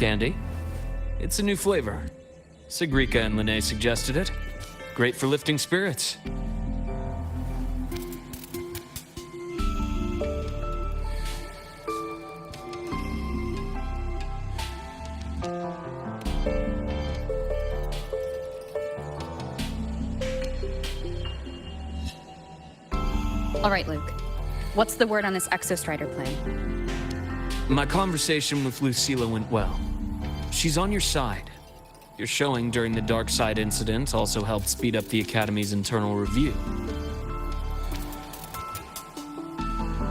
candy. It's a new flavor. Sigrika and Lene suggested it. Great for lifting spirits. All right, Luke. What's the word on this Exostrider plan? My conversation with Lucilla went well. She's on your side. Your showing during the Dark Side incident also helped speed up the Academy's internal review.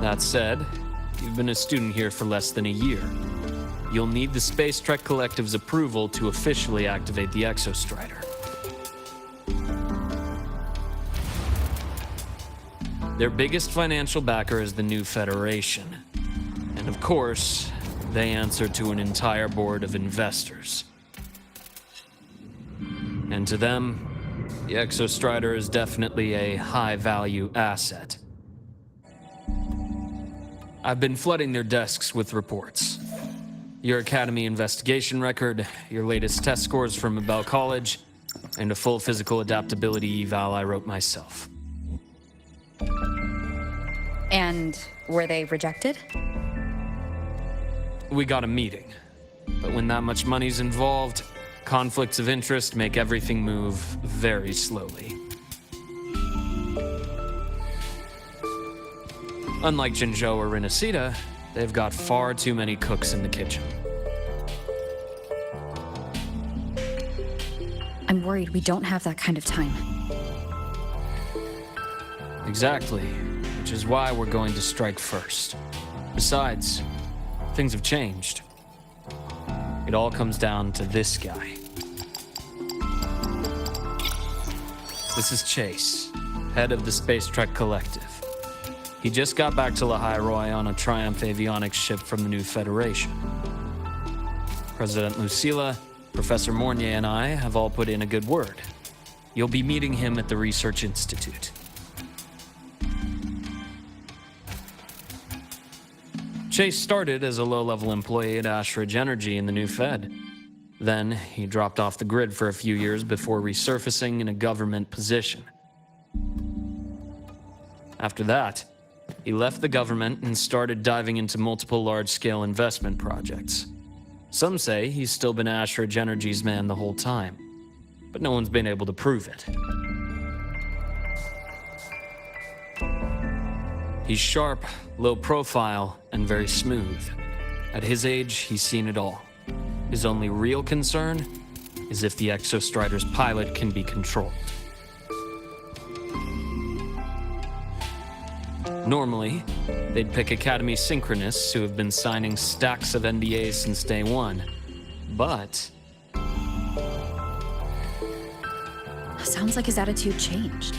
That said, you've been a student here for less than a year. You'll need the Space Trek Collective's approval to officially activate the Exostrider. Their biggest financial backer is the New Federation. And of course, they answer to an entire board of investors. And to them, the Exostrider is definitely a high-value asset. I've been flooding their desks with reports. Your Academy investigation record, your latest test scores from Abel College, and a full physical adaptability eval I wrote myself. And were they rejected? We got a meeting. But when that much money's involved, conflicts of interest make everything move very slowly. Unlike Jinzhou or Rinasida, they've got far too many cooks in the kitchen. I'm worried we don't have that kind of time. Exactly, which is why we're going to strike first. Besides, things have changed. It all comes down to this guy. This is Chase, head of the Space Trek Collective. He just got back to Lahai on a Triumph avionics ship from the New Federation. President Lucilla, Professor Mornier, and I have all put in a good word. You'll be meeting him at the Research Institute. Chase started as a low-level employee at Ashridge Energy in the New Fed. Then, he dropped off the grid for a few years before resurfacing in a government position. After that, he left the government and started diving into multiple large-scale investment projects. Some say he's still been Ashridge Energy's man the whole time, but no one's been able to prove it. He's sharp, low profile, and very smooth. At his age, he's seen it all. His only real concern is if the Exostrider's pilot can be controlled. Normally, they'd pick Academy synchronists who have been signing stacks of NDAs since day one. But Sounds like his attitude changed.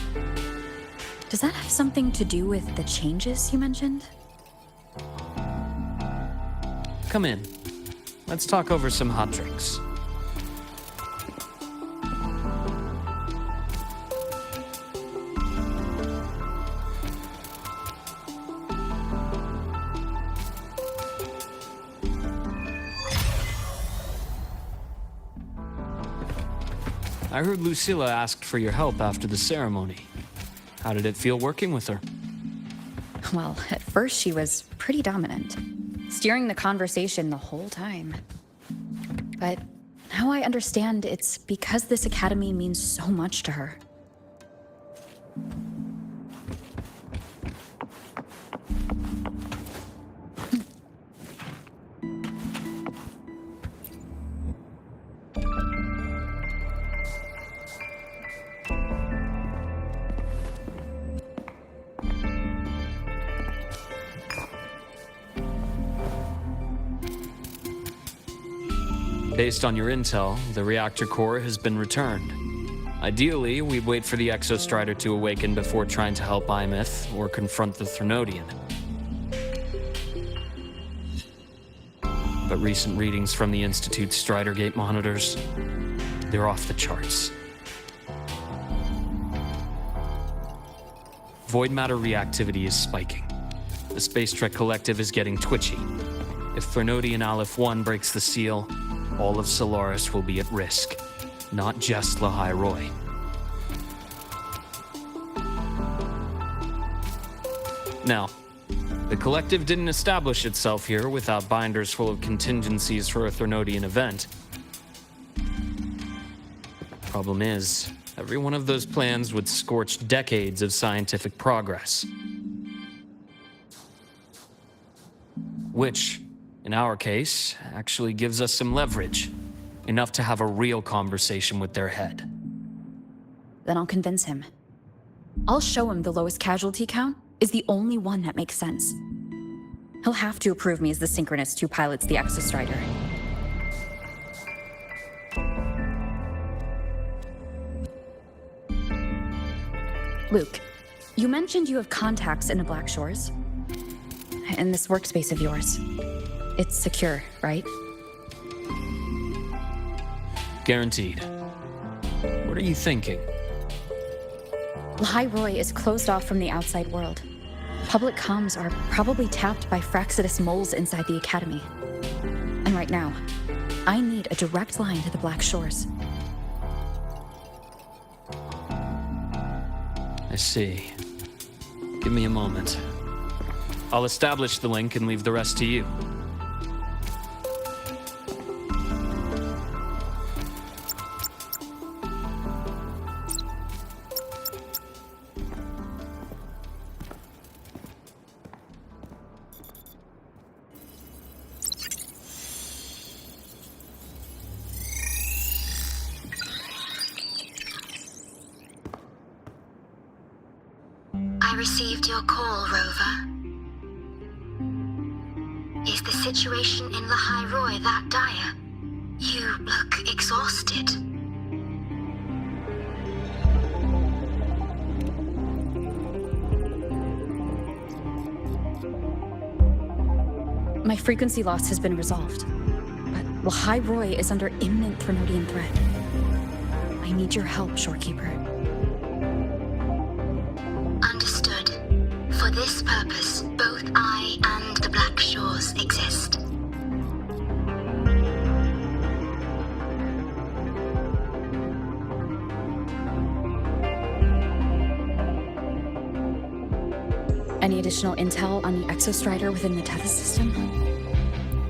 Does that have something to do with the changes you mentioned? come in. Let's talk over some hot drinks. I heard Lucilla asked for your help after the ceremony. How did it feel working with her? Well, at first she was pretty dominant, steering the conversation the whole time. But now I understand it's because this academy means so much to her. Based on your intel, the reactor core has been returned. Ideally, we'd wait for the Exostrider to awaken before trying to help Imith or confront the Thrnodian. But recent readings from the Institute's Strider Gate monitors, they're off the charts. Void matter reactivity is spiking. The Space Trek Collective is getting twitchy. If Thrnodian Aleph 1 breaks the seal, all of Solaris will be at risk, not just Lahai Roy. Now, the Collective didn't establish itself here without binders full of contingencies for a Thermodian event. Problem is, every one of those plans would scorch decades of scientific progress. Which, in our case, actually gives us some leverage. Enough to have a real conversation with their head. Then I'll convince him. I'll show him the lowest casualty count is the only one that makes sense. He'll have to approve me as the Synchronist who pilots the Exostrider. Luke, you mentioned you have contacts in the Black Shores. In this workspace of yours. It's secure, right? Guaranteed. What are you thinking? Lahai Roy is closed off from the outside world. Public comms are probably tapped by Fraxidus moles inside the Academy. And right now, I need a direct line to the Black Shores. I see. Give me a moment. I'll establish the link and leave the rest to you. I received your call, Rover. Is the situation in Lahai Roy that dire? You look exhausted. My frequency loss has been resolved, but Lahai Roy is under imminent Thermodian threat. I need your help, Shorekeeper. Understood. For this purpose, both I and the Black Shores exist. Any additional intel on the Exostrider within the Tethys system?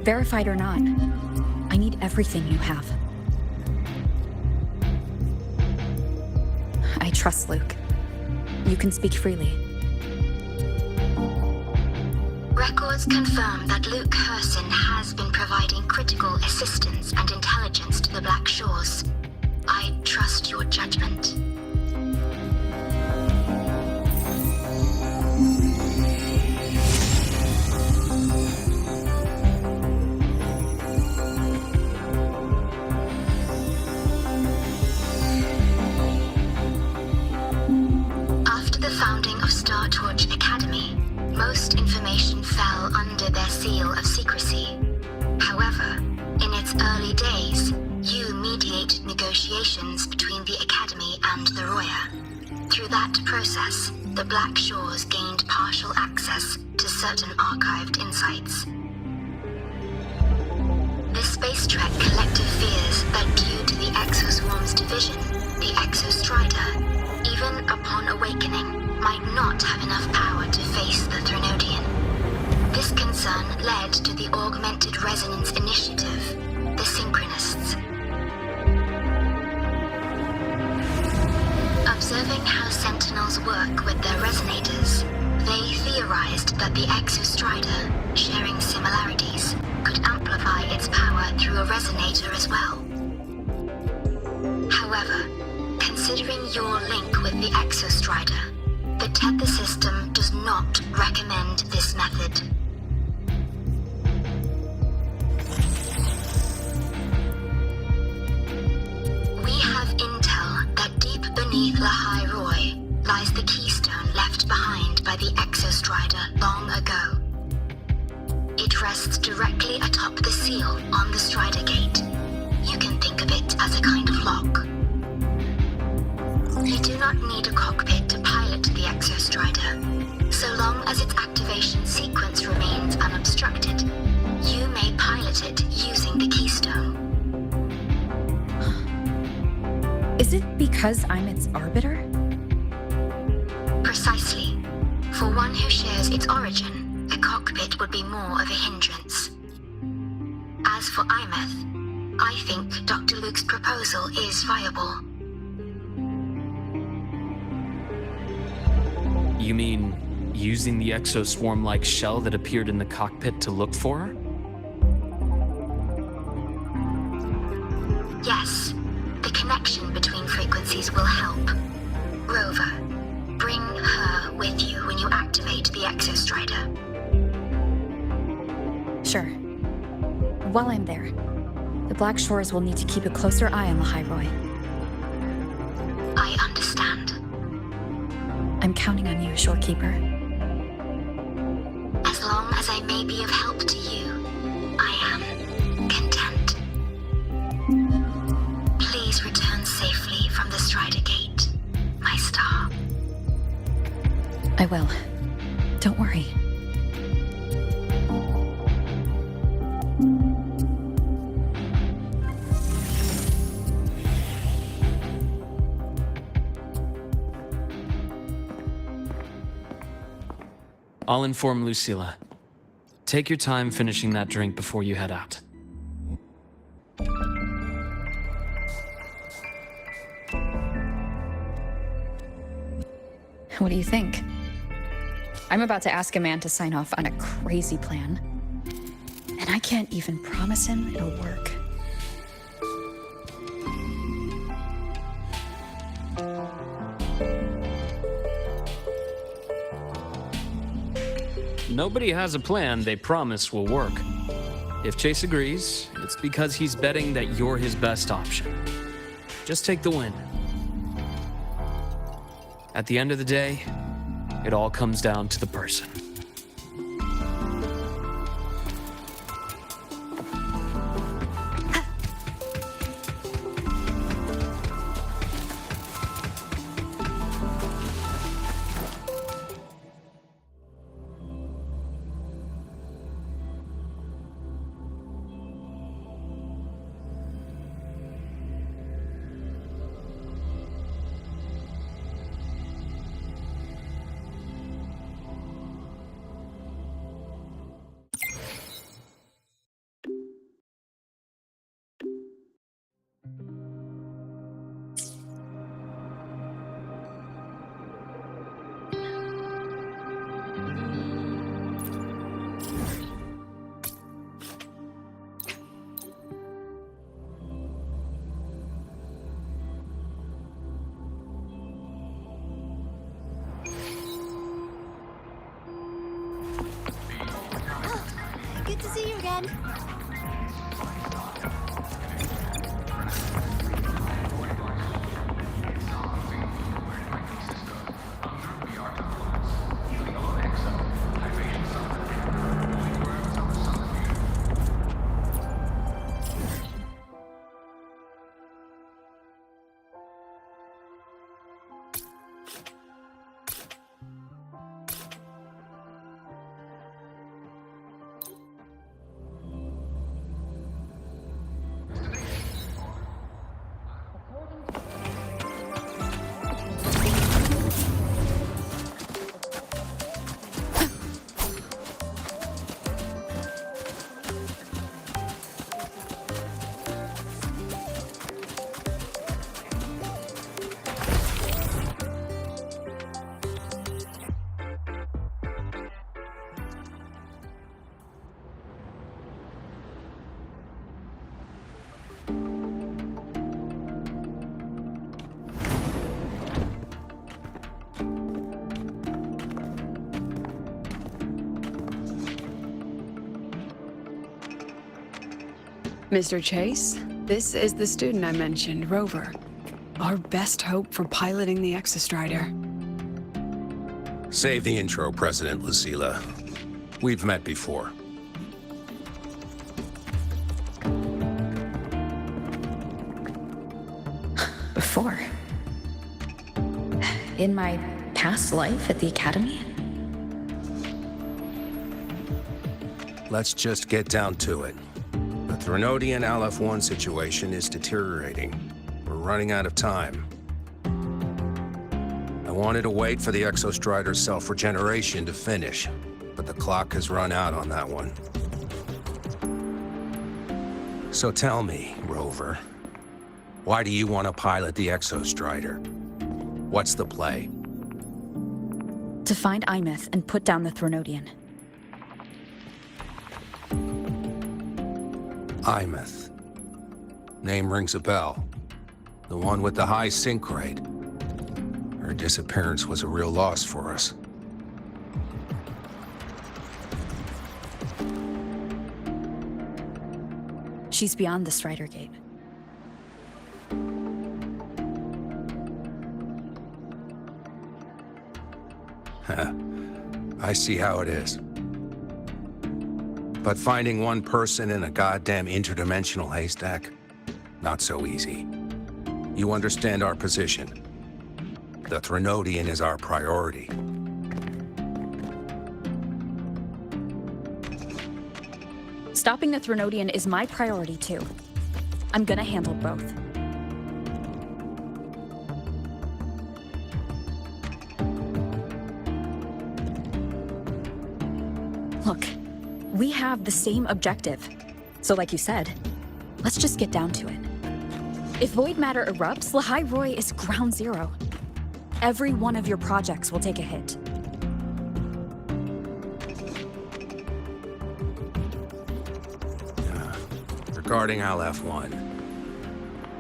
Verified or not, I need everything you have. I trust Luke. You can speak freely. Records confirm that Luke Herson has been providing critical assistance and intelligence to the Black Shores. I trust your judgment. After the founding of Star Torch Academy, most information fell under their seal of secrecy. However, in its early days, you mediated negotiations between the Academy and the Roya. Through that process, the Black Shores gained partial access to certain archived insights. The Space Trek Collective fears that due to the Exoswarm's division, the Exostrider, even upon awakening, might not have enough power to face the Thermodian. This concern led to the Augmented Resonance Initiative, the Synchronists. Observing how Sentinels work with their resonators, they theorized that the Exostrider, sharing similarities, could amplify its power through a resonator as well. However, considering your link with the Exostrider, the Tether system does not recommend this method. We have intel that deep beneath Lahai Roy lies the keystone left behind by the Exostrider long ago. It rests directly atop the seal on the Strider Gate. You can think of it as a kind of lock. You do not need a cockpit to pilot the Exostrider. So long as its activation sequence remains unobstructed, you may pilot it using the keystone. Is it because I'm its arbiter? Precisely. For one who shares its origin, a cockpit would be more of a hindrance. As for Imeth, I think Dr. Luke's proposal is viable. You mean using the exoswarm-like shell that appeared in the cockpit to look for her? Yes, the connection between frequencies will help. Rover, bring her with you when you activate the Exostrider. Sure. While I'm there, the Black Shores will need to keep a closer eye on the Hyroi. I understand. I'm counting on you, Shorekeeper. As long as I may be of help to you, I am content. Please return safely from the Strider Gate, my star. I will. Don't worry. I'll inform Lucilla. Take your time finishing that drink before you head out. What do you think? I'm about to ask a man to sign off on a crazy plan, and I can't even promise him it'll work. Nobody has a plan they promise will work. If Chase agrees, it's because he's betting that you're his best option. Just take the win. At the end of the day, it all comes down to the person. Good to see you again. Mr. Chase, this is the student I mentioned, Rover. Our best hope for piloting the Exostrider. Save the intro, President Lucilla. We've met before. Before? In my past life at the Academy? Let's just get down to it. The Threnodian Aleph-1 situation is deteriorating. We're running out of time. I wanted to wait for the Exostrider's self-regeneration to finish, but the clock has run out on that one. So tell me, Rover, why do you want to pilot the Exostrider? What's the play? To find Imeth and put down the Thronodian. Imeth. Name rings a bell. The one with the high sync rate. Her disappearance was a real loss for us. She's beyond the Strider Gate. I see how it is. But finding one person in a goddamn interdimensional haystack, not so easy. You understand our position. The Thronodian is our priority. Stopping the Thronodian is my priority too. I'm gonna handle both. Look, we have the same objective. So like you said, let's just get down to it. If void matter erupts, Lahai Roy is ground zero. Every one of your projects will take a hit. Regarding Aleph-1,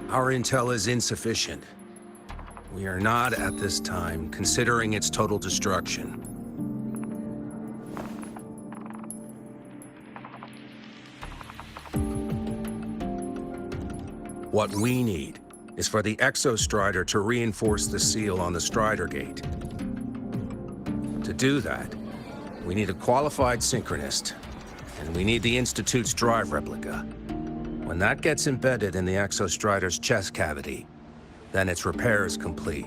our intel is insufficient. We are not, at this time, considering its total destruction. What we need is for the Exostrider to reinforce the seal on the Strider Gate. To do that, we need a qualified synchronist, and we need the Institute's drive replica. When that gets embedded in the Exostrider's chest cavity, then its repair is complete.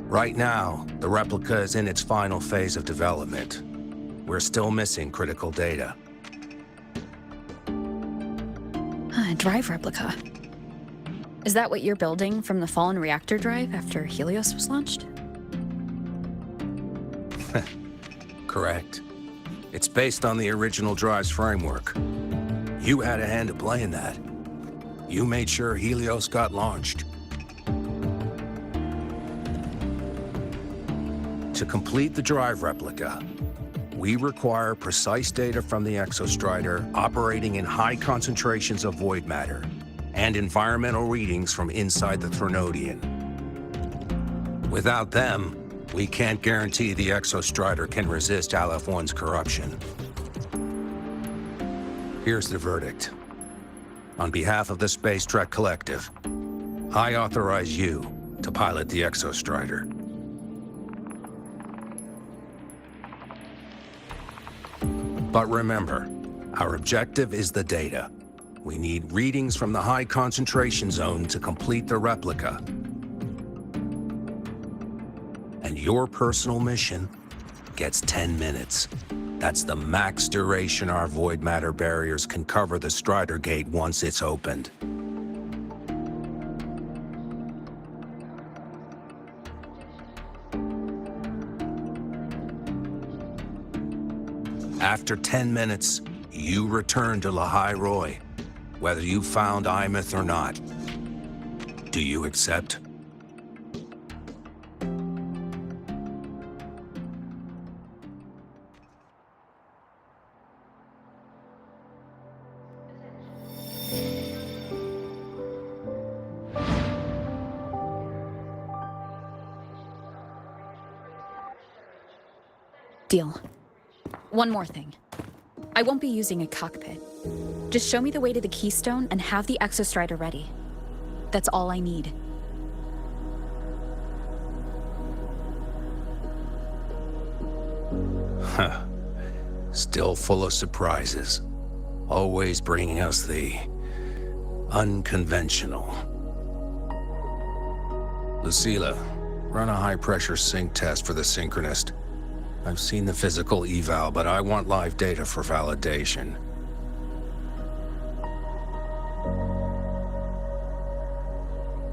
Right now, the replica is in its final phase of development. We're still missing critical data. Drive replica. Is that what you're building from the fallen reactor drive after Helios was launched? Correct. It's based on the original drive's framework. You had a hand to play in that. You made sure Helios got launched. To complete the drive replica, we require precise data from the Exostrider operating in high concentrations of void matter and environmental readings from inside the Thronodian. Without them, we can't guarantee the Exostrider can resist Aleph-1's corruption. Here's the verdict. On behalf of the Space Trek Collective, I authorize you to pilot the Exostrider. But remember, our objective is the data. We need readings from the high concentration zone to complete the replica. And your personal mission gets 10 minutes. That's the max duration our void matter barriers can cover the Strider Gate once it's opened. After 10 minutes, you return to Lahai Roy, whether you found Imeth or not. Do you accept? Deal. One more thing. I won't be using a cockpit. Just show me the way to the Keystone and have the Exostrider ready. That's all I need. Huh. Still full of surprises. Always bringing us the unconventional. Lucila, run a high-pressure sync test for the Synchronist. I've seen the physical eval, but I want live data for validation.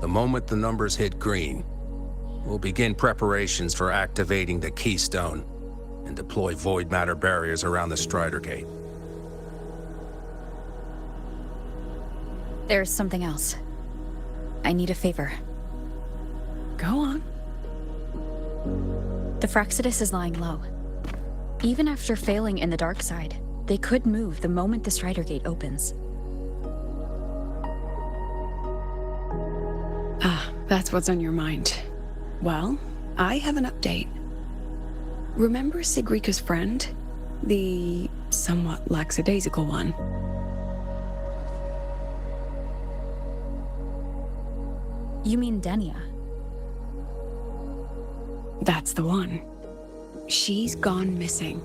The moment the numbers hit green, we'll begin preparations for activating the Keystone and deploy void matter barriers around the Strider Gate. There's something else. I need a favor. Go on. The Fraccidus is lying low. Even after failing in the dark side, they could move the moment the Strider Gate opens. Ah, that's what's on your mind. Well, I have an update. Remember Sigrika's friend? The somewhat lackadaisical one? You mean Denia? That's the one. She's gone missing.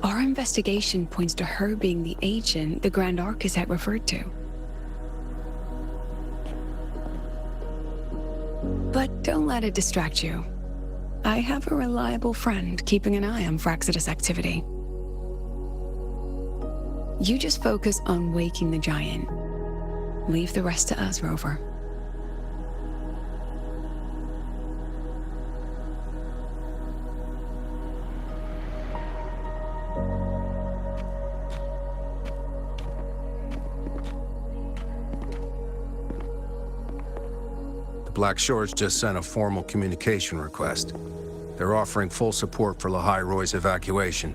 Our investigation points to her being the agent the Grand Architect referred to. But don't let it distract you. I have a reliable friend keeping an eye on Fraccidus activity. You just focus on waking the giant. Leave the rest to us, Rover. Black Shores just sent a formal communication request. They're offering full support for Lahai Roy's evacuation,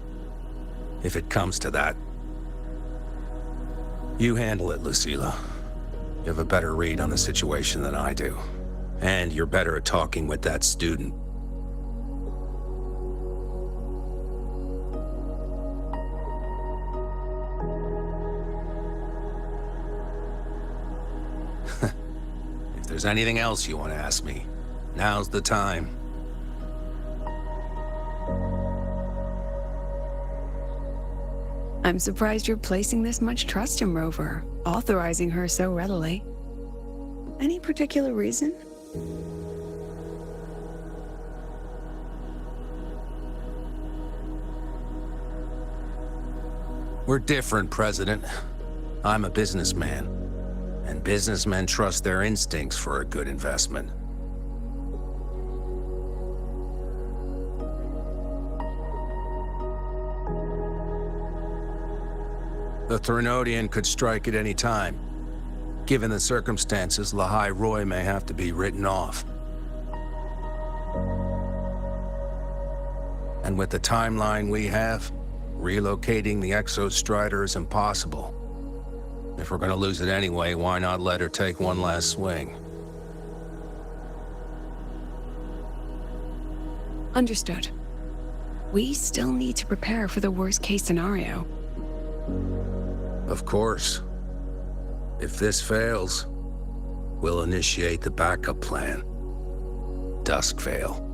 if it comes to that. You handle it, Lucilla. You have a better read on the situation than I do. And you're better at talking with that student. If there's anything else you want to ask me, now's the time. I'm surprised you're placing this much trust in Rover, authorizing her so readily. Any particular reason? We're different, President. I'm a businessman, and businessmen trust their instincts for a good investment. The Threnodian could strike at any time. Given the circumstances, Lahai Roy may have to be written off. And with the timeline we have, relocating the Exostrider is impossible. If we're gonna lose it anyway, why not let her take one last swing? Understood. We still need to prepare for the worst-case scenario. Of course. If this fails, we'll initiate the backup plan. Duskvale.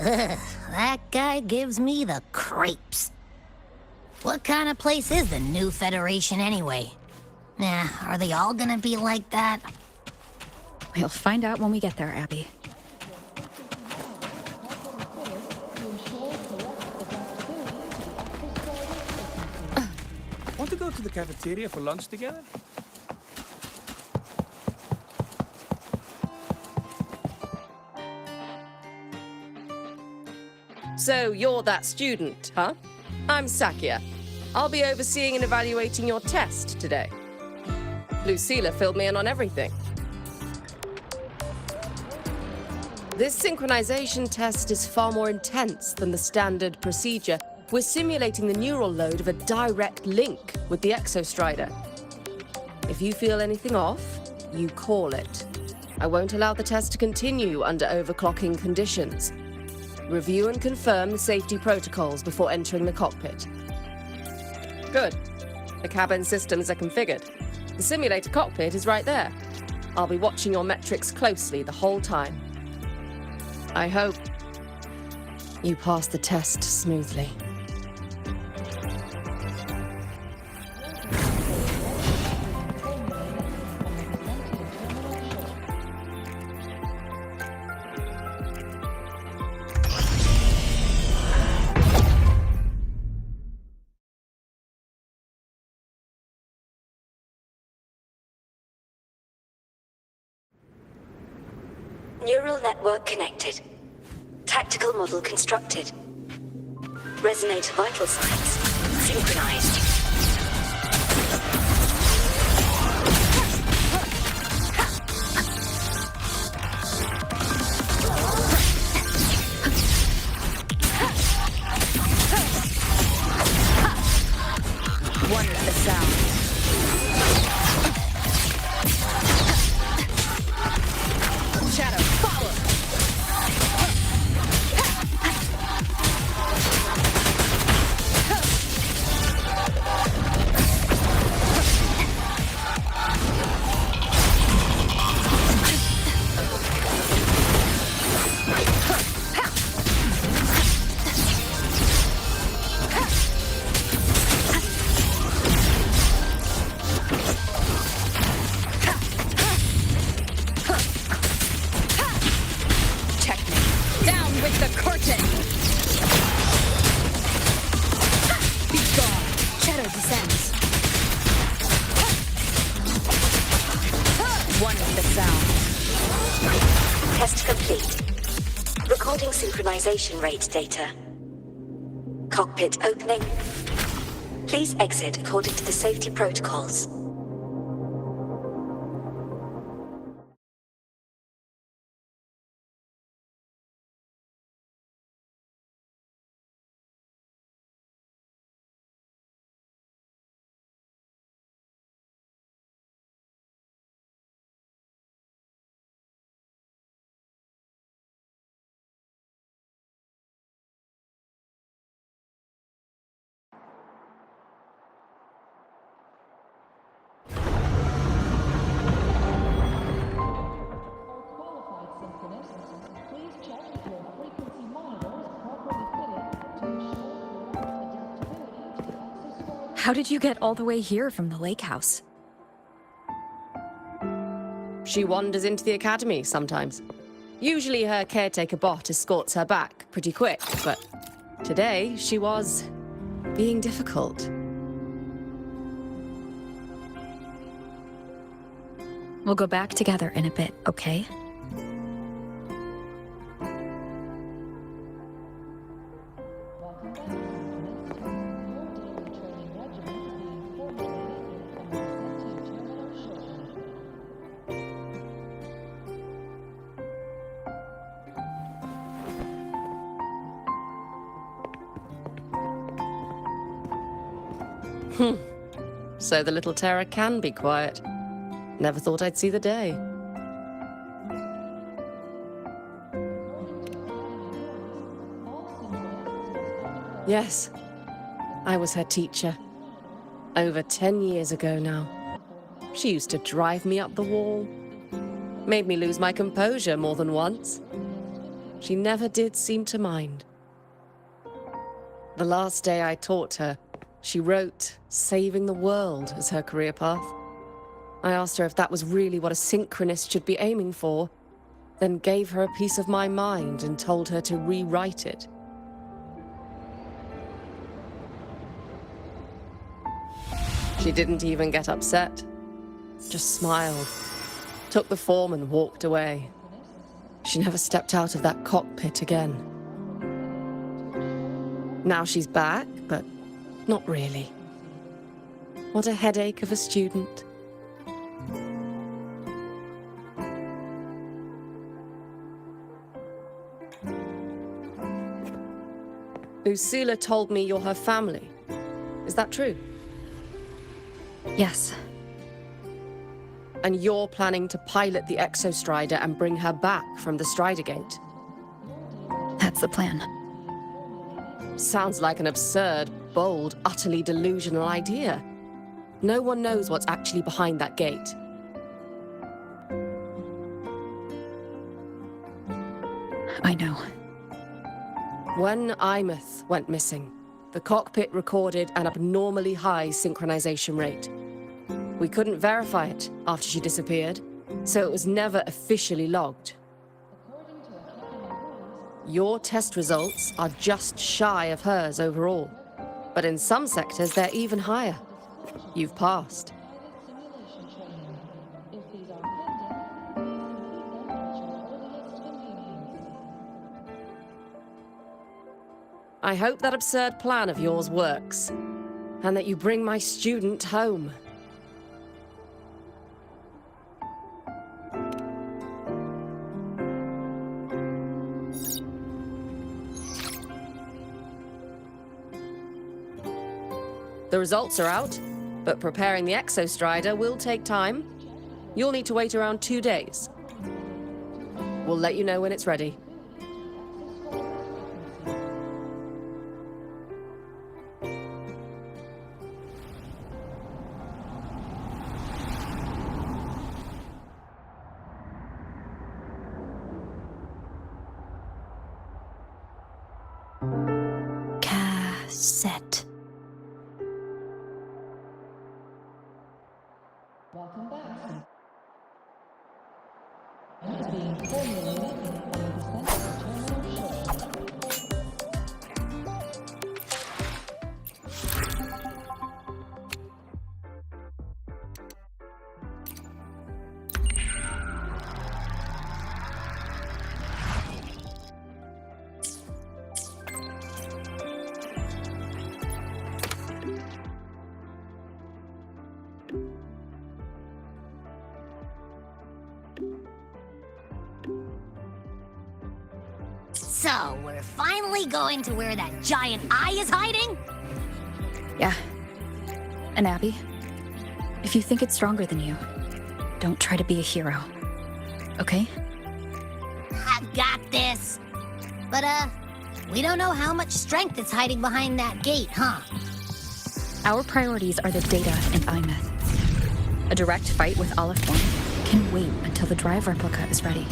That guy gives me the creeps. What kind of place is the new Federation anyway? Are they all gonna be like that? We'll find out when we get there, Abby. Want to go to the cafeteria for lunch together? So you're that student, huh? I'm Sakia. I'll be overseeing and evaluating your test today. Lucilla filled me in on everything. This synchronization test is far more intense than the standard procedure. We're simulating the neural load of a direct link with the Exostrider. If you feel anything off, you call it. I won't allow the test to continue under overclocking conditions. Review and confirm the safety protocols before entering the cockpit. Good. The cabin systems are configured. The simulator cockpit is right there. I'll be watching your metrics closely the whole time. I hope you pass the test smoothly. Neural network connected. Tactical model constructed. Resonator vital signs synchronized. One with the sound. Shadow, follow! Test complete. Recording synchronization rate data. Cockpit opening. Please exit according to the safety protocols. How did you get all the way here from the lake house? She wanders into the academy sometimes. Usually her caretaker bot escorts her back pretty quick, but today she was being difficult. We'll go back together in a bit, okay? So the little terror can be quiet. Never thought I'd see the day. Yes, I was her teacher. Over 10 years ago now. She used to drive me up the wall. Made me lose my composure more than once. She never did seem to mind. The last day I taught her, she wrote saving the world as her career path. I asked her if that was really what a synchronist should be aiming for, then gave her a piece of my mind and told her to rewrite it. She didn't even get upset, just smiled, took the form and walked away. She never stepped out of that cockpit again. Now she's back, but not really. What a headache of a student. Lucilla told me you're her family. Is that true? Yes. And you're planning to pilot the Exostrider and bring her back from the Strider Gate? That's the plan. Sounds like an absurd, bold, utterly delusional idea. No one knows what's actually behind that gate. I know. When Imeth went missing, the cockpit recorded an abnormally high synchronization rate. We couldn't verify it after she disappeared, so it was never officially logged. Your test results are just shy of hers overall, but in some sectors they're even higher. You've passed. I hope that absurd plan of yours works, and that you bring my student home. The results are out, but preparing the Exostrider will take time. You'll need to wait around 2 days. We'll let you know when it's ready. Cassette. So, we're finally going to where that giant eye is hiding? Yeah. And Abby, if you think it's stronger than you, don't try to be a hero. Okay? I've got this. But, we don't know how much strength is hiding behind that gate, huh? Our priorities are the data and IMETH. A direct fight with Aleph 1 can wait until the drive replica is ready.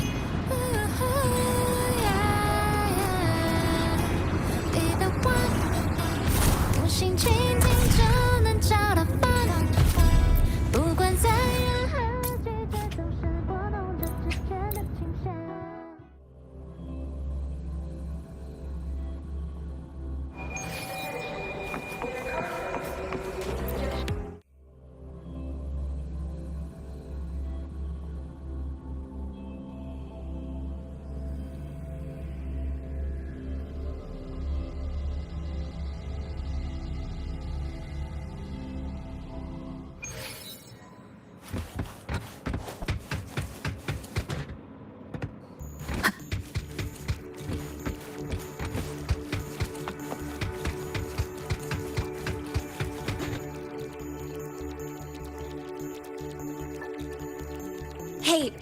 Hey,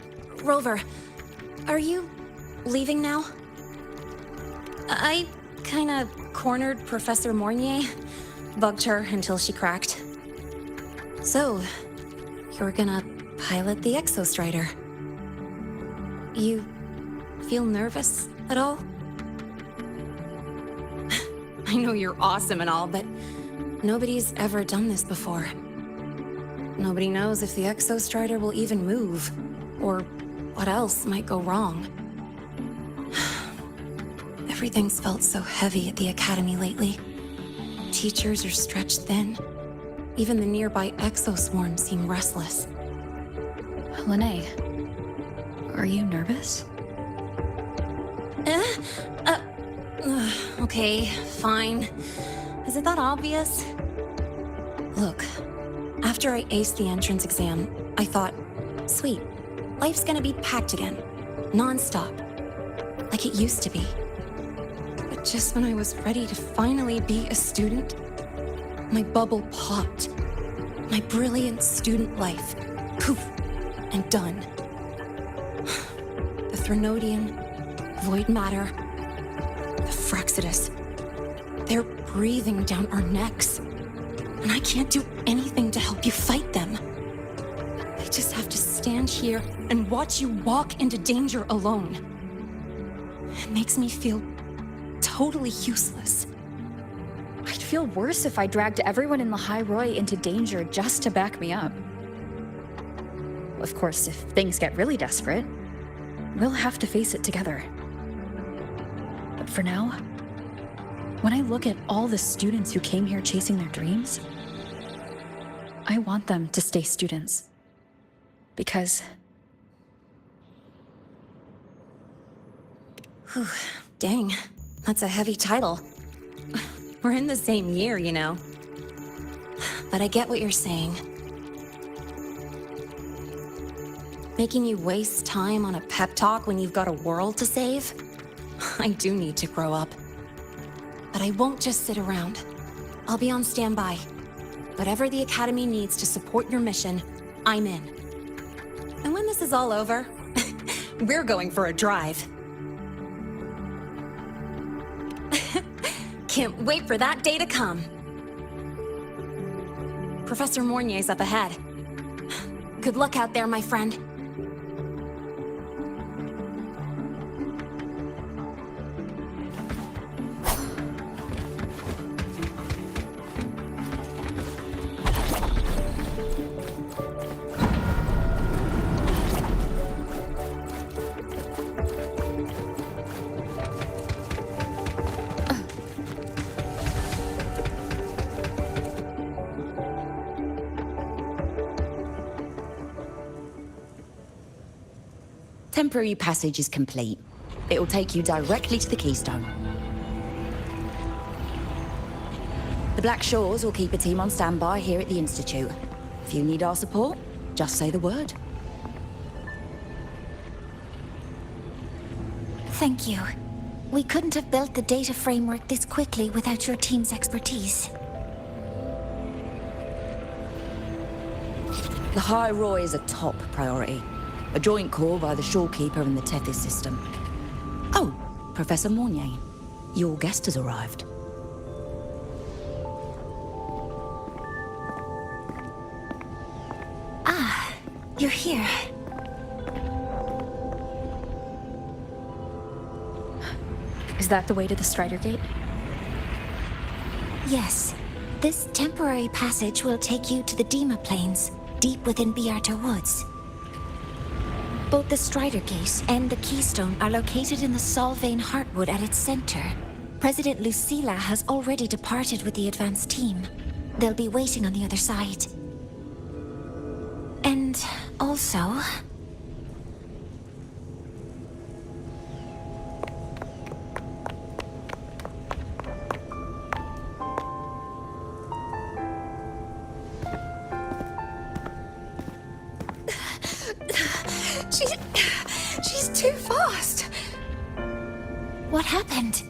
Rover, are you leaving now? I kinda cornered Professor Mornier, bugged her until she cracked. So, you're gonna pilot the Exostrider. You feel nervous at all? I know you're awesome and all, but nobody's ever done this before. Nobody knows if the Exostrider will even move, or what else might go wrong. Everything's felt so heavy at the Academy lately. Teachers are stretched thin. Even the nearby exoswarms seem restless. Lene, are you nervous? Okay, fine. Is it that obvious? Look, after I aced the entrance exam, I thought, sweet, life's gonna be packed again, non-stop, like it used to be. But just when I was ready to finally be a student, my bubble popped. My brilliant student life, poof, and done. The Threnodian, void matter, the Frexidus, they're breathing down our necks. And I can't do anything to help you fight them. I just have to stand here and watch you walk into danger alone. It makes me feel totally useless. I'd feel worse if I dragged everyone in the High Roy into danger just to back me up. Of course, if things get really desperate, we'll have to face it together. But for now, when I look at all the students who came here chasing their dreams, I want them to stay students. Because... Whew, dang, that's a heavy title. We're in the same year, you know. But I get what you're saying. Making you waste time on a pep talk when you've got a world to save? I do need to grow up. But I won't just sit around. I'll be on standby. Whatever the Academy needs to support your mission, I'm in. And when this is all over, we're going for a drive. Can't wait for that day to come. Professor Mornier's up ahead. Good luck out there, my friend. Temporary passage is complete. It will take you directly to the Keystone. The Black Shores will keep a team on standby here at the Institute. If you need our support, just say the word. Thank you. We couldn't have built the data framework this quickly without your team's expertise. The High Roy is a top priority. A joint call by the Shorekeeper and the Tethys system. Oh, Professor Mornier, your guest has arrived. Ah, you're here. Is that the way to the Strider Gate? Yes. This temporary passage will take you to the Dima Plains, deep within Biarta Woods. Both the Strider Gate and the Keystone are located in the Solvane Heartwood at its center. President Lucilla has already departed with the advance team. They'll be waiting on the other side. And also... She's too fast. What happened?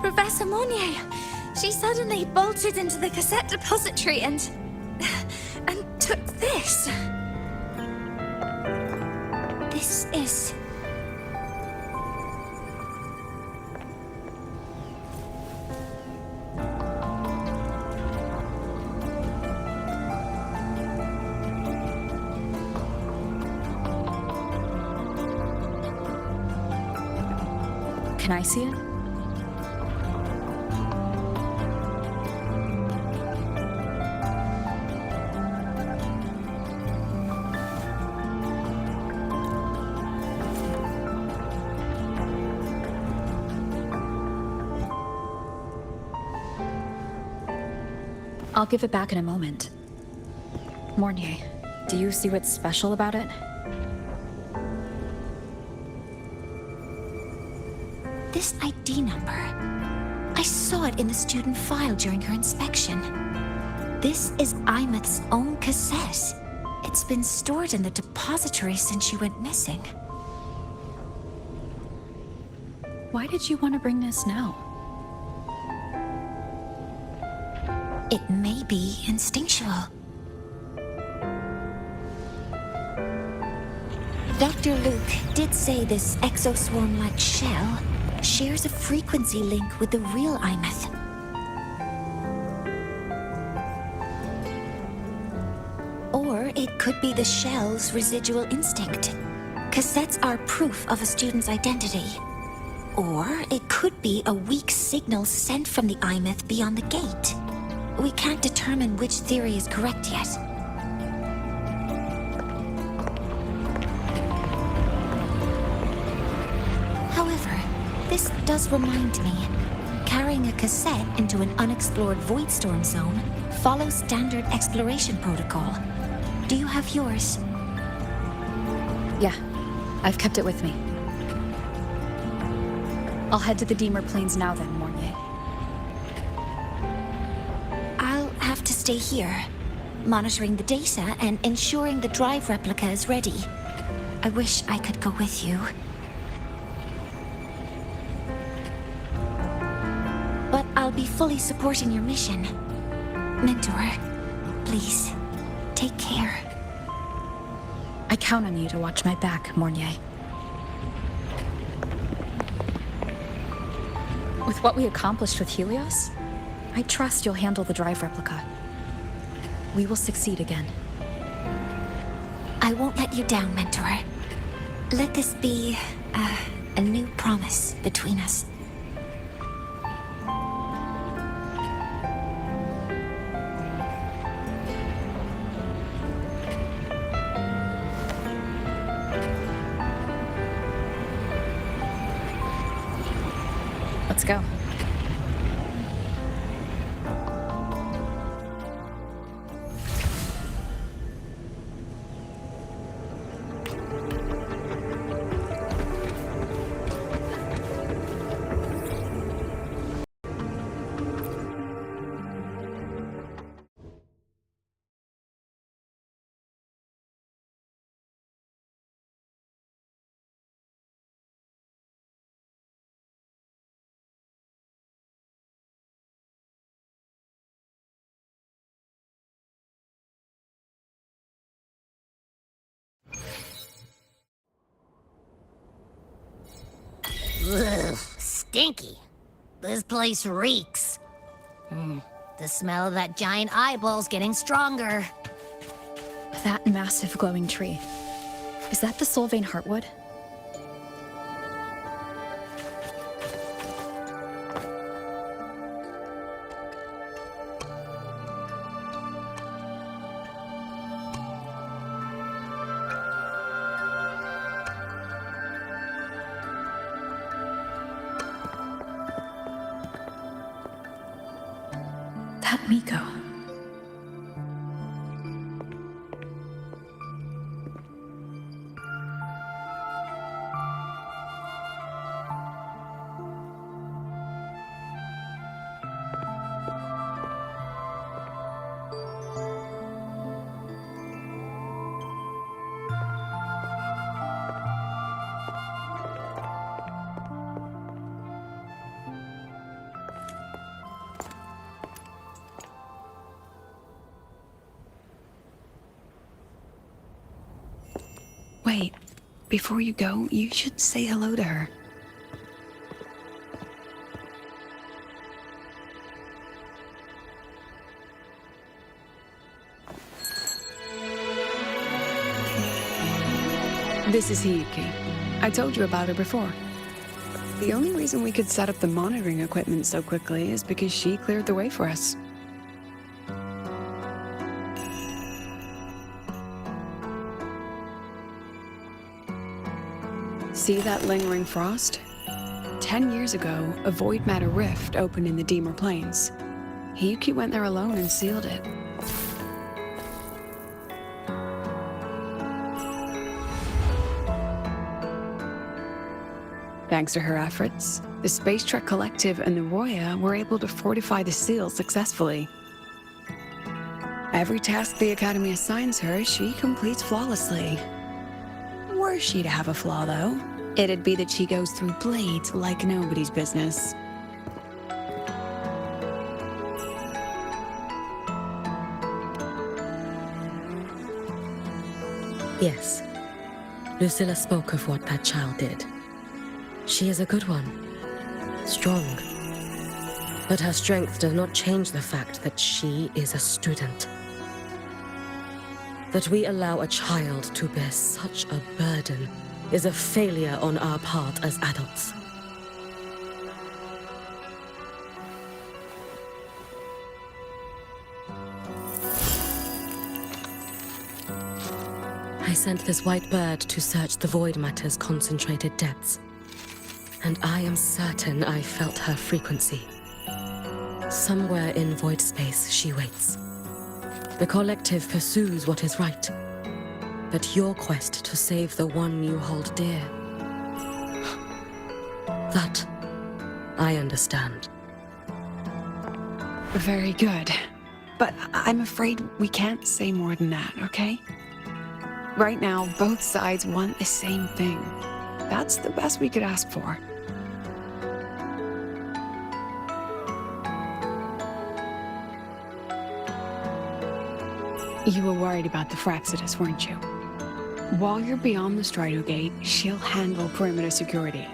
Professor Monnier, she suddenly bolted into the cassette depository and took this. This is... Can I see it? I'll give it back in a moment. Mornier, do you see what's special about it? This ID number. I saw it in the student file during her inspection. This is Imeth's own cassette. It's been stored in the depository since she went missing. Why did you want to bring this now? It may be instinctual. Dr. Luke did say this exoswarm-like shell shares a frequency link with the real Imeth. Or it could be the shell's residual instinct. Cassettes are proof of a student's identity. Or it could be a weak signal sent from the Imeth beyond the gate. We can't determine which theory is correct yet. However, this does remind me, carrying a cassette into an unexplored Voidstorm zone follows standard exploration protocol. Do you have yours? Yeah, I've kept it with me. I'll head to the Deemer Plains now then, Mornier. I'll have to stay here, monitoring the data and ensuring the drive replica is ready. I wish I could go with you. But I'll be fully supporting your mission. Mentor, please, take care. I count on you to watch my back, Mornier. With what we accomplished with Helios, I trust you'll handle the drive replica. We will succeed again. I won't let you down, Mentor. Let this be a new promise between us. Let's go. Ugh, stinky. This place reeks. The smell of that giant eyeball's getting stronger. That massive glowing tree. Is that the Solvane Heartwood? That Miko. Wait, before you go, you should say hello to her. This is Hiyuki. I told you about her before. The only reason we could set up the monitoring equipment so quickly is because she cleared the way for us. See that lingering frost? 10 years ago, a void matter rift opened in the Deemer Plains. Hiyuki went there alone and sealed it. Thanks to her efforts, the Space Trek Collective and the Roya were able to fortify the seal successfully. Every task the Academy assigns her, she completes flawlessly. Were she to have a flaw, though, it'd be that she goes through blades like nobody's business. Yes. Lucilla spoke of what that child did. She is a good one. Strong. But her strength does not change the fact that she is a student. That we allow a child to bear such a burden is a failure on our part as adults. I sent this white bird to search the void matter's concentrated depths, and I am certain I felt her frequency. Somewhere in void space she waits. The collective pursues what is right, but your quest to save the one you hold dear, that I understand. Very good. But I'm afraid we can't say more than that, okay? Right now, both sides want the same thing. That's the best we could ask for. You were worried about the Fraxidus, weren't you? While you're beyond the Strider Gate, she'll handle perimeter security.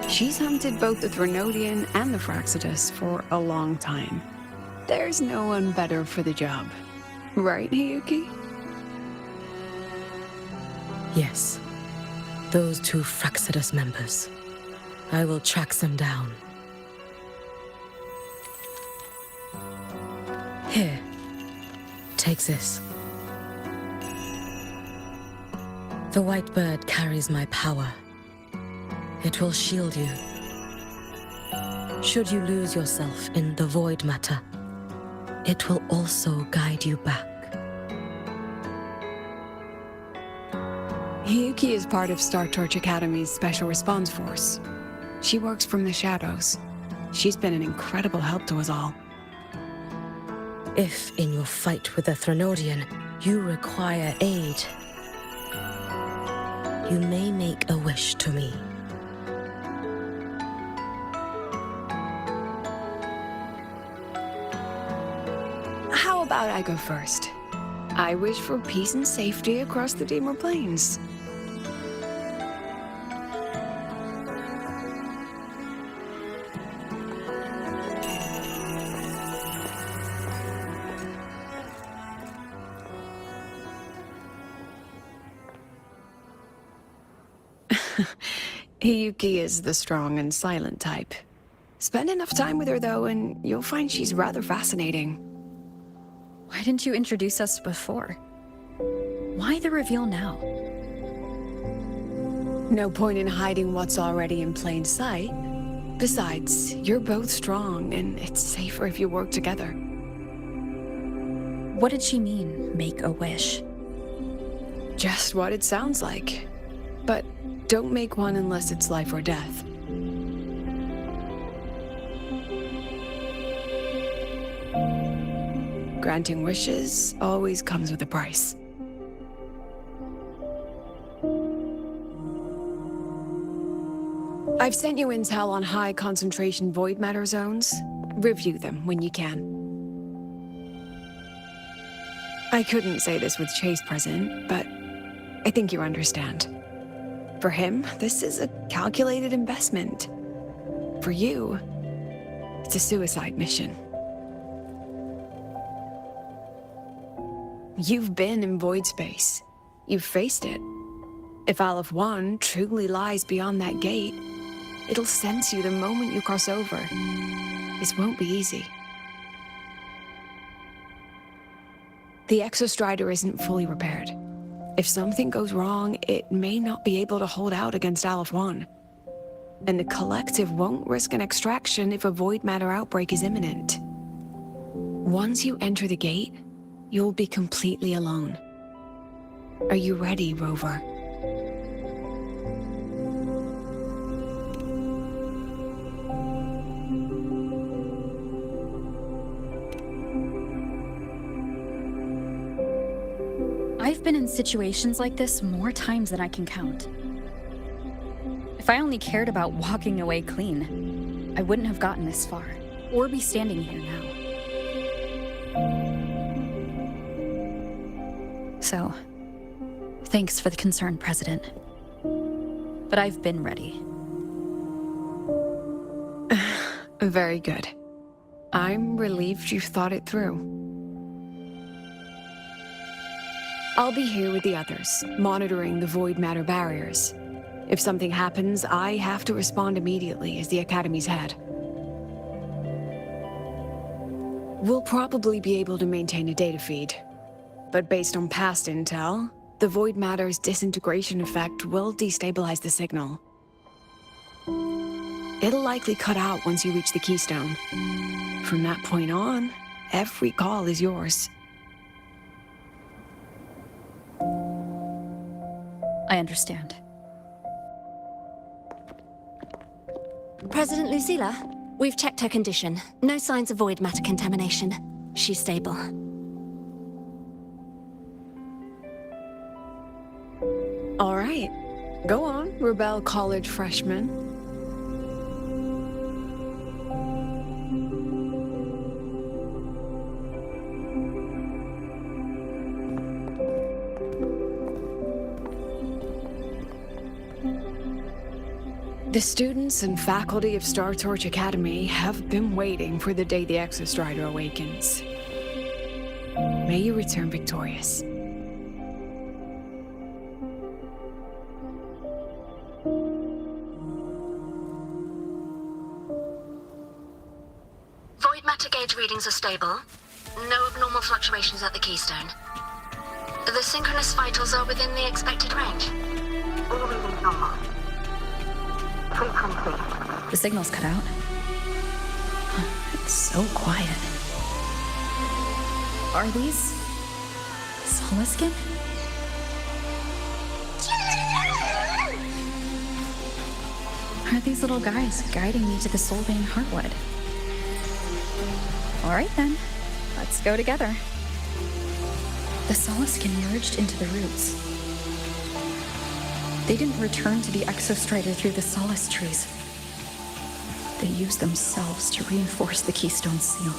She's hunted both the Threnodian and the Fraxidus for a long time. There's no one better for the job. Right, Hiyuki? Yes. Those two Fraxidus members. I will track them down. Here. Take this. The white bird carries my power. It will shield you. Should you lose yourself in the void matter, it will also guide you back. Hiyuki is part of Star Torch Academy's Special Response Force. She works from the shadows. She's been an incredible help to us all. If, in your fight with the Threnodian, you require aid, you may make a wish to me. How about I go first? I wish for peace and safety across the Deemer Plains. Hiyuki is the strong and silent type. Spend enough time with her, though, and you'll find she's rather fascinating. Why didn't you introduce us before? Why the reveal now? No point in hiding what's already in plain sight. Besides, you're both strong, and it's safer if you work together. What did she mean, make a wish? Just what it sounds like. But don't make one unless it's life or death. Granting wishes always comes with a price. I've sent you intel on high concentration void matter zones. Review them when you can. I couldn't say this with Chase present, but I think you understand. For him, this is a calculated investment. For you, it's a suicide mission. You've been in void space. You've faced it. If Aleph 1 truly lies beyond that gate, it'll sense you the moment you cross over. This won't be easy. The Exostrider isn't fully repaired. If something goes wrong, it may not be able to hold out against Aleph 1. And the Collective won't risk an extraction if a void matter outbreak is imminent. Once you enter the gate, you'll be completely alone. Are you ready, Rover? I've been in situations like this more times than I can count. If I only cared about walking away clean, I wouldn't have gotten this far, or be standing here now. So, thanks for the concern, President. But I've been ready. Very good. I'm relieved you thought it through. I'll be here with the others, monitoring the void matter barriers. If something happens, I have to respond immediately as the Academy's head. We'll probably be able to maintain a data feed. But based on past intel, the void matter's disintegration effect will destabilize the signal. It'll likely cut out once you reach the keystone. From that point on, every call is yours. I understand. President Lucilla, we've checked her condition. No signs of void matter contamination. She's stable. All right. Go on, Rebel College freshman. The students and faculty of Star Torch Academy have been waiting for the day the Exostrider awakens. May you return victorious. Void matter gauge readings are stable. No abnormal fluctuations at the keystone. The synchronous vitals are within the expected range. All readings normal. Frequency. The signal's cut out. It's so quiet. Are these Solaskin? Are these little guys guiding me to the Soulbane Heartwood? All right then, let's go together. The Solaskin merged into the roots. They didn't return to the Exostrider through the Solace trees. They used themselves to reinforce the Keystone Seal.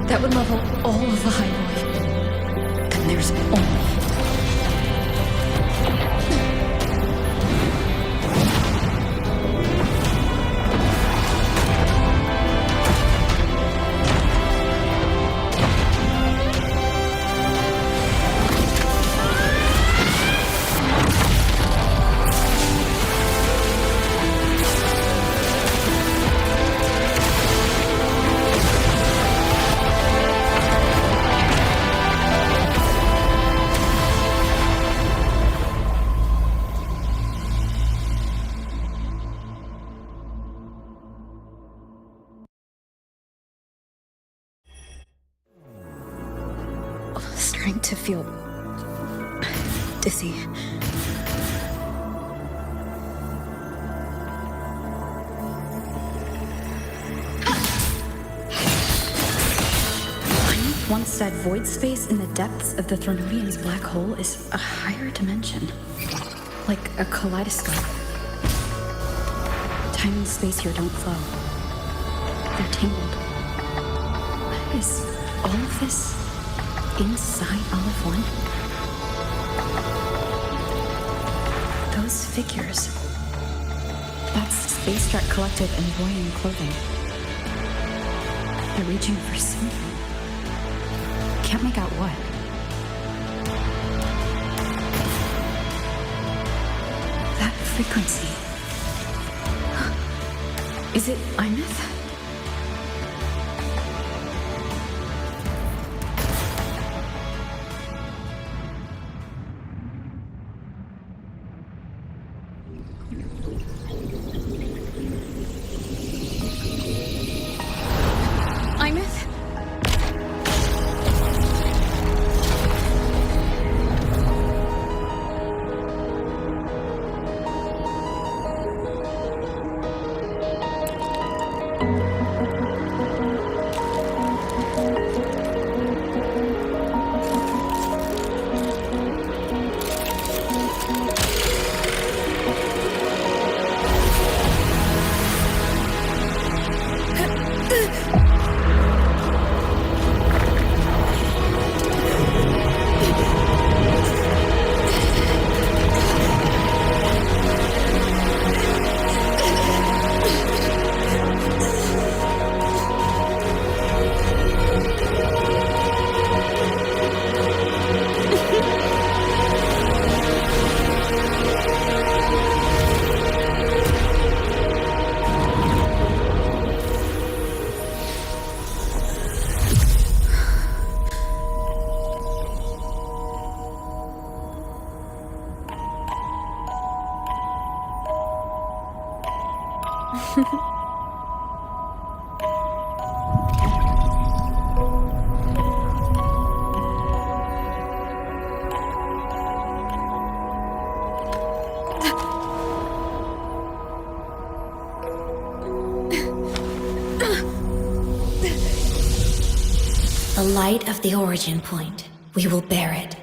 That would level all of the Highboy. Then there's only... Starting to feel dizzy. One once said void space in the depths of the Thronodian's black hole is a higher dimension. Like a kaleidoscope. Time and space here don't flow. They're tangled. Is all of this inside Olive One? Those figures. That's Space Trek Collective and Voying clothing. They're reaching for something. Can't make out what. That frequency. Is it Imeth? The light of the origin point. We will bear it.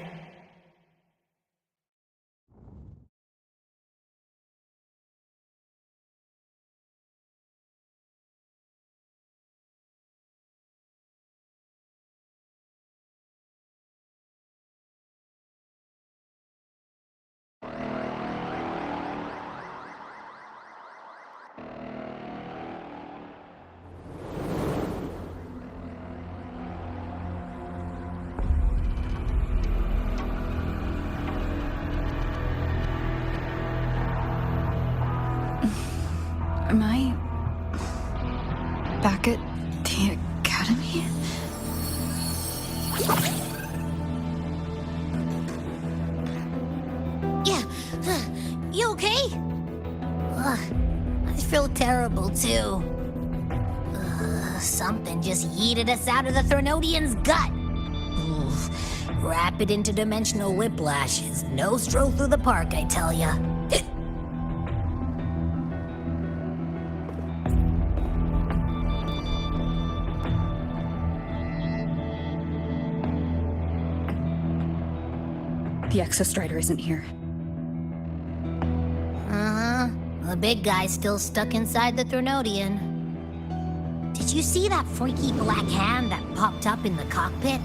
Am I back at the academy? Yeah. You okay? Ugh, I feel terrible too. Something just yeeted us out of the Threnodian's gut. Oof. Rapid interdimensional whiplash is no stroll through the park, I tell ya. The Exostrider isn't here. Uh-huh. The big guy's still stuck inside the Threnodian. Did you see that freaky black hand that popped up in the cockpit?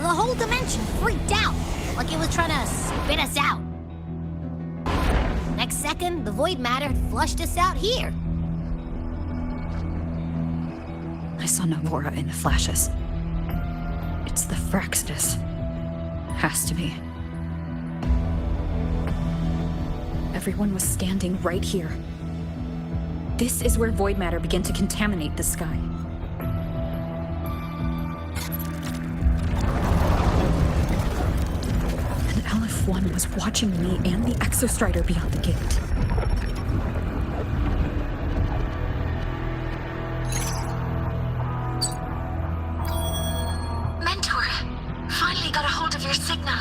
The whole dimension freaked out, like it was trying to spit us out. Next second, the void matter flushed us out here. I saw Novora in flashes. It's the Fraxidus. Has to be. Everyone was standing right here. This is where void matter began to contaminate the sky. And LF1 was watching me and the Exostrider beyond the gate. Mentor, finally got a hold of your signal.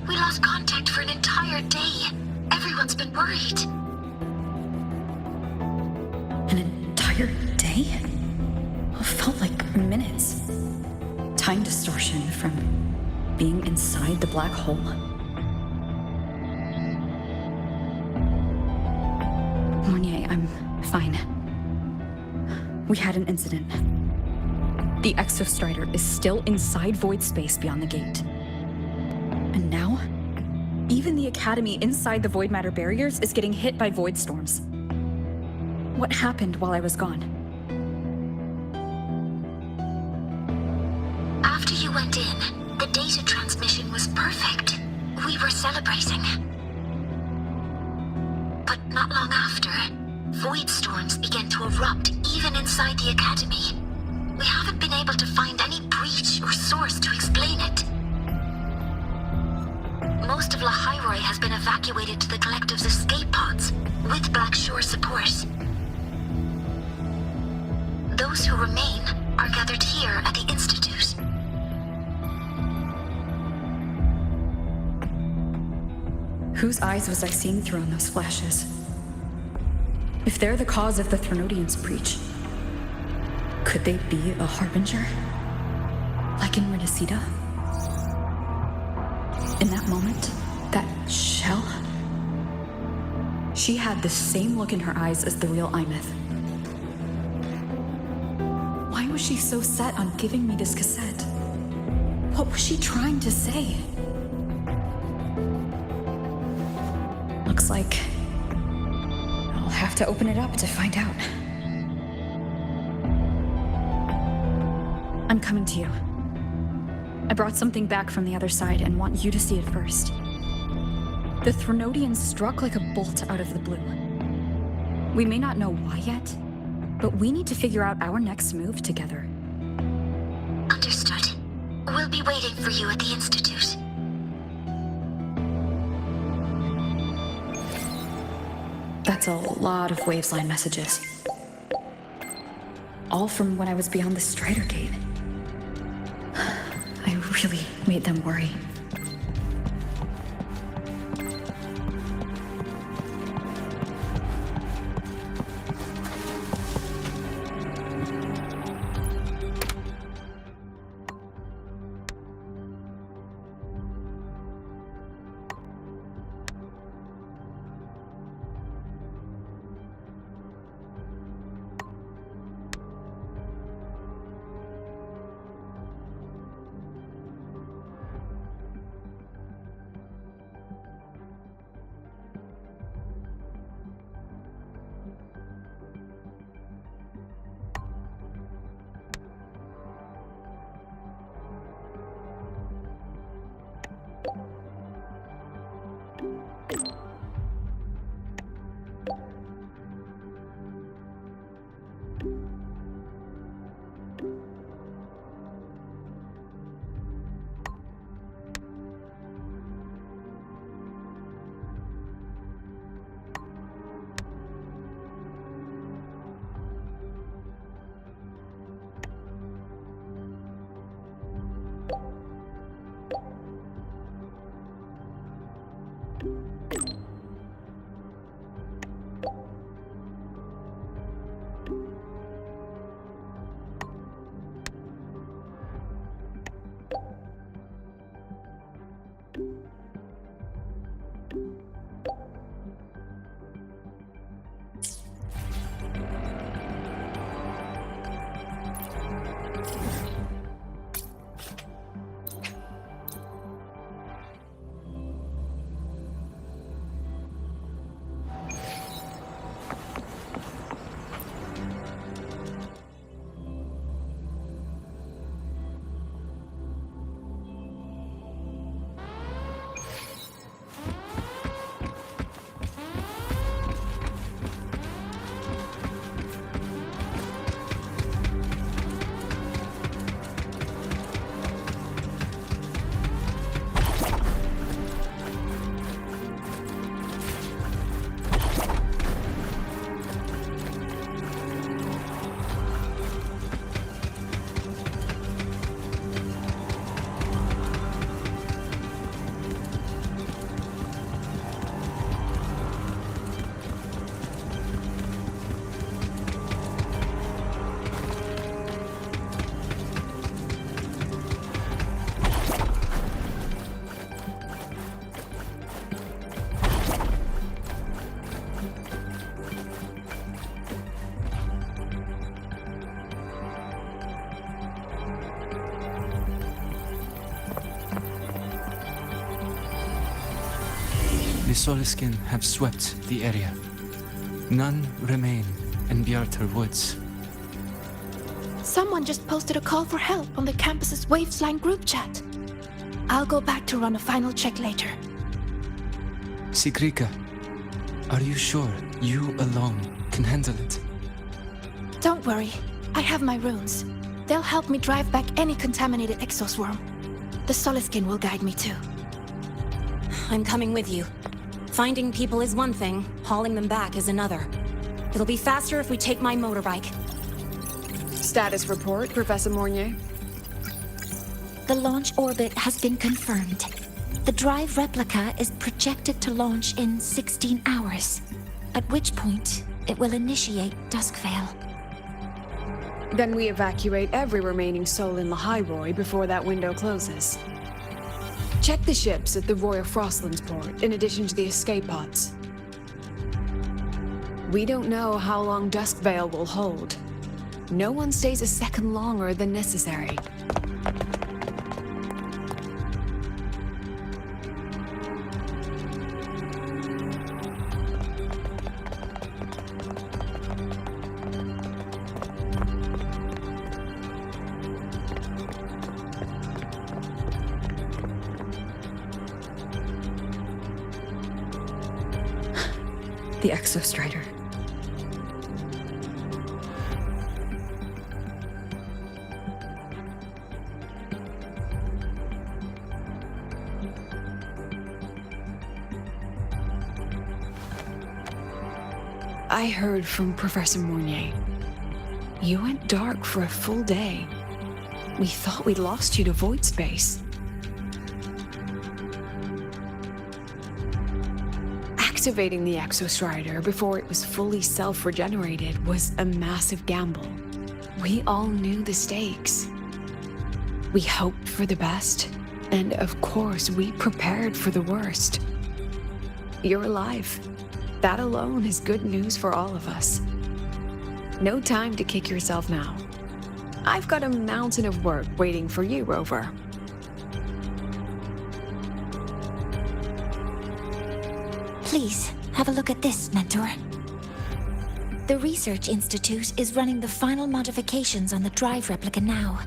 We lost contact for an entire day. Everyone's been worried. An entire day? It felt like minutes. Time distortion from being inside the black hole. Mounier, I'm fine. We had an incident. The Exostrider is still inside void space beyond the gate. And now, even the Academy inside the void matter barriers is getting hit by void storms. What happened while I was gone? After you went in, the data transmission was perfect. We were celebrating. But not long after, void storms began to erupt even inside the Academy. We haven't been able to find any breach or source to explain it. Most of Lahiroi has been evacuated to the Collective's escape pods, with Black Shore support. Those who remain are gathered here at the Institute. Whose eyes was I seeing through in those flashes? If they're the cause of the Threnodian's breach, could they be a harbinger? Like in Renacida? In that moment, that shell, she had the same look in her eyes as the real Imeth. Why was she so set on giving me this cassette? What was she trying to say? Looks like I'll have to open it up to find out. I'm coming to you. I brought something back from the other side and want you to see it first. The Threnodian struck like a bolt out of the blue. We may not know why yet, but we need to figure out our next move together. Understood. We'll be waiting for you at the Institute. That's a lot of Waveline messages. All from when I was beyond the Strider Gate. I really made them worry. The Soliskin have swept the area. None remain in Bjartar Woods. Someone just posted a call for help on the campus's Waveline group chat. I'll go back to run a final check later. Sigrika, are you sure you alone can handle it? Don't worry, I have my runes. They'll help me drive back any contaminated exoswarm. The Soliskin will guide me too. I'm coming with you. Finding people is one thing, hauling them back is another. It'll be faster if we take my motorbike. Status report, Professor Mornier. The launch orbit has been confirmed. The drive replica is projected to launch in 16 hours, at which point it will initiate Duskvale. Then we evacuate every remaining soul in Lahairoi before that window closes. Check the ships at the Royal Frostlands port, in addition to the escape pods. We don't know how long Duskvale will hold. No one stays a second longer than necessary. The Exostrider. I heard from Professor Mournier. You went dark for a full day. We thought we'd lost you to void space. Activating the Exostrider before it was fully self-regenerated was a massive gamble. We all knew the stakes. We hoped for the best, and of course we prepared for the worst. You're alive. That alone is good news for all of us. No time to kick yourself now. I've got a mountain of work waiting for you, Rover. Please, have a look at this, Mentor. The Research Institute is running the final modifications on the drive replica now.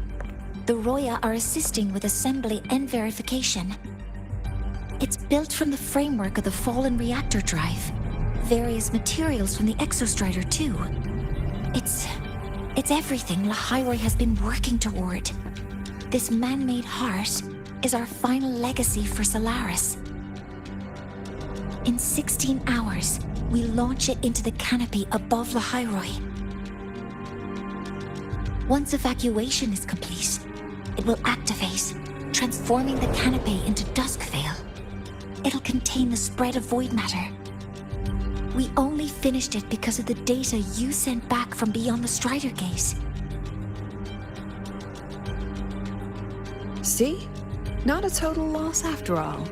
The Roya are assisting with assembly and verification. It's built from the framework of the fallen reactor drive. Various materials from the Exostrider, too. It's everything Lahiroi has been working toward. This man-made heart is our final legacy for Solaris. In 16 hours, we launch it into the canopy above Lahiroi. Once evacuation is complete, it will activate, transforming the canopy into Duskvale. It'll contain the spread of void matter. We only finished it because of the data you sent back from beyond the Strider Gate. See? Not a total loss after all.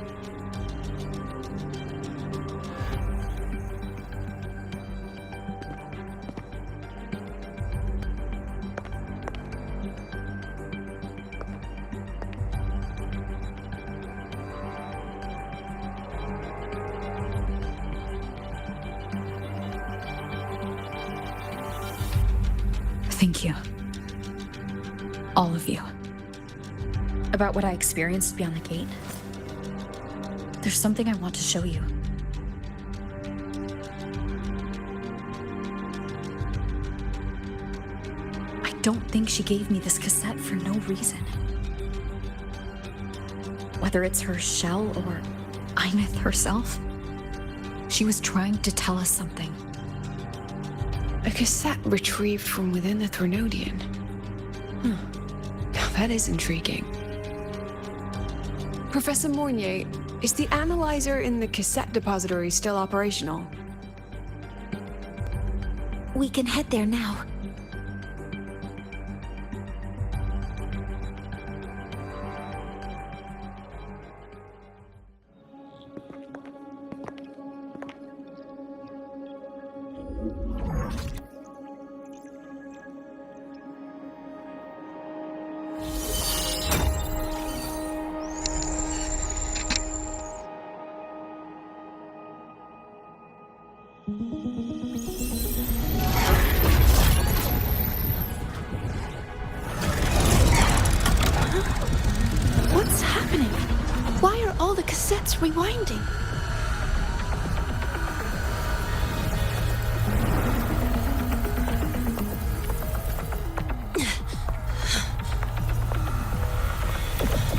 Thank you. All of you. About what I experienced beyond the gate. There's something I want to show you. I don't think she gave me this cassette for no reason. Whether it's her shell or Imith herself, she was trying to tell us something. A cassette retrieved from within the Threnodian. Now that is intriguing. Professor Mournier, is the analyzer in the cassette depository still operational? We can head there now. What's happening? Why are all the cassettes rewinding?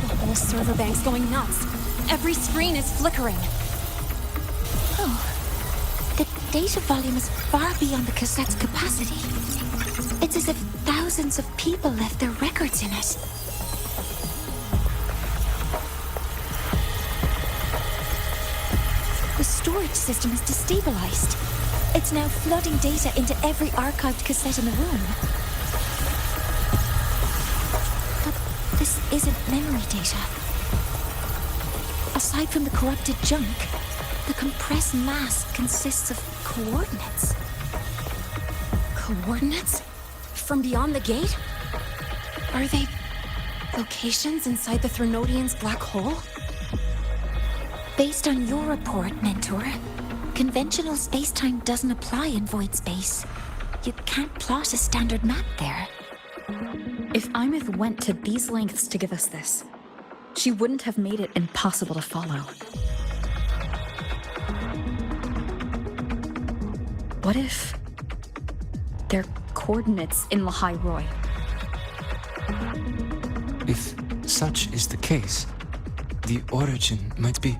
The whole server bank's going nuts. Every screen is flickering. Oh, the data volume is far beyond the cassette's capacity. It's as if thousands of people left their records in it. The storage system is destabilized. It's now flooding data into every archived cassette in the room. But this isn't memory data. Aside from the corrupted junk, the compressed mass consists of coordinates. Coordinates? From beyond the gate? Are they locations inside the Threnodian's black hole? Based on your report, Mentor, conventional space-time doesn't apply in void space. You can't plot a standard map there. If Imith went to these lengths to give us this, she wouldn't have made it impossible to follow. What if they're coordinates in Lahiroi? If such is the case, the origin might be...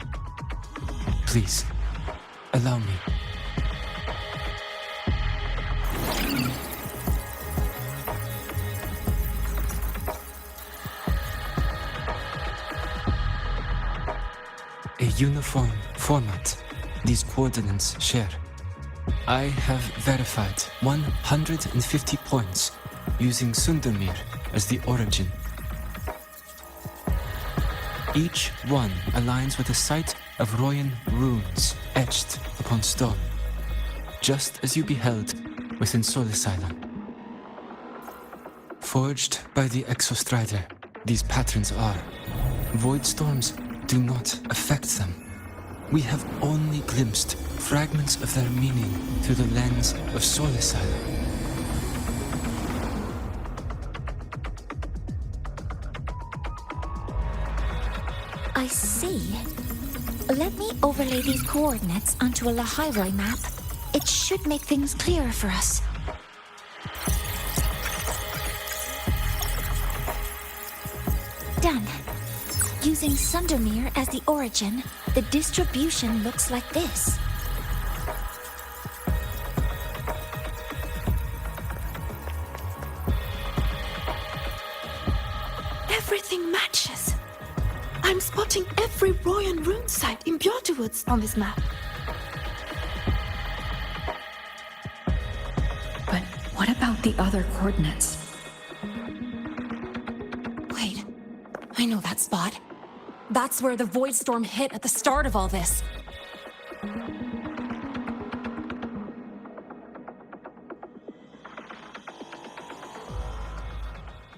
Please, allow me. uniform format these coordinates share. I have verified 150 points using Sundermere as the origin. Each one aligns with a site of Royan runes etched upon stone, just as you beheld within Solisylon. Forged by the Exostrider, these patterns are. Void storms do not affect them. We have only glimpsed fragments of their meaning through the lens of Solisylon. I see. Let me overlay these coordinates onto a Lahairoi map. It should make things clearer for us. Done. Using Sundermere as the origin, the distribution looks like this. Everything matches. I'm spotting every Royan rune site in Bjorterwoods on this map. But what about the other coordinates? Wait, I know that spot. That's where the Void Storm hit at the start of all this.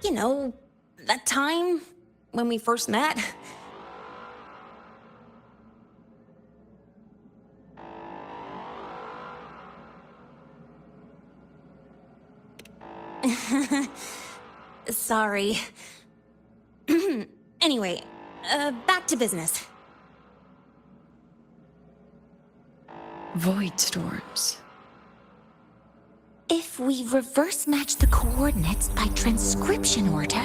You know, that time when we first met. Sorry. Anyway, back to business. Void storms. If we reverse match the coordinates by transcription order,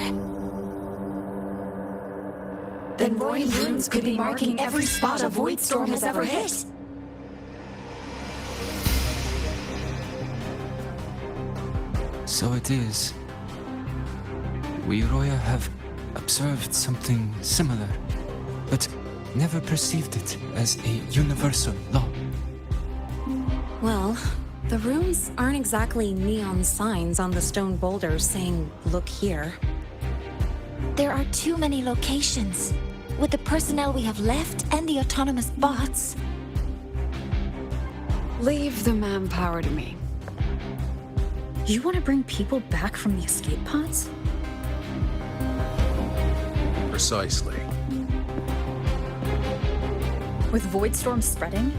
then Royan runes could be marking every spot a Void Storm has ever hit. So it is. We Roya have observed something similar, but never perceived it as a universal law. Well, the runes aren't exactly neon signs on the stone boulders saying, "Look here." there are too many locations. With the personnel we have left and the autonomous bots. Leave the manpower to me. You want to bring people back from the escape pods? Precisely. With Void Storm spreading,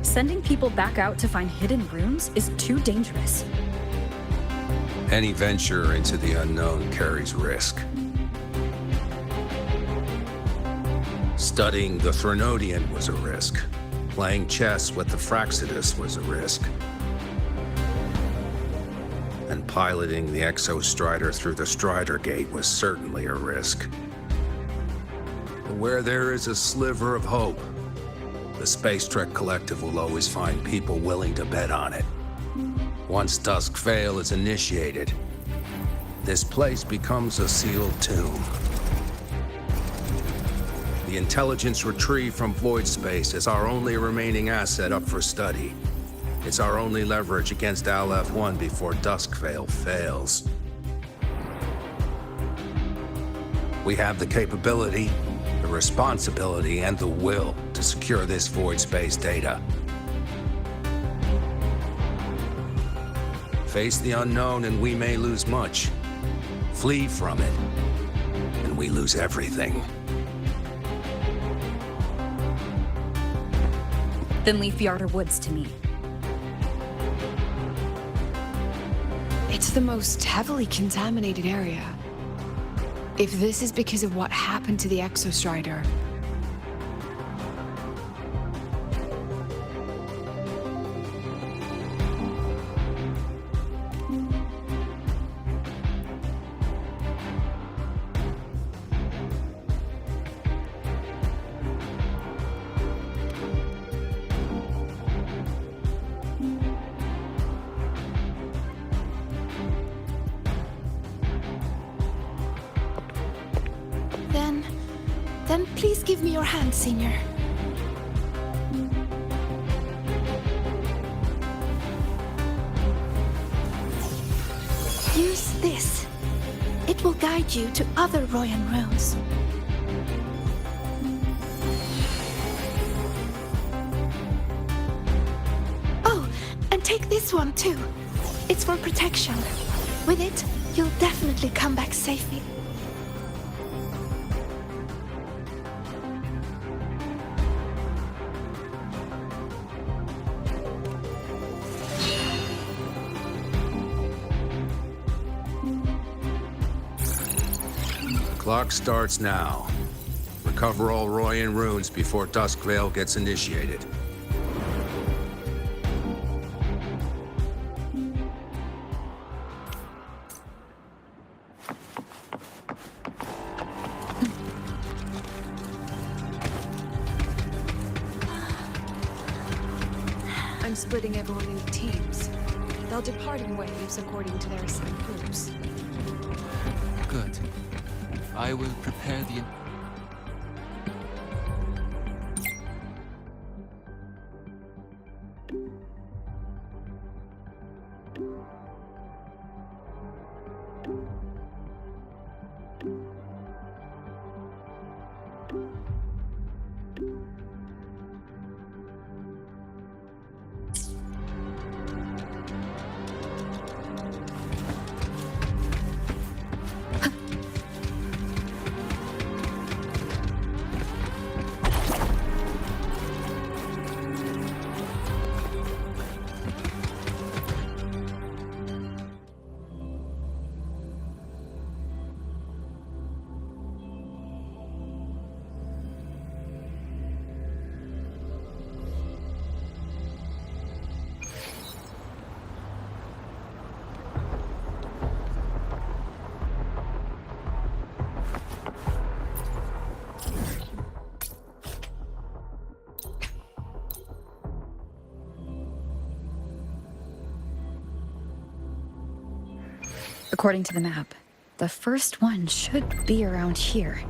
sending people back out to find hidden runes is too dangerous. Any venture into the unknown carries risk. Studying the Threnodian was a risk. Playing chess with the Fraxidus was a risk. And piloting the Exostrider through the Strider Gate was certainly a risk. But where there is a sliver of hope, the Space Trek Collective will always find people willing to bet on it. Once Dusk Vale is initiated, this place becomes a sealed tomb. The intelligence retrieved from void space is our only remaining asset up for study. It's our only leverage against Aleph-1 before Dusk Vale fails. We have the capability, the responsibility, and the will to secure this void space data. Face the unknown and we may lose much. Flee from it, and we lose everything. Then leave Bjarter Woods to me. It's the most heavily contaminated area. If this is because of what happened to the Exostrider, Then please give me your hand, Senior. this. It will guide you to other Royan runes. Oh, and take this one too. It's for protection. With it, you'll definitely come back safely. Clock starts now. Recover all Royan runes before Duskvale gets initiated. I'm splitting everyone into teams. They'll depart in waves according to their assigned groups. Good. I will prepare the... According to the map, the first one should be around here.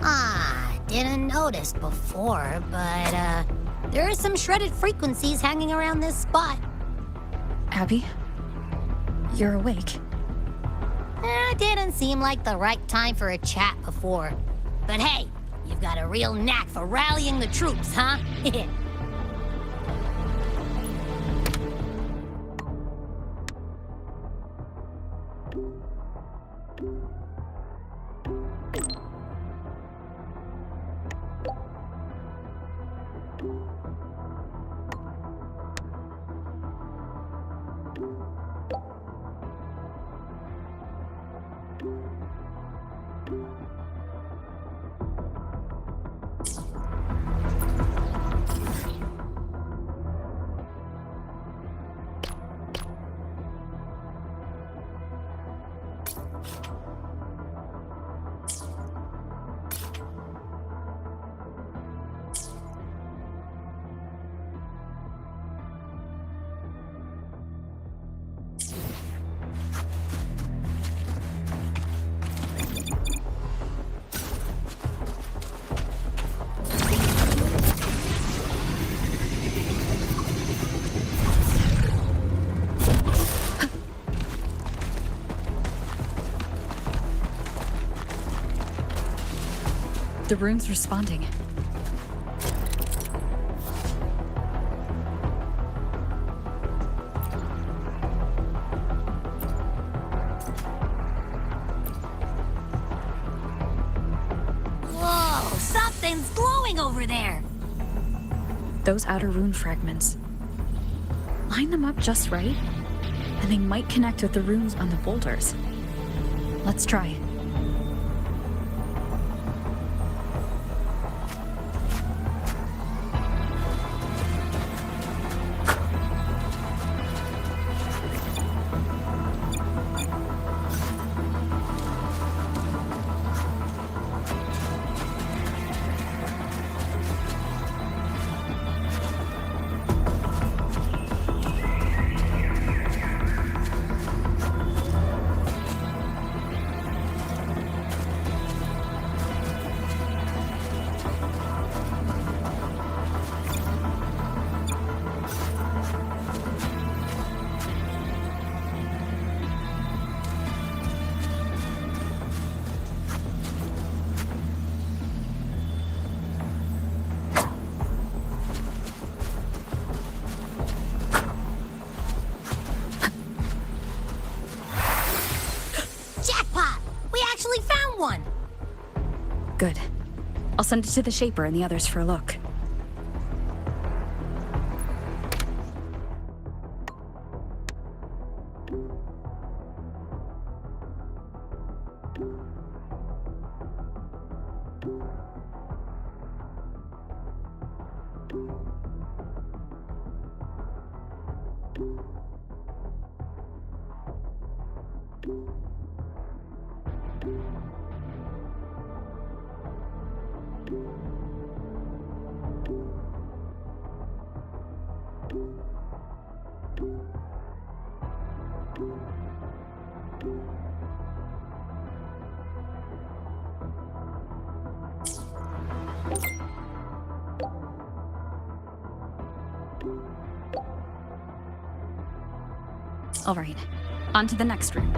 Ah, didn't notice before, but, there are some shredded frequencies hanging around this spot. Abby? You're awake. Didn't seem like the right time for a chat before. But hey, you've got a real knack for rallying the troops, huh? The rune's responding. Whoa, something's glowing over there. Those outer rune fragments. Line them up just right, and they might connect with the runes on the boulders. Let's try. Good. I'll send it to the Shaper and the others for a look. All right, on to the next room.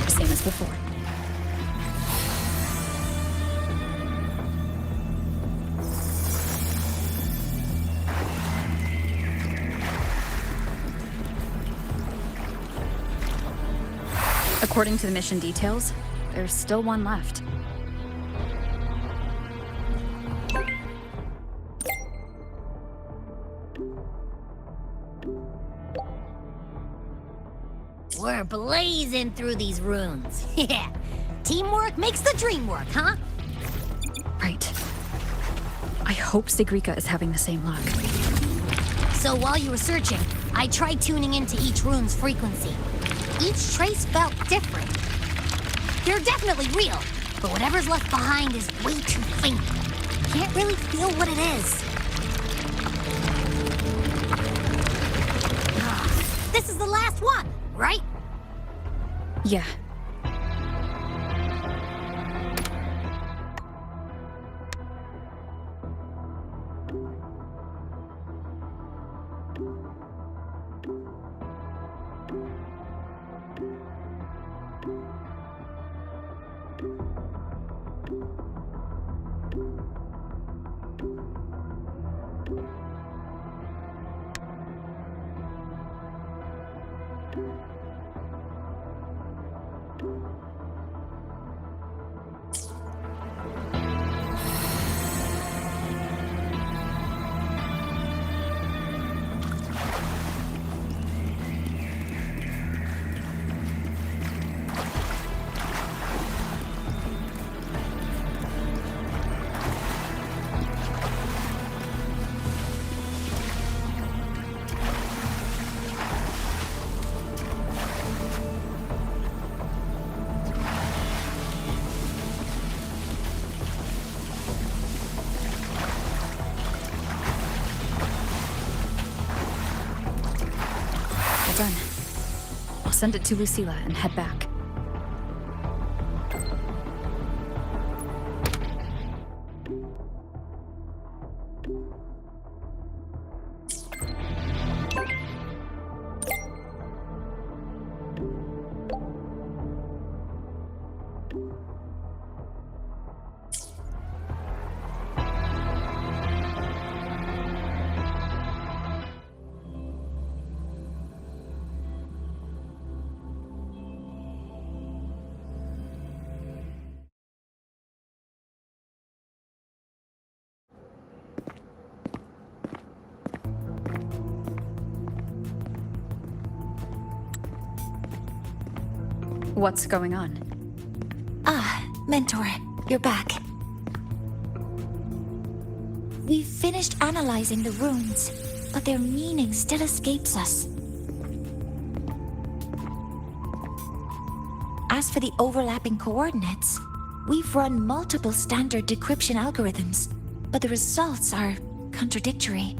Same as before. According to the mission details, there's still one left. We're blazing through these runes. Yeah. Teamwork makes the dream work, huh? Right. I hope Sigrika is having the same luck. So while you were searching, I tried tuning into each rune's frequency. Each trace felt different. They're definitely real, but whatever's left behind is way too faint. Can't really feel what it is. This is the last one, right? Yeah. Done. I'll send it to Lucilla and head back. What's going on? Ah, Mentor, you're back. We've finished analyzing the runes, but their meaning still escapes us. As for the overlapping coordinates, we've run multiple standard decryption algorithms, but the results are contradictory.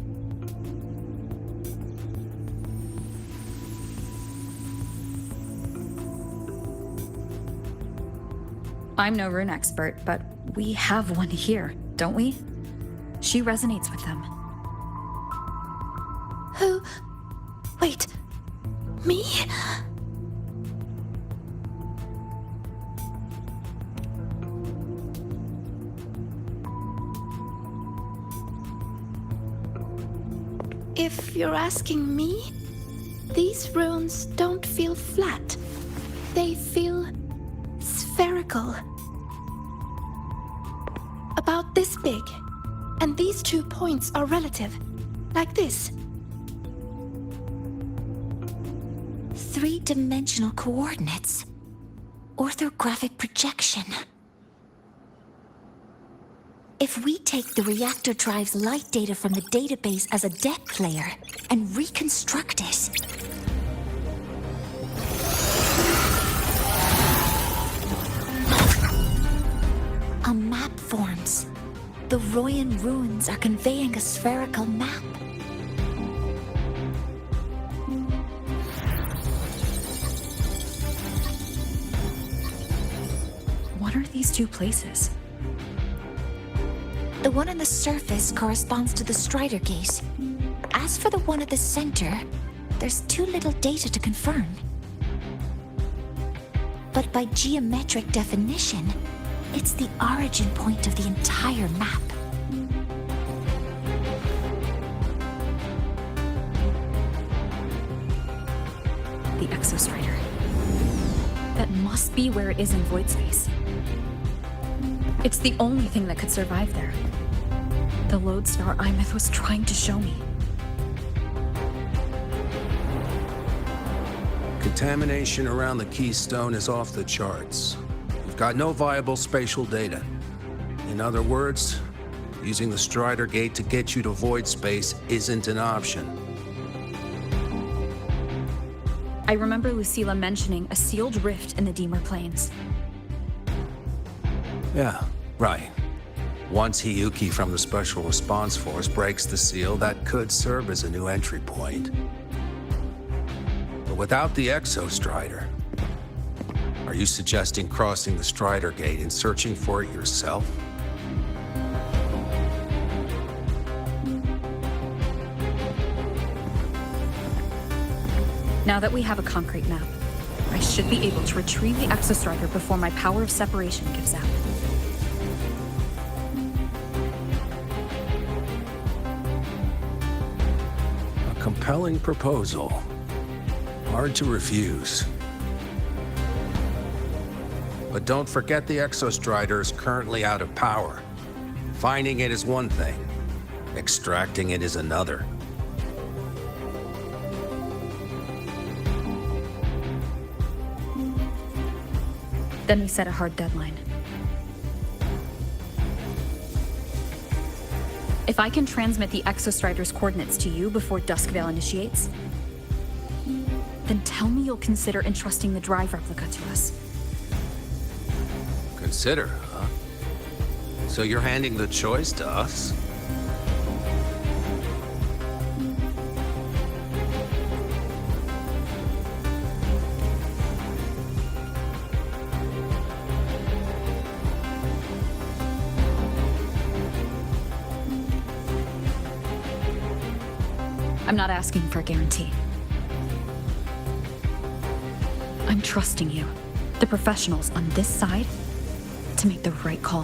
I'm no rune expert, but we have one here, don't we? She resonates with them. Who? Wait. Me? If you're asking me, these runes don't feel flat. They feel spherical. About this big. And these 2 points are relative. Like this. 3-dimensional coordinates. Orthographic projection. If we take the reactor drive's light data from the database as a deck layer and reconstruct it, a map forms. The Royan runes are conveying a spherical map. What are these 2 places? The one on the surface corresponds to the Strider Gate. As for the one at the center, there's too little data to confirm. But by geometric definition, it's the origin point of the entire map. The Exostrider. That must be where it is in void space. It's the only thing that could survive there. The lodestar Imeth was trying to show me. Contamination around the keystone is off the charts. We've got no viable spatial data. In other words, using the Strider Gate to get you to void space isn't an option. I remember Lucilla mentioning a sealed rift in the Deemer Plains. Yeah, right. Once Hiyuki from the Special Response Force breaks the seal, that could serve as a new entry point. But without the Exostrider, are you suggesting crossing the Strider Gate and searching for it yourself? Now that we have a concrete map, I should be able to retrieve the Exostrider before my power of separation gives out. A compelling proposal. Hard to refuse. But don't forget the Exostrider is currently out of power. Finding it is one thing. Extracting it is another. Then we set a hard deadline. If I can transmit the Exostrider's coordinates to you before Duskvale initiates, then tell me you'll consider entrusting the drive replica to us. Consider, huh? So you're handing the choice to us? I'm not asking for a guarantee. I'm trusting you, the professionals on this side, to make the right call.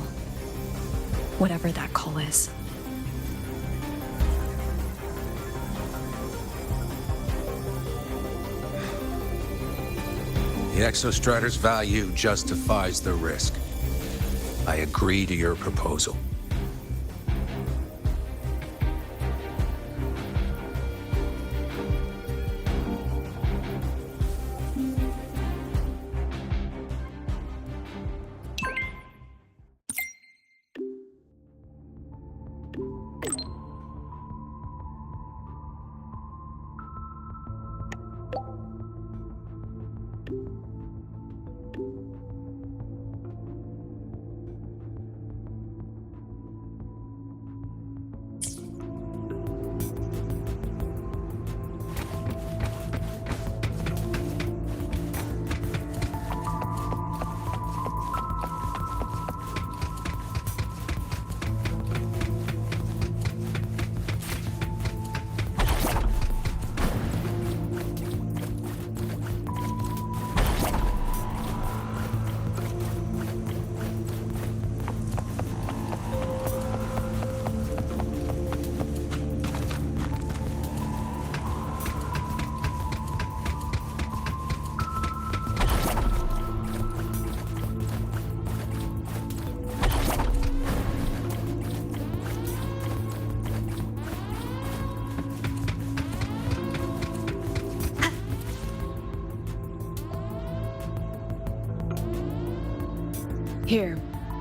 Whatever that call is. The Exostrider's value justifies the risk. I agree to your proposal. Here,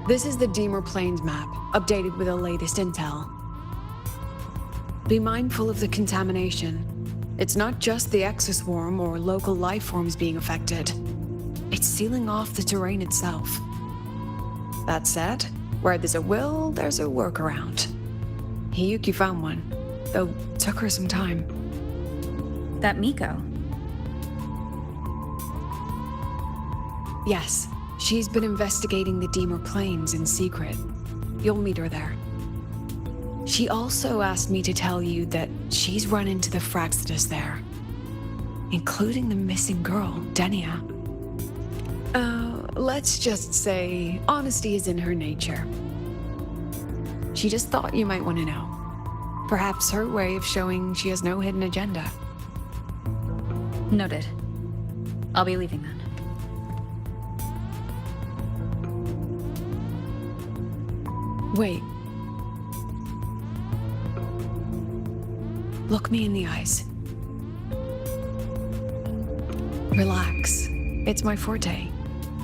this is the Deemer Plains map, updated with the latest intel. Be mindful of the contamination. It's not just the exoswarm or local life forms being affected. It's sealing off the terrain itself. That said, where there's a will, there's a workaround. Hiyuki found one, though took her some time. That Miko. Yes, she's been investigating the Deemer Plains in secret. You'll meet her there. She also asked me to tell you that she's run into the Fraxidus there, including the missing girl, Denia. Let's just say honesty is in her nature. She just thought you might want to know. Perhaps her way of showing she has no hidden agenda. Noted. I'll be leaving then. Wait. Look me in the eyes. Relax. It's my forte.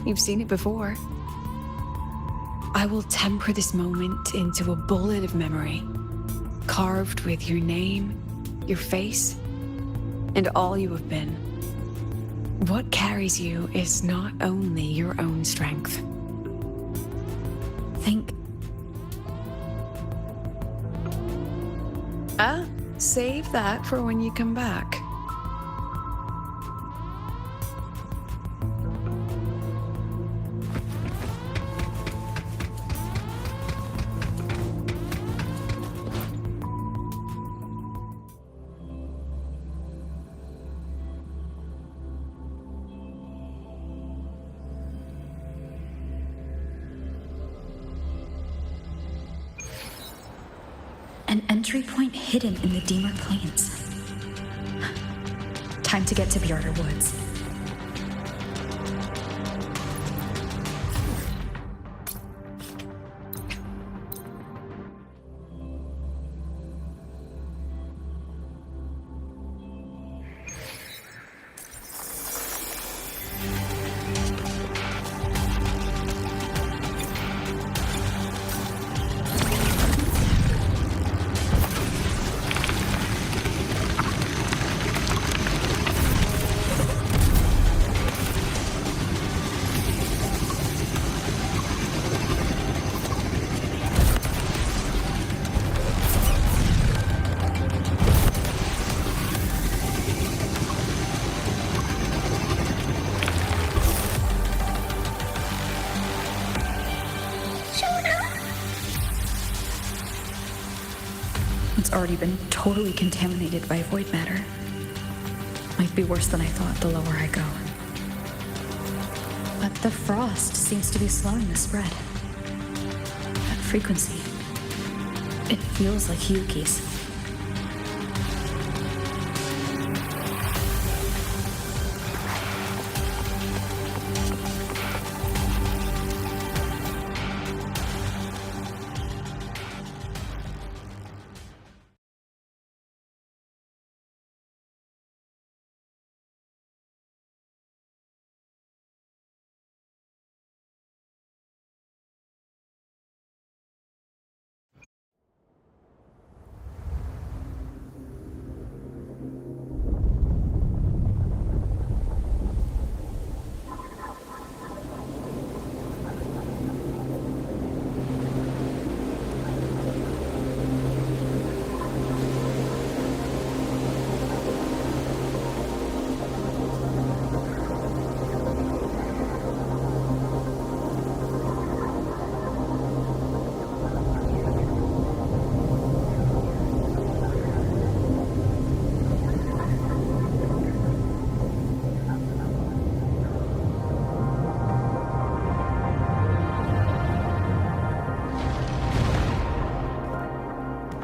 You've seen it before. I will temper this moment into a bullet of memory, carved with your name, your face, and all you have been. What carries you is not only your own strength. Think. Save that for when you come back. An entry point hidden in the Deemer Plains. Time to get to Bjarter Woods. It's already been totally contaminated by void matter. Might be worse than I thought the lower I go. But the frost seems to be slowing the spread. That frequency. It feels like Hiyuki's.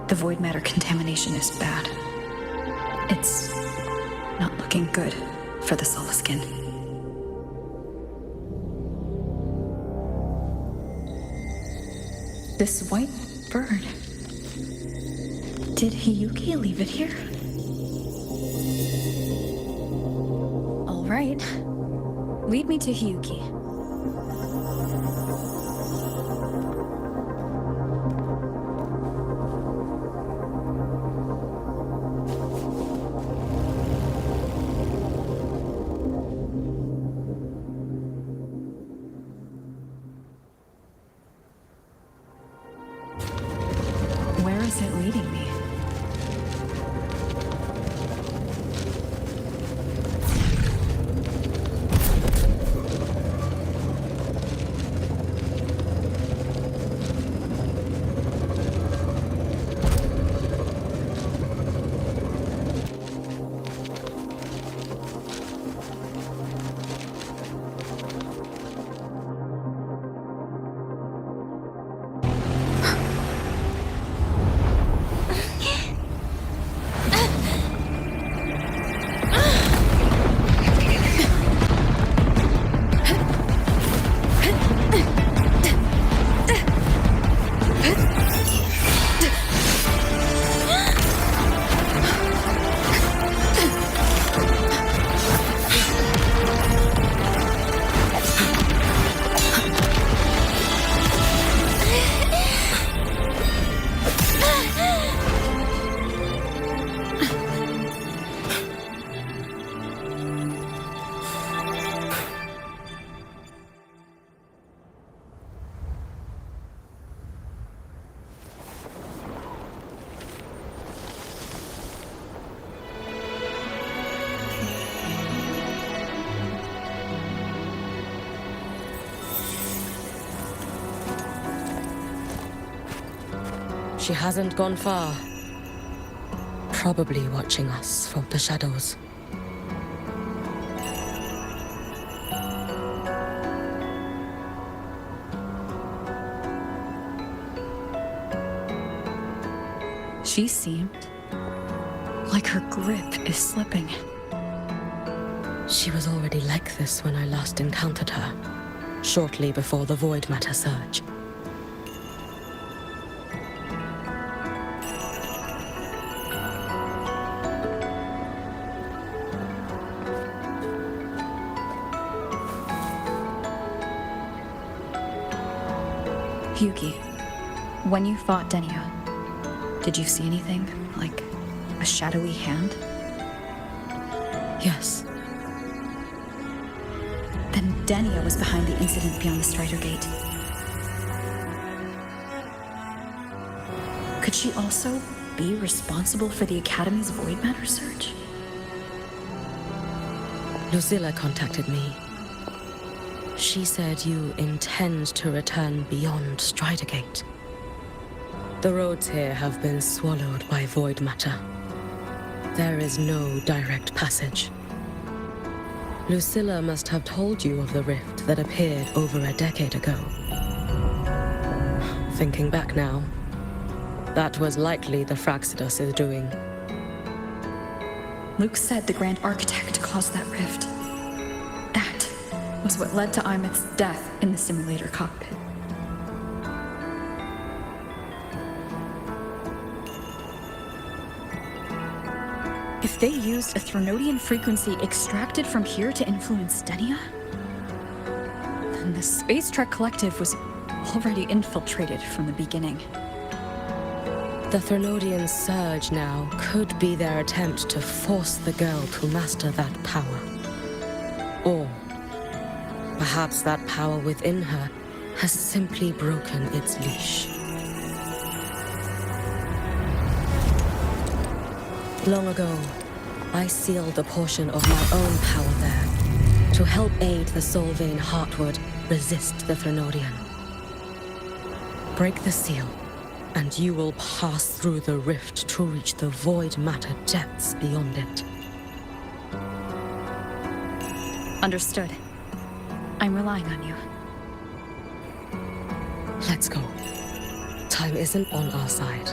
The void matter contamination is bad. It's not looking good for the Solaskin. This white bird. Did Hiyuki leave it here? All right. Lead me to Hiyuki. it leading me? She hasn't gone far. Probably watching us from the shadows. She seemed like her grip is slipping. She was already like this when I last encountered her, shortly before the Void Matter surge. Hiyuki, when you fought Denia, did you see anything? Like a shadowy hand? Yes. Then Denia was behind the incident beyond the Strider Gate. Could she also be responsible for the Academy's Void Matter search? Lucilla contacted me. She said you intend to return beyond Strider Gate. The roads here have been swallowed by Void Matter. There is no direct passage. Lucilla must have told you of the rift that appeared over a decade ago. Thinking back now, that was likely the Fraxidus' doing. Luke said the Grand Architect caused that rift. That was what led to Imeth's death in the simulator cockpit. If they used a Threnodian frequency extracted from here to influence Denia, then the Space Trek Collective was already infiltrated from the beginning. The Threnodian surge now could be their attempt to force the girl to master that power. Or perhaps that power within her has simply broken its leash. Long ago, I sealed a portion of my own power there to help aid the Solvane Heartwood resist the Threnodian. Break the seal, and you will pass through the rift to reach the Void Matter depths beyond it. Understood. I'm relying on you. Let's go. Time isn't on our side.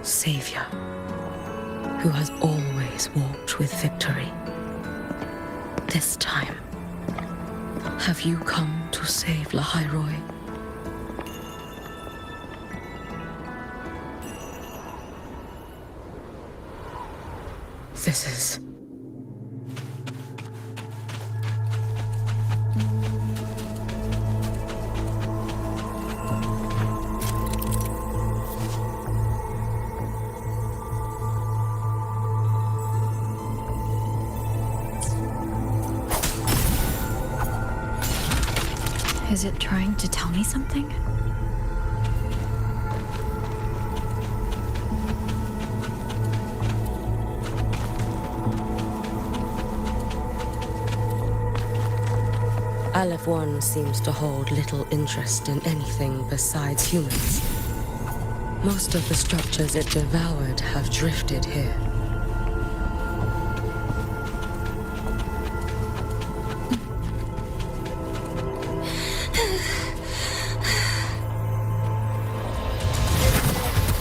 Savior, who has always walked with victory. This time, have you come to save Lahairoi? This is... Is it trying to tell me something? Aleph 1 seems to hold little interest in anything besides humans. Most of the structures it devoured have drifted here.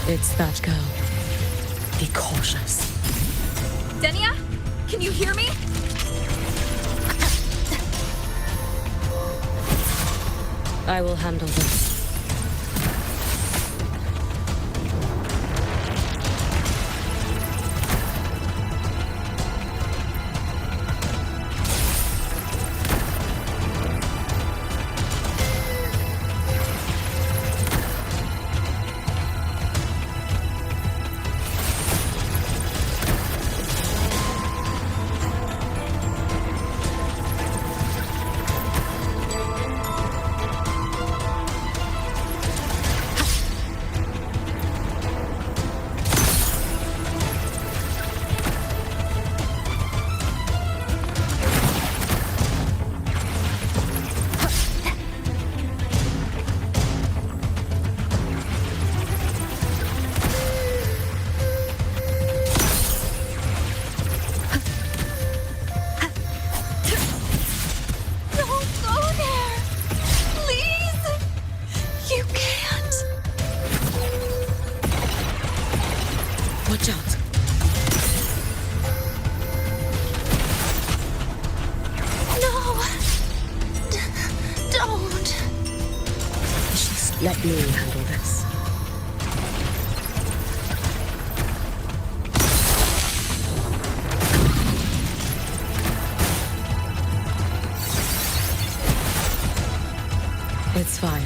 It's that girl. Be cautious. Denia? Can you hear me? I will handle this. Let me handle this. It's fine.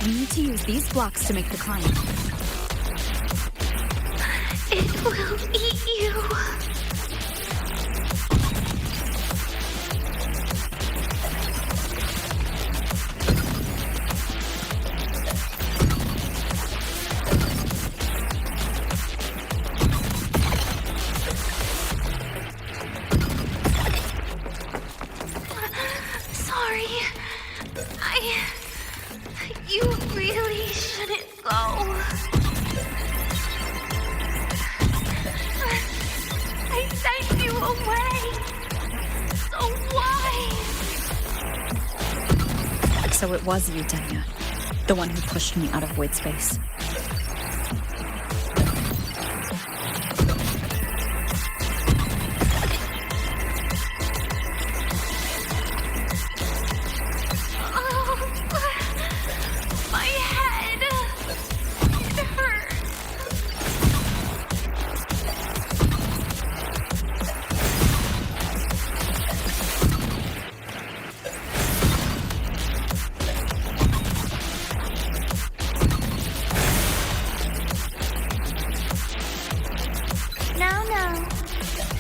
We need to use these blocks to make the climb. It will eat you. Sorry. You really shouldn't go. I sent you away. So why? So it was you, Denia. The one who pushed me out of void space.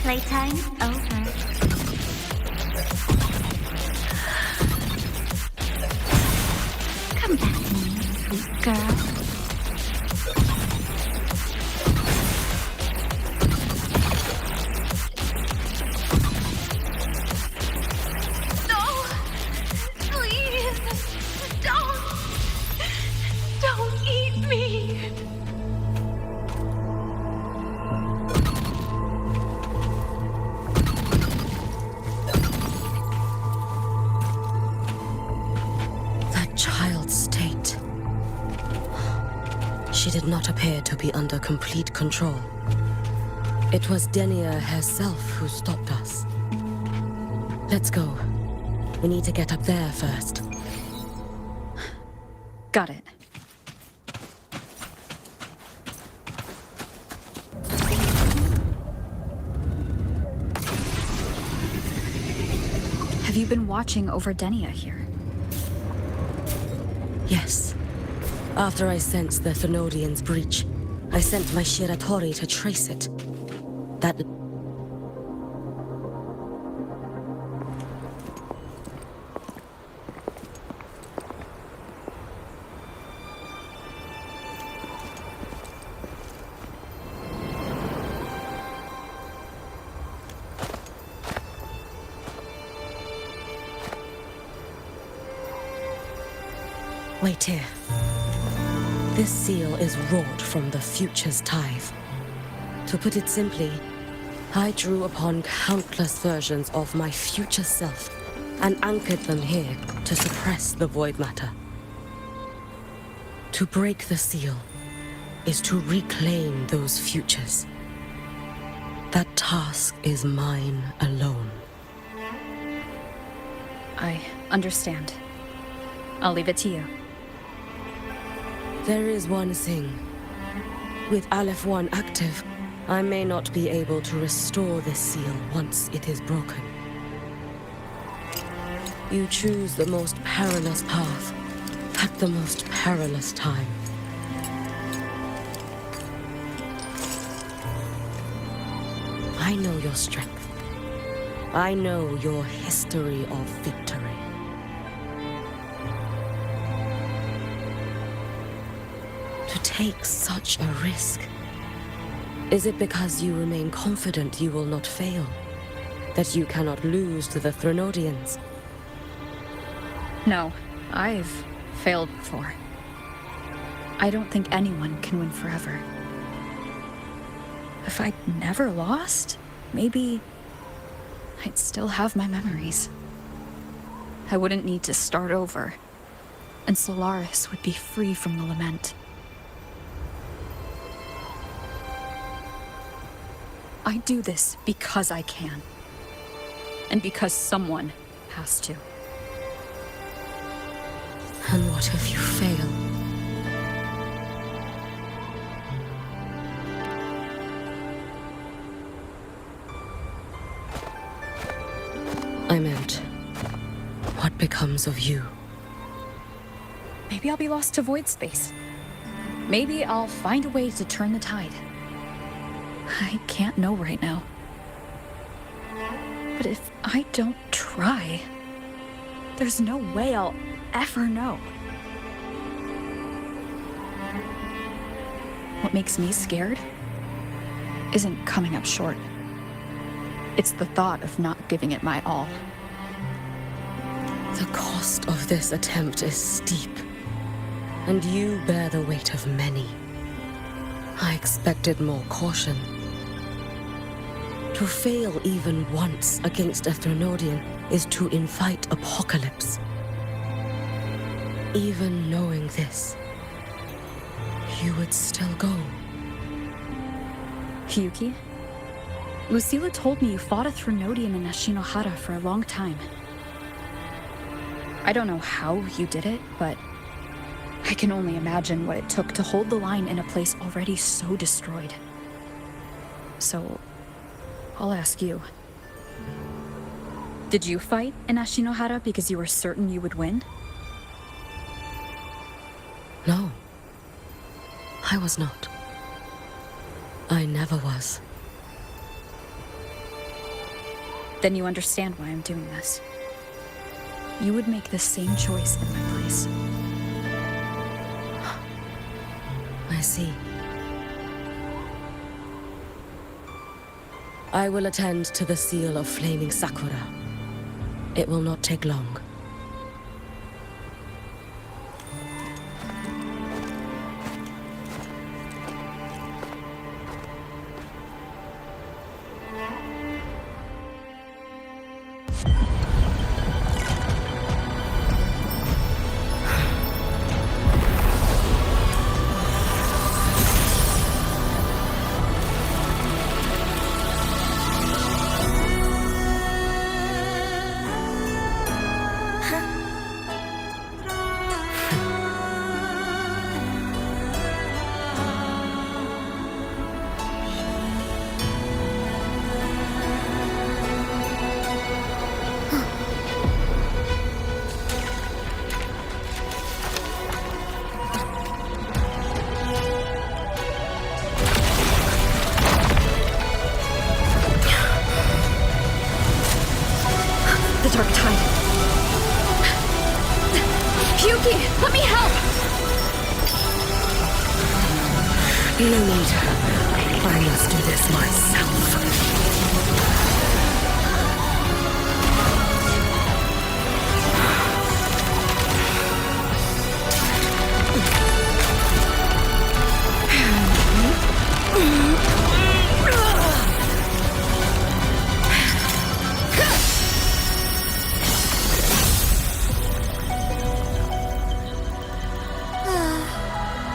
Playtime over. Come back to me, sweet girl. No! She did not appear to be under complete control. It was Denia herself who stopped us. Let's go. We need to get up there first. Got it. Have you been watching over Denia here? Yes. After I sensed the Thenodian's breach, I sent my Shiratori to trace it. That... Wait here. This seal is wrought from the future's tithe. To put it simply, I drew upon countless versions of my future self and anchored them here to suppress the void matter. To break the seal is to reclaim those futures. That task is mine alone. I understand. I'll leave it to you. There is one thing. With Aleph 1 active, I may not be able to restore this seal once it is broken. You choose the most perilous path at the most perilous time. I know your strength. I know your history of victory. To take such a risk? Is it because you remain confident you will not fail? That you cannot lose to the Thenodians? No, I've failed before. I don't think anyone can win forever. If I'd never lost, maybe I'd still have my memories. I wouldn't need to start over, and Solaris would be free from the lament. I do this because I can. And because someone has to. And what if you fail? I meant, what becomes of you? Maybe I'll be lost to void space. Maybe I'll find a way to turn the tide. I can't know right now. But if I don't try, there's no way I'll ever know. What makes me scared isn't coming up short. It's the thought of not giving it my all. The cost of this attempt is steep, and you bear the weight of many. I expected more caution. To fail even once against a Thenodian is to invite apocalypse. Even knowing this, you would still go. Hiyuki? Lucilla told me you fought a Thenodian in Ashinohara for a long time. I don't know how you did it, but I can only imagine what it took to hold the line in a place already so destroyed. So, I'll ask you. Did you fight in Ashinohara because you were certain you would win? No. I was not. I never was. Then you understand why I'm doing this. You would make the same choice in my place. I see. I will attend to the seal of Flaming Sakura. It will not take long. dark tide. Hiyuki, let me help! No need. I must do this myself.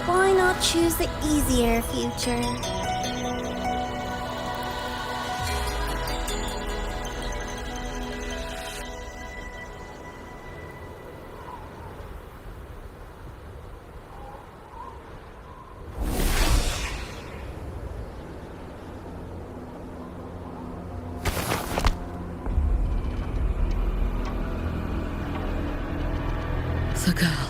Why not choose the easier future? The girl.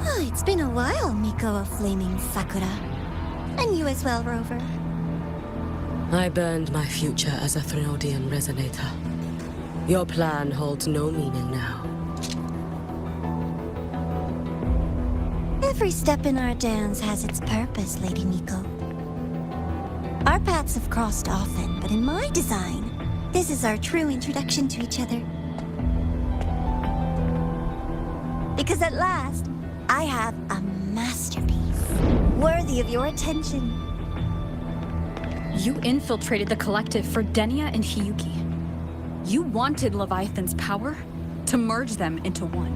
Oh, it's been a while, Miko of Flaming Sakura. And you as well, Rover. I burned my future as a Threnodian resonator. Your plan holds no meaning now. Every step in our dance has its purpose, Lady Miko. Our paths have crossed often, but in my design, this is our true introduction to each other. Because at last, I have a masterpiece, worthy of your attention. You infiltrated the collective for Denia and Hiyuki. You wanted Leviathan's power to merge them into one.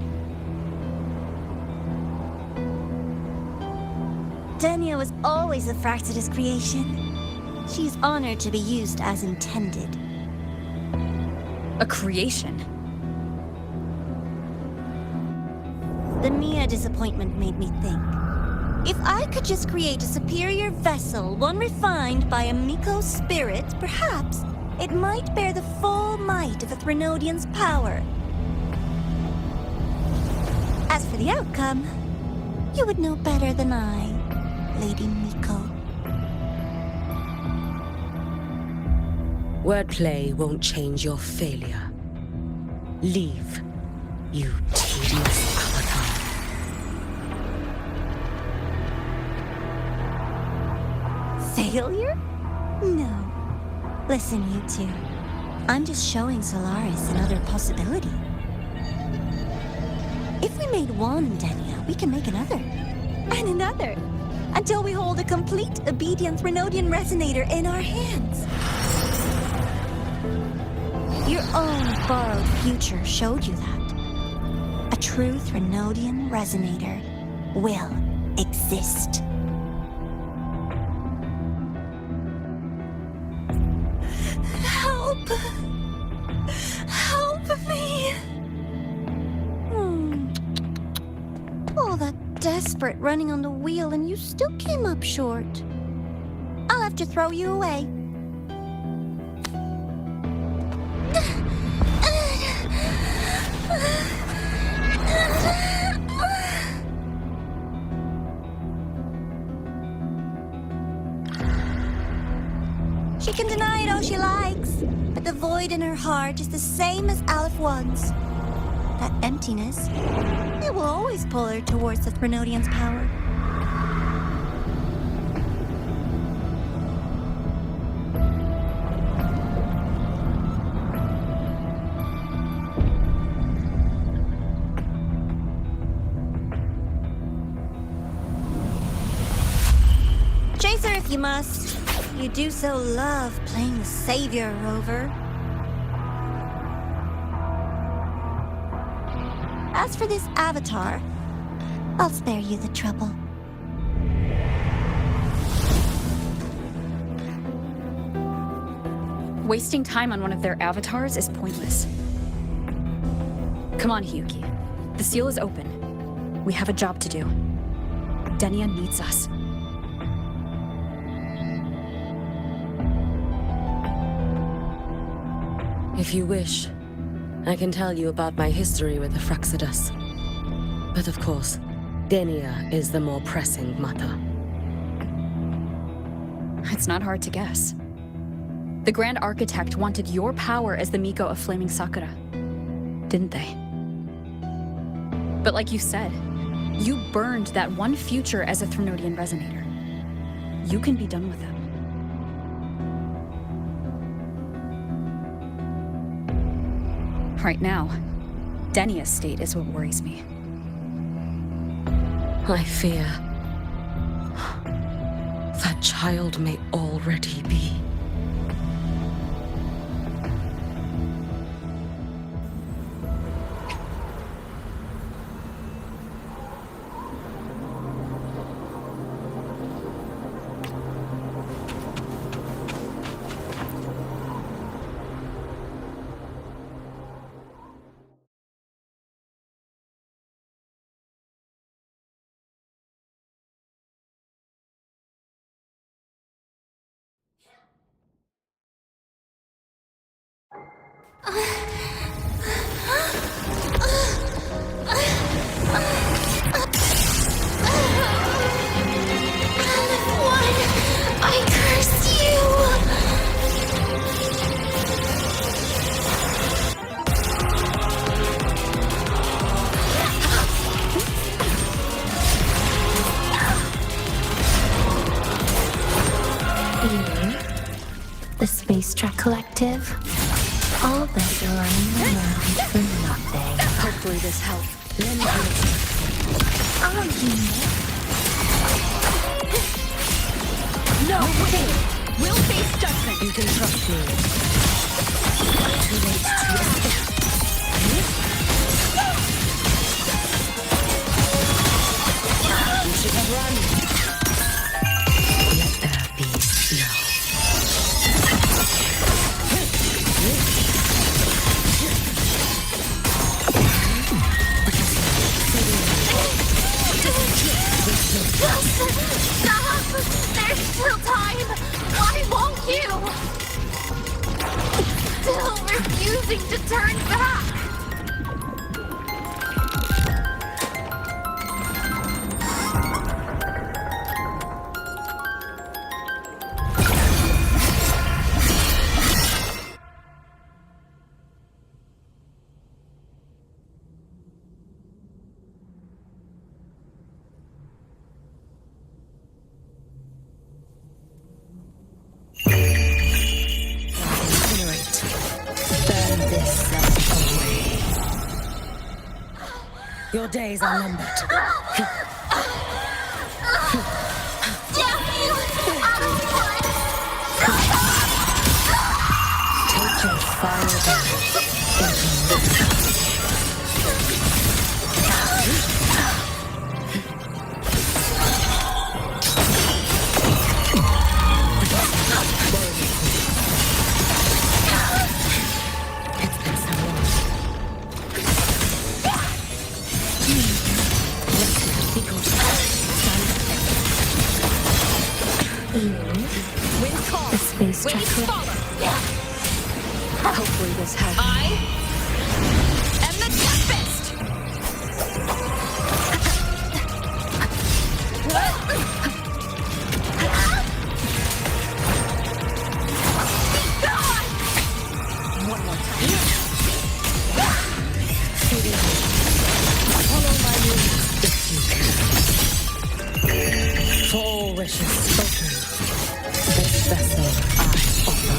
Denia was always a Fractidus creation. She's honored to be used as intended. A creation? The Mia disappointment made me think. If I could just create a superior vessel, one refined by a Miko spirit, perhaps it might bear the full might of a Threnodian's power. As for the outcome, you would know better than I, Lady Miko. Wordplay won't change your failure. Leave, you tedious avatar. Failure? No. Listen, you two. I'm just showing Solaris another possibility. If we made one Denia, we can make another. And another. Until we hold a complete obedient Threnodian resonator in our hands. Your own borrowed future showed you that. A true Threnodian resonator will exist. Help! Help me! All that desperate running on the wheel and you still came up short. I'll have to throw you away. She can deny it all she likes, but the void in her heart is the same as Aleph One's. That emptiness, it will always pull her towards the Threnodian's power. Chase her if you must. You do so love playing the savior, Rover. As for this avatar, I'll spare you the trouble. Wasting time on one of their avatars is pointless. Come on, Hiyuki. The seal is open. We have a job to do. Denia needs us. If you wish, I can tell you about my history with the Fractidus. But of course, Denia is the more pressing matter. It's not hard to guess. The Grand Architect wanted your power as the Miko of Flaming Sakura, didn't they? But like you said, you burned that one future as a Threnodian Resonator. You can be done with them. Right now, Denia's state is what worries me. I fear that child may already be. I curse you! The Space Track Collective. All that you're running around for nothing. Hopefully this helps. Oh, No way! We'll face judgment. You can trust me. Too late to escape. You should have run. Let there be snow. Stop! There's still time! Why won't you? Still refusing to turn back! Your days are numbered. Take your final breath. Space Track Collective. Hopefully this helps. I am the Tempest! One more time. Follow my rules if you can. For all wishes spoken, this vessel I offer.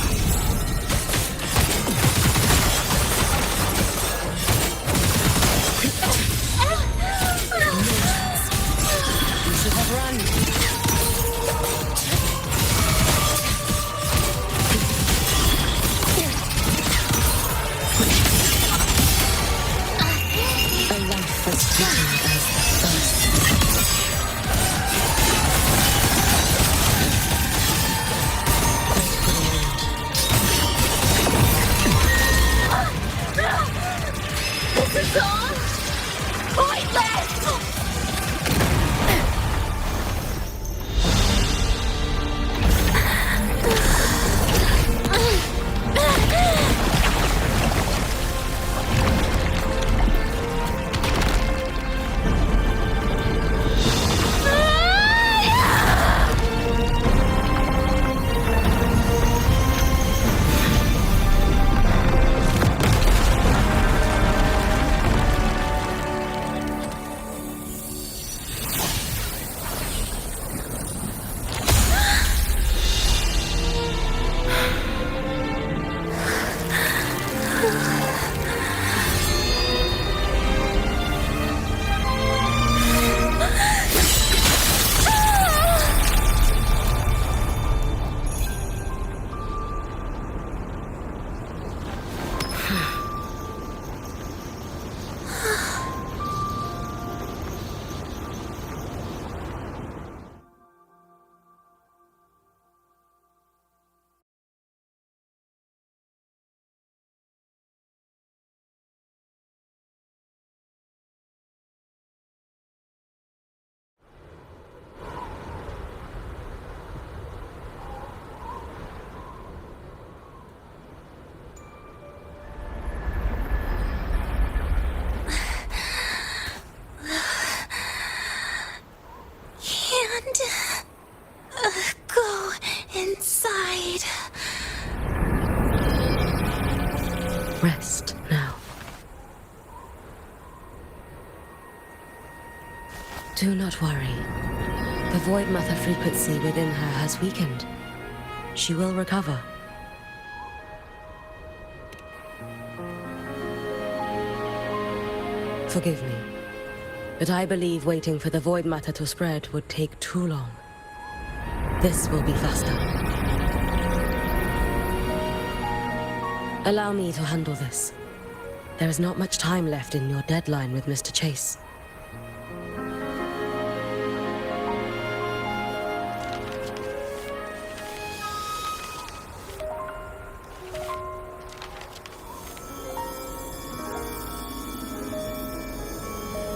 Rest now. Do not worry. The Void Mother frequency within her has weakened. She will recover. Forgive me, but I believe waiting for the Void Matter to spread would take too long. This will be faster. Allow me to handle this. There is not much time left in your deadline with Mr. Chase.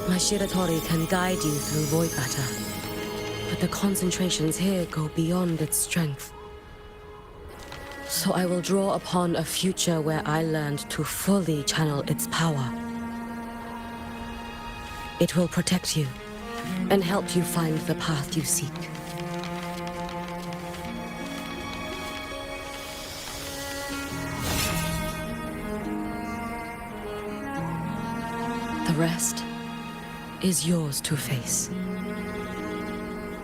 My Shiratori can guide you through Void Matter, but the concentrations here go beyond its strength. So I will draw upon a future where I learned to fully channel its power. It will protect you and help you find the path you seek. The rest is yours to face.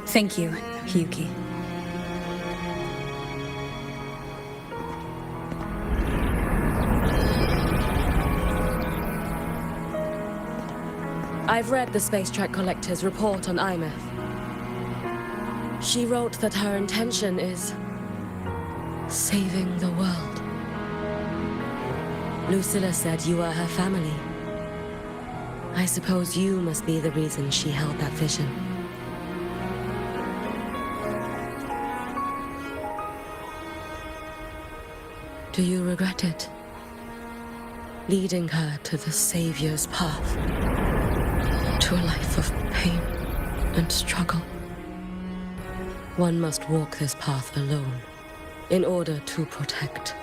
Thank you, Hiyuki. I've read the Space Track Collector's report on Imeth. She wrote that her intention is saving the world. Lucilla said you are her family. I suppose you must be the reason she held that vision. Do you regret it? Leading her to the Savior's path? To a life of pain and struggle? One must walk this path alone in order to protect.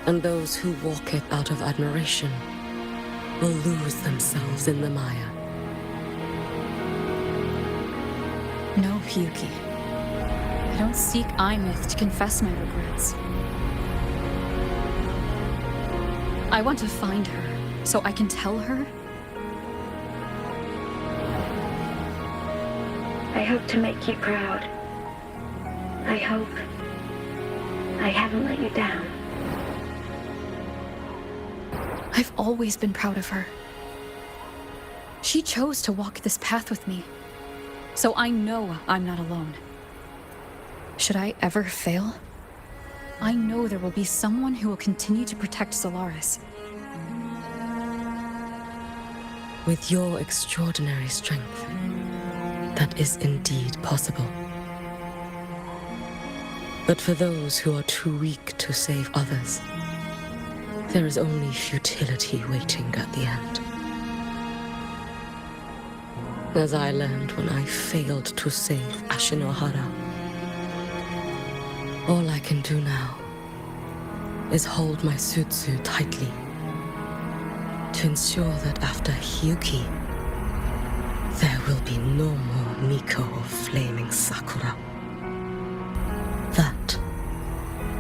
And those who walk it out of admiration will lose themselves in the mire. No, Hiyuki. I don't seek Imeth to confess my regrets. I want to find her, so I can tell her. I hope to make you proud. I hope I haven't let you down. I've always been proud of her. She chose to walk this path with me, so I know I'm not alone. Should I ever fail, I know there will be someone who will continue to protect Solaris. With your extraordinary strength, that is indeed possible. But for those who are too weak to save others, there is only futility waiting at the end. As I learned when I failed to save Ashinohara. All I can do now is hold my Sutsu tightly to ensure that after Hiyuki, there will be no more Miko of Flaming Sakura. That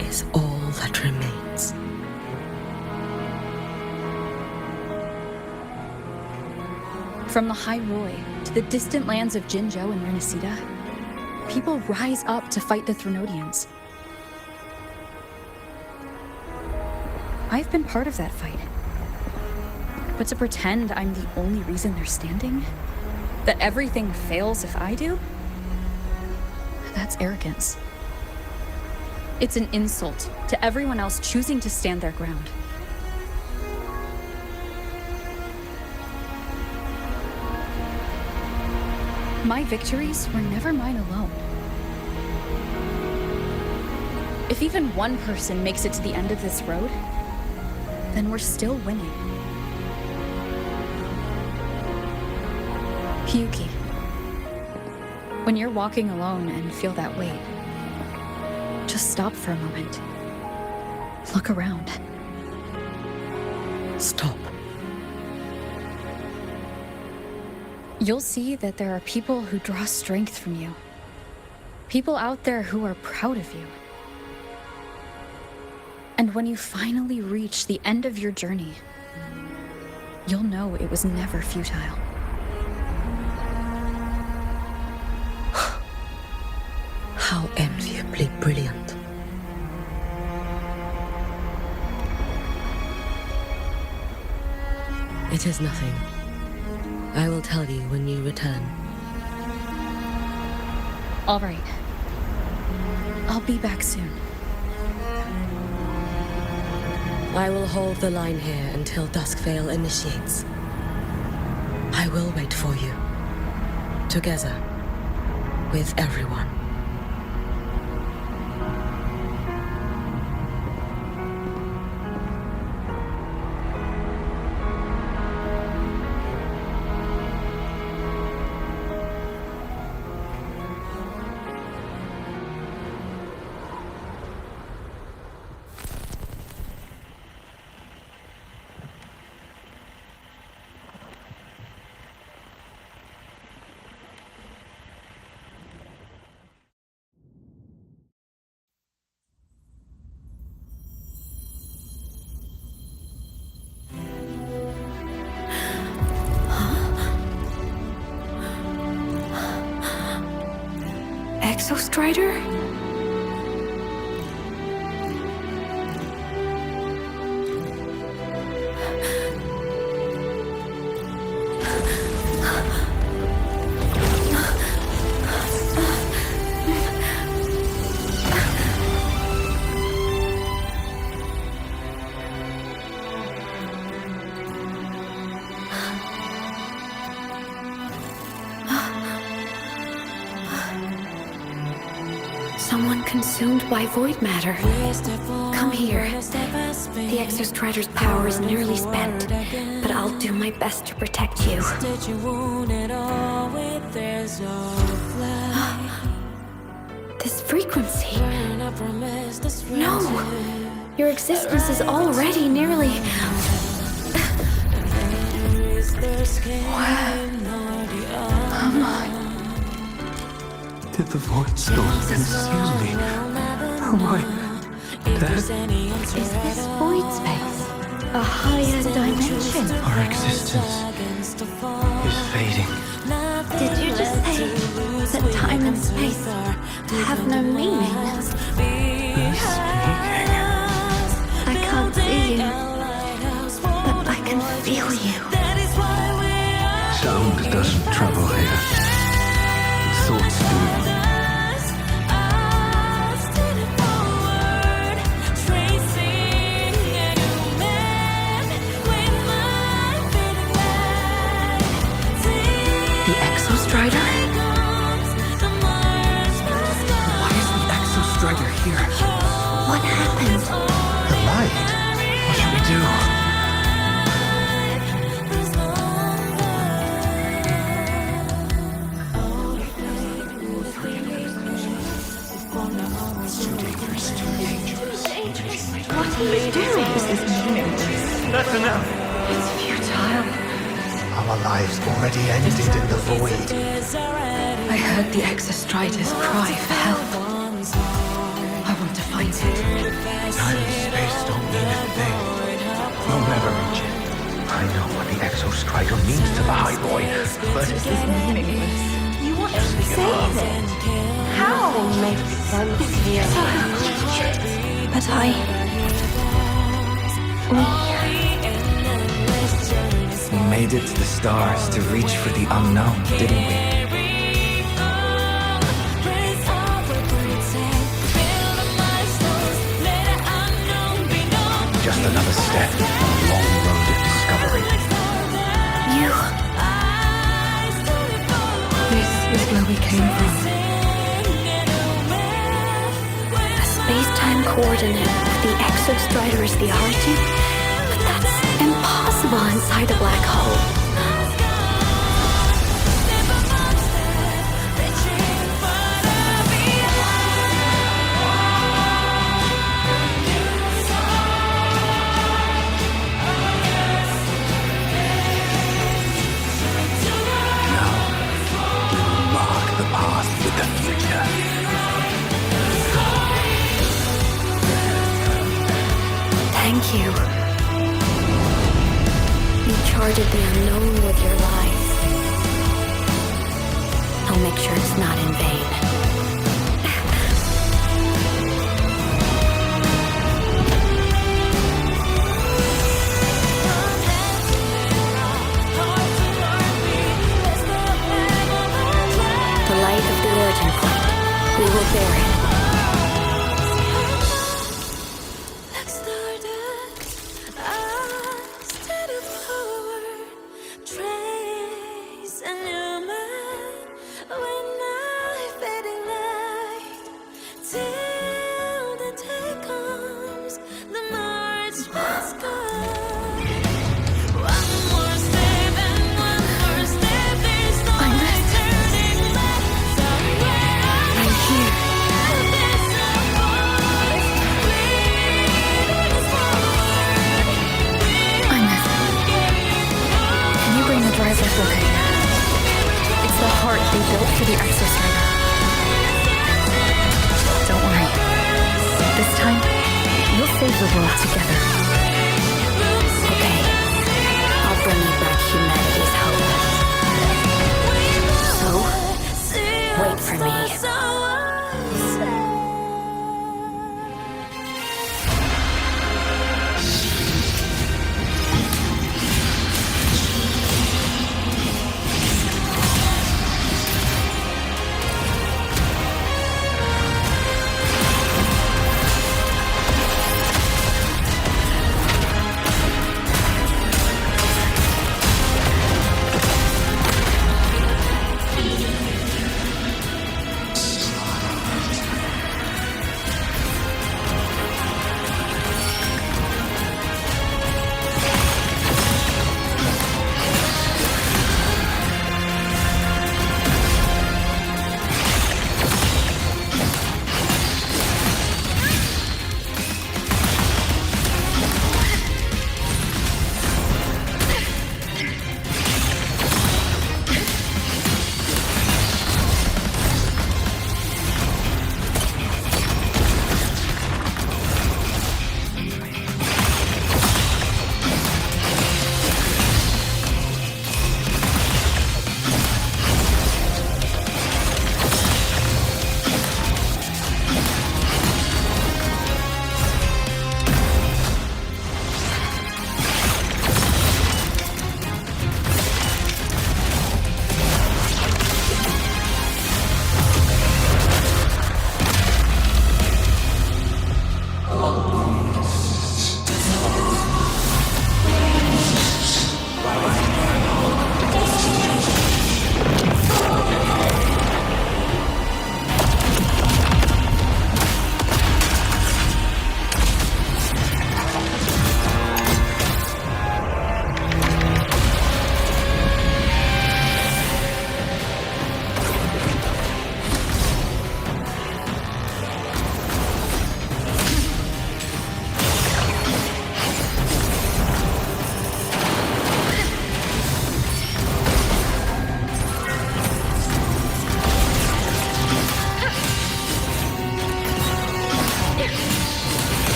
is all that remains. From the High Roy to the distant lands of Jinzhou and Renesita, people rise up to fight the Threnodians. I've been part of that fight. But to pretend I'm the only reason they're standing? That everything fails if I do? That's arrogance. It's an insult to everyone else choosing to stand their ground. My victories were never mine alone. If even one person makes it to the end of this road, then we're still winning. Hiyuki, when you're walking alone and feel that weight, just stop for a moment. Look around. Stop. You'll see that there are people who draw strength from you. People out there who are proud of you. And when you finally reach the end of your journey, you'll know it was never futile. How enviably brilliant. It is nothing. I will tell you when you return. All right. I'll be back soon. I will hold the line here until Duskvale initiates. I will wait for you. Together. With everyone. Exostrider? Someone consumed by void matter. Come here. The Exostrider's power is nearly spent, but I'll do my best to protect you. This frequency. No! Your existence is already nearly... Where am I? Did the void storm consume me? Am I dead? Is this void space a higher dimension? Our existence is fading. Did you just say that time and space have no meaning? Who's speaking? I can't see you, but I can feel you. Sound doesn't travel here. Thoughts do. The Exostrider? Why is the Exostrider here? What happened? The light. What should we do? What are you doing? This is meaningless. That's enough. It's futile. Our lives already ended in the void. I heard the Exostrider's cry for help. I want to find it. Time and space don't mean a thing. We'll never reach it. I know what the Exostrider means to the High Boy, but This is meaningless. You want to save it? How? It's futile. But we made it to the stars to reach for the unknown, didn't we? Just another step on a long road of discovery. this is where we came from. The space-time coordinate of the Exostrider is the origin? But that's impossible inside a black hole. Now, we will mark the past with the future. Thank you. You charted the unknown with your life. I'll make sure it's not in vain. The light of the origin point. We will bear it.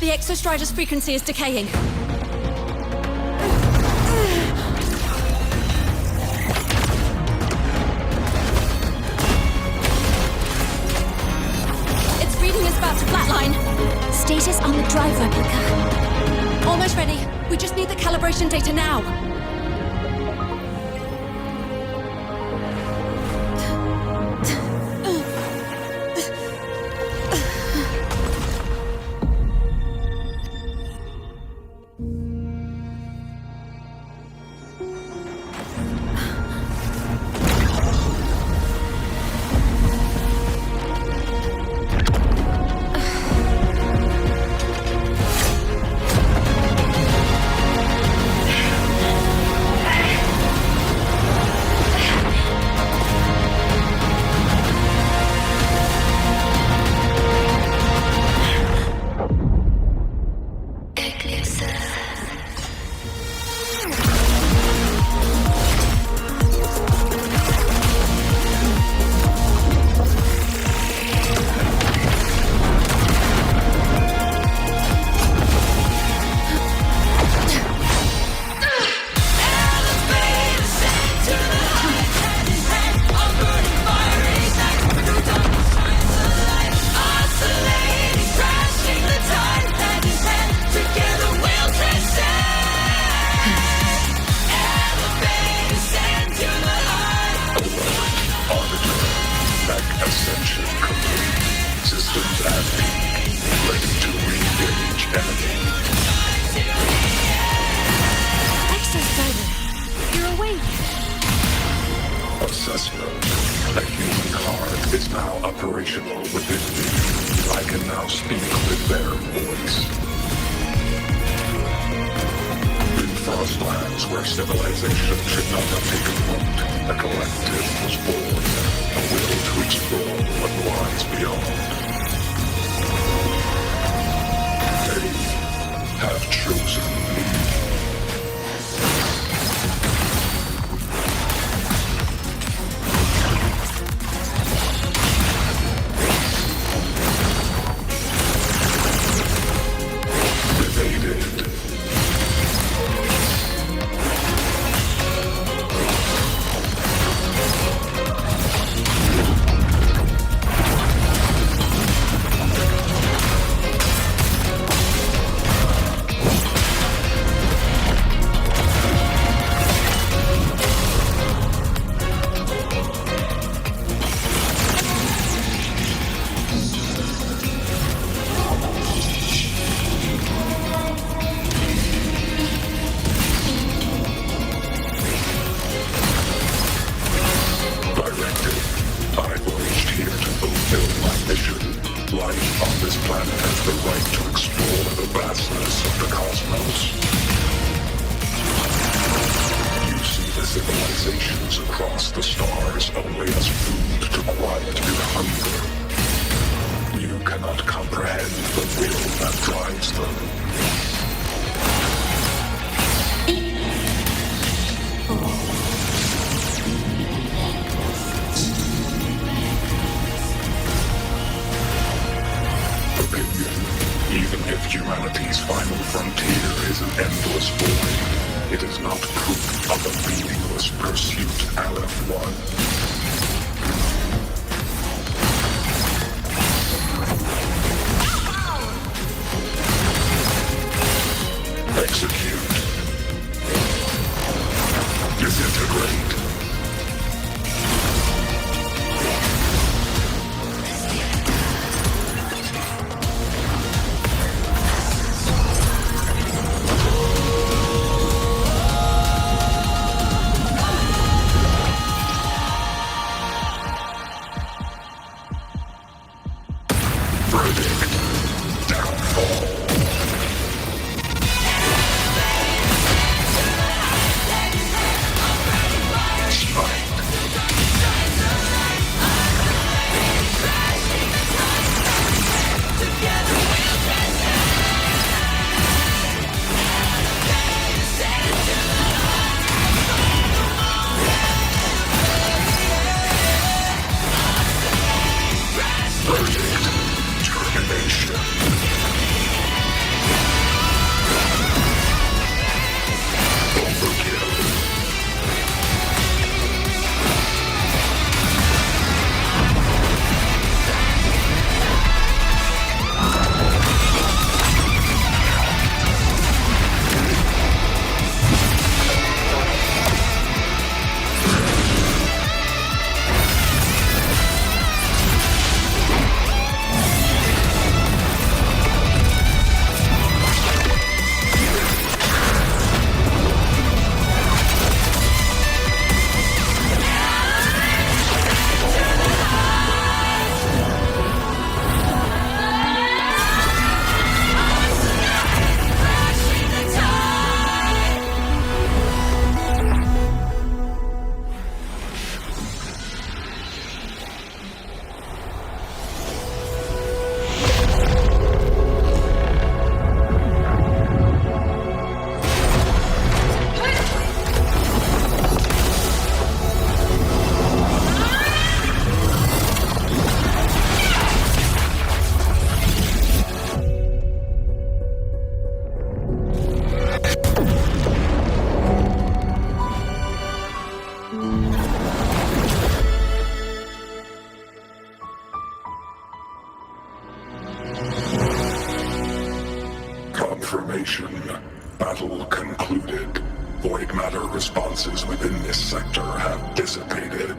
The Exostrider's frequency is decaying. Its reading is about to flatline. Status on the drive replica. Almost ready. We just need the calibration data now. assessment. A human heart is now operational within me. I can now speak with their voice. In Frostlands, where civilization should not have taken root, a collective was born, a will to explore what lies beyond. They have chosen me. Civilizations across the stars only as food to quiet your hunger. You cannot comprehend the will that drives them. Opinion. Even if humanity's final frontier is an endless void, it is not proof of a meaningless pursuit, Aleph-1. Execute. Disintegrate. Battle concluded. Void matter responses within this sector have dissipated.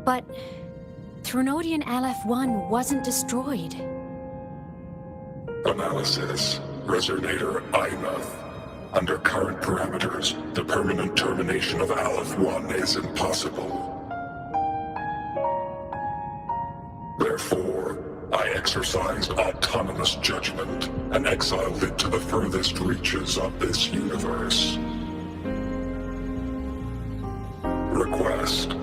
But Threnodian LF-1 wasn't destroyed. Analysis. Resonator Imath. Under current parameters, the permanent termination of Aleph-1 is impossible. Therefore, I exercised autonomous judgment and exiled it to the furthest reaches of this universe. Request.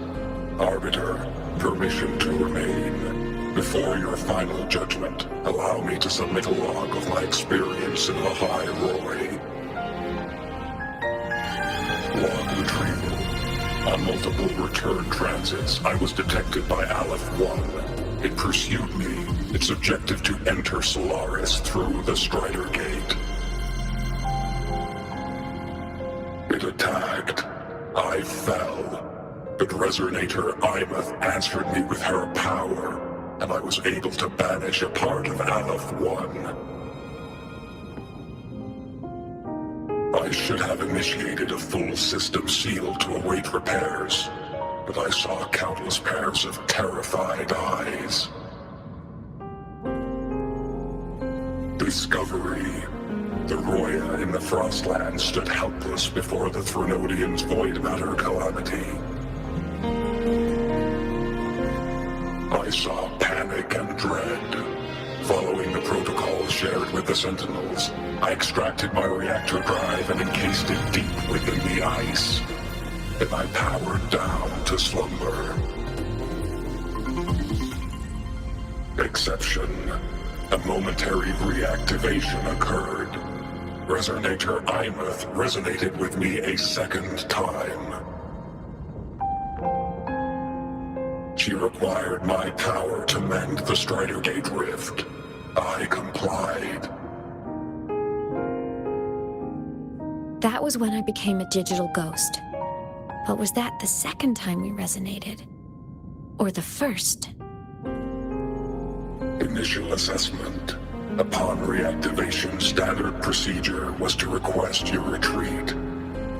Arbiter, permission to remain. Before your final judgment, allow me to submit a log of my experience in Lahai Roy. Log retrieval. On multiple return transits, I was detected by Aleph-1. It pursued me, its objective to enter Solaris through the Strider Gate. It attacked. I fell. But Resonator Imeth answered me with her power, and I was able to banish a part of Aleph-1. I should have initiated a full system seal to await repairs, but I saw countless pairs of terrified eyes. Discovery. The Roya in the Frostland stood helpless before the Threnodians' void matter calamity. I saw panic and dread. Following the protocols shared with the Sentinels, I extracted my reactor drive and encased it deep within the ice. Then I powered down to slumber. Exception. A momentary reactivation occurred. Resonator Imeth resonated with me a second time. She required my power to mend the Strider Gate rift. I complied. That was when I became a digital ghost. But was that the second time we resonated? Or the first? Initial assessment. Upon reactivation, standard procedure was to request your retreat.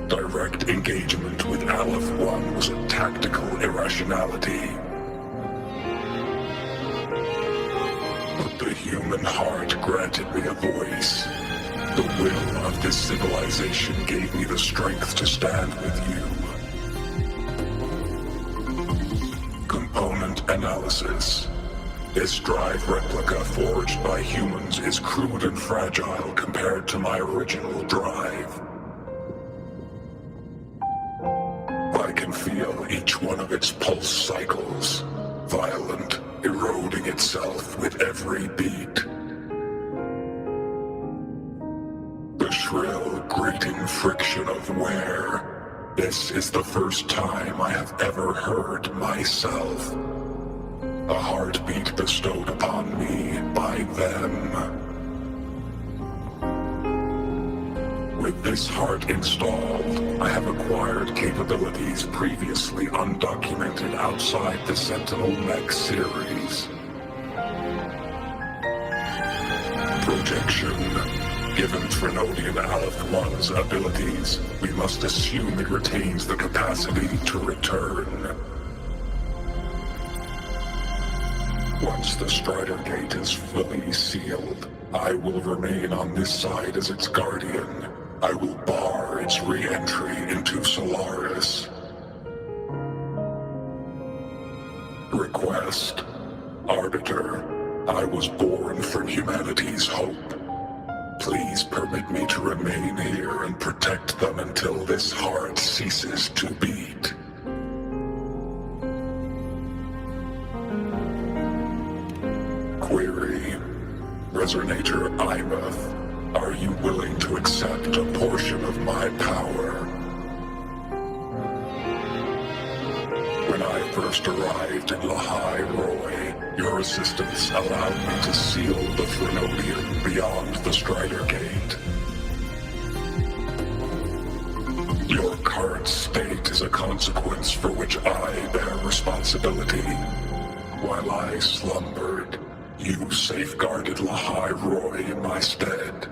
Direct engagement with Aleph-1 was a tactical irrationality. But the human heart granted me a voice. The will of this civilization gave me the strength to stand with you. Component analysis. This drive replica forged by humans is crude and fragile compared to my original drive. I can feel each one of its pulse cycles, violent, eroding itself with every beat. The shrill, grating friction of wear. This is the first time I have ever heard myself. A heartbeat bestowed upon me by them. With this heart installed, I have acquired capabilities previously undocumented outside the Sentinel Mech series. Projection. Given Threnodian Aleph-1's abilities, we must assume it retains the capacity to return. Once the Strider Gate is fully sealed, I will remain on this side as its guardian. I will bar its re-entry into Solaris. Request. Arbiter, I was born from humanity's hope. Please permit me to remain here and protect them until this heart ceases to beat. Query. Resonator Imeth, are you willing to accept a portion of my power? When I first arrived in Lahai Roy, your assistance allowed me to seal the Threnodian beyond the Strider Gate. Your current state is a consequence for which I bear responsibility. While I slumbered, you safeguarded Lahai Roy in my stead.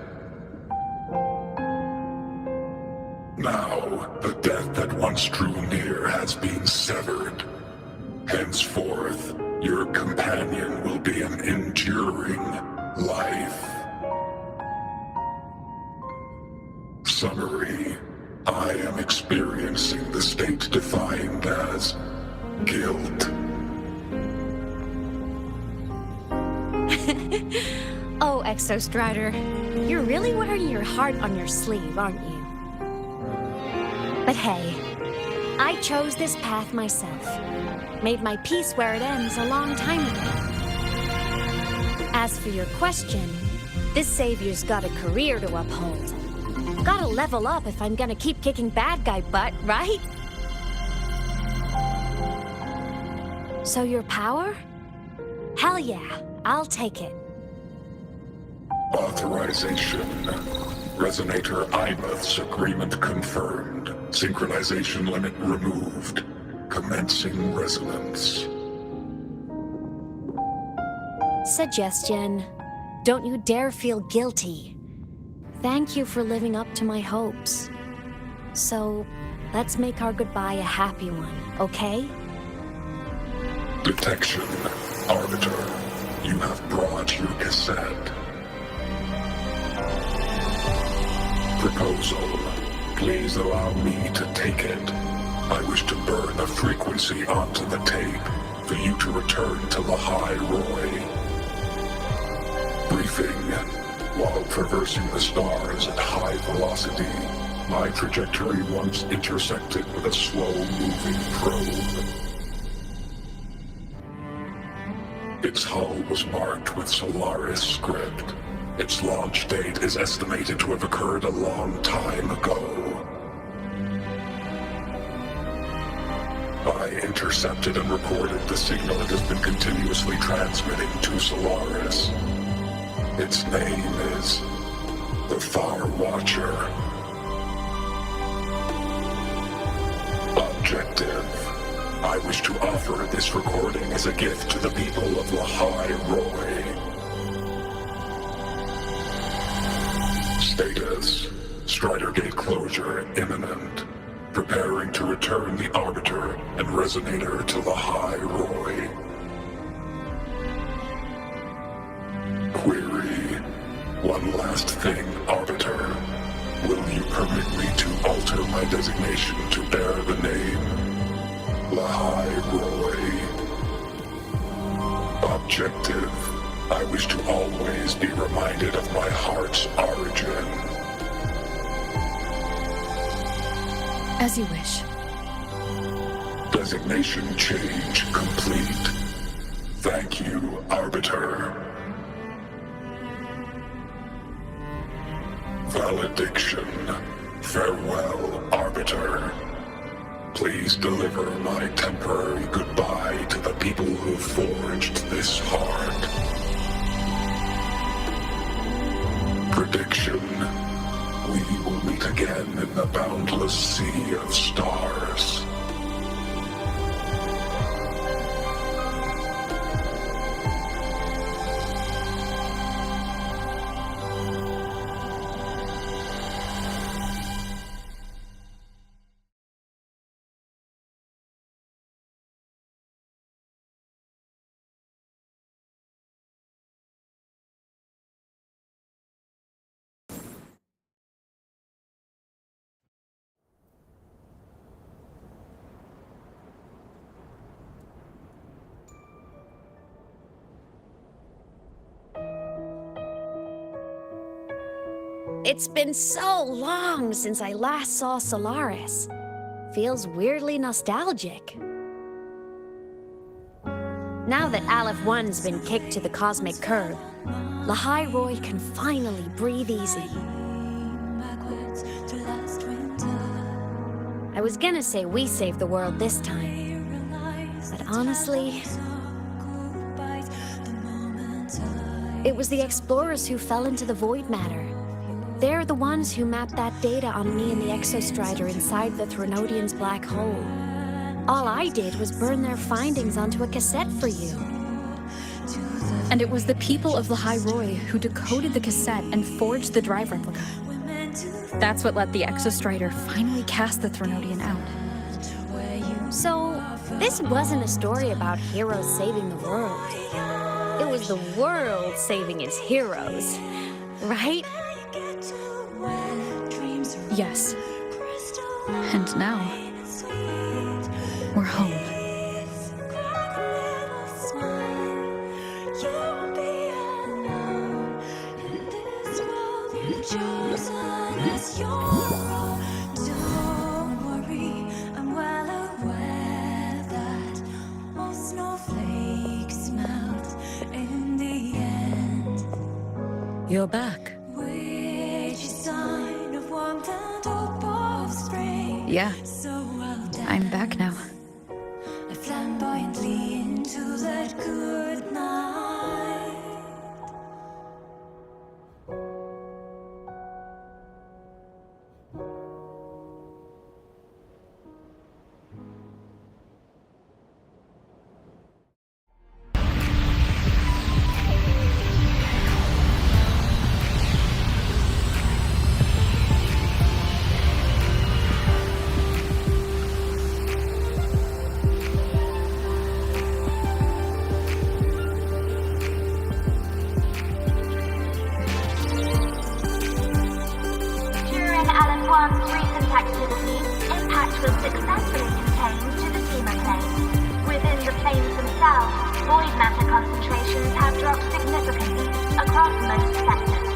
Now, the death that once drew near has been severed. Henceforth, your companion will be an enduring life. Summary. state defined as guilt. Oh, Exostrider, you're really wearing your heart on your sleeve, aren't you? But hey, I chose this path myself. Made my peace where it ends a long time ago. As for your question, this savior's got a career to uphold. Gotta level up if I'm gonna keep kicking bad guy butt, right? So your power? Hell yeah, I'll take it. Authorization. Resonator Imuth's agreement confirmed. Synchronization limit removed. Commencing resonance. Suggestion. Don't you dare feel guilty. Thank you for living up to my hopes. So, let's make our goodbye a happy one, okay? Detection. Arbiter, you have brought your cassette. Proposal. Please allow me to take it. I wish to burn the frequency onto the tape for you to return to Lahai Roy. Briefing. While traversing the stars at high velocity, my trajectory once intersected with a slow-moving probe. Its hull was marked with Solaris script. Its launch date is estimated to have occurred a long time ago. I intercepted and recorded the signal it has been continuously transmitting to Solaris. Its name is the Far Watcher. Objective. I wish to offer this recording as a gift to the people of Lahai Roy. Status. Strider Gate closure imminent. Preparing to return the Arbiter and Resonator to Lahai Roy. Query. One last thing, Arbiter. Will you permit me to alter my designation to bear the name Lahai Roy? Objective. I wish to always be reminded of my heart's origin. As you wish. Designation change complete. Thank you, Arbiter. Valediction. Farewell, Arbiter. Please deliver my temporary goodbye to the people who forged this heart. Prediction. We will meet again in the boundless sea of stars. It's been so long since I last saw Solaris. Feels weirdly nostalgic. Now that Aleph 1's been kicked to the cosmic curb, Lahai Roy can finally breathe easy. I was gonna say we saved the world this time, but honestly, it was the explorers who fell into the void matter. They're the ones who mapped that data on me and the Exostrider inside the Threnodian's black hole. All I did was burn their findings onto a cassette for you. And it was the people of Lahai Roy who decoded the cassette and forged the drive replica. That's what let the Exostrider finally cast the Threnodian out. So, this wasn't a story about heroes saving the world. It was the world saving its heroes, right? Yes. And now, We're home. You're back. Yeah, I'm back now. Flamboyantly into that good night. During Alan 1's recent activity, impact was successfully contained to the Dema plane. Within the planes themselves, void matter concentrations have dropped significantly across most sectors.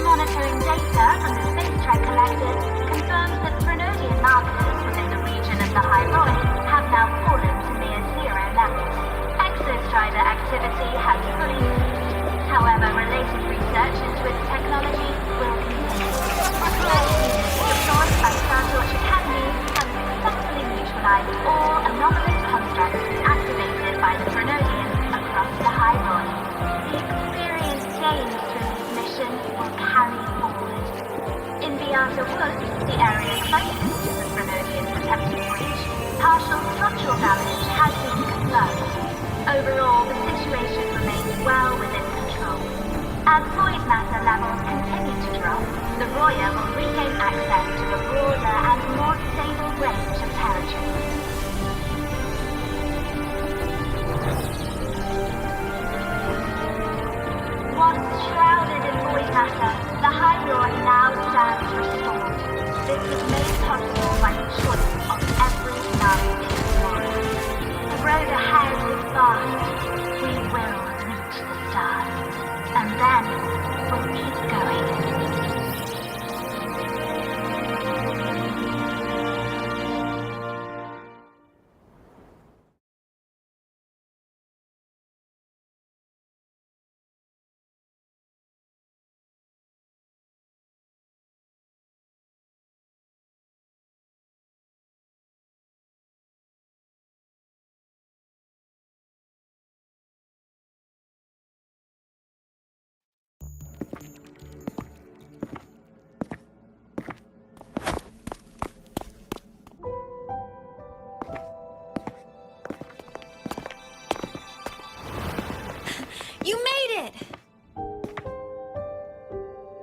Monitoring data from the Space Trek Collective confirms that Frenodian markers within the region of the High Void have now fallen to near zero levels. Exostrider activity has fully ceased. However, related research into its technology will continue. Research units deployed by Starlight Academy have successfully neutralized all anomalous constructs activated by the Frenodians across the High Void. The experience gained through this mission will carry forward. In Beata Woods, the area closest to the Frenodian protective breach, partial structural damage has been confirmed. Overall, the situation remains well within control. As void matter levels continue to drop, the Roya will regain access to a broader and more stable range of territory. Once shrouded in void matter, the High Roy now stands restored. This was made possible by the choice of every last explorer. The road ahead is vast. We will reach the stars. And then we'll keep going. You made it!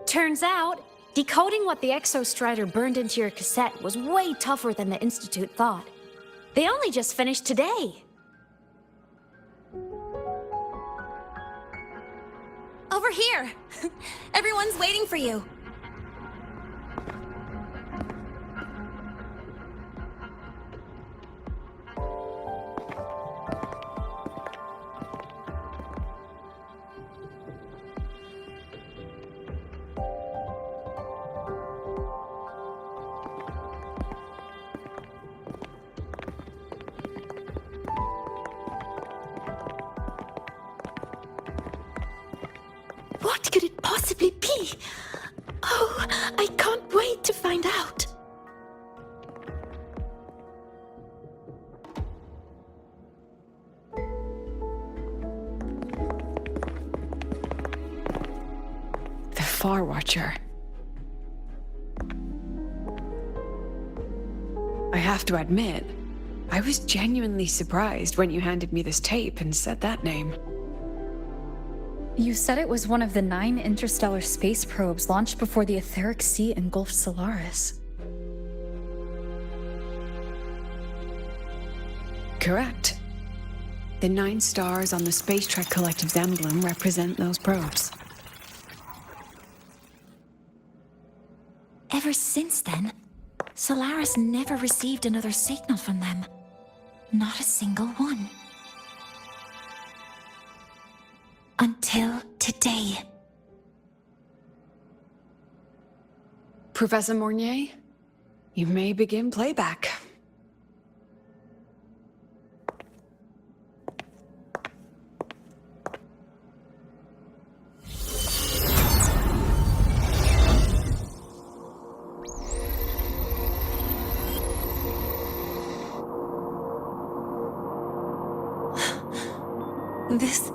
Turns out, decoding what the Exostrider burned into your cassette was way tougher than the Institute thought. They only just finished today. Over here! Everyone's waiting for you. What could it possibly be? Oh, I can't wait to find out. The Far Watcher. I have to admit, I was genuinely surprised when you handed me this tape and said that name. You said it was one of the 9 interstellar space probes launched before the etheric sea engulfed Solaris. Correct. The 9 stars on the Space Trek Collective's emblem represent those probes. Ever since then, Solaris never received another signal from them. Not a single one. Until today. Professor Mornier, you may begin playback. This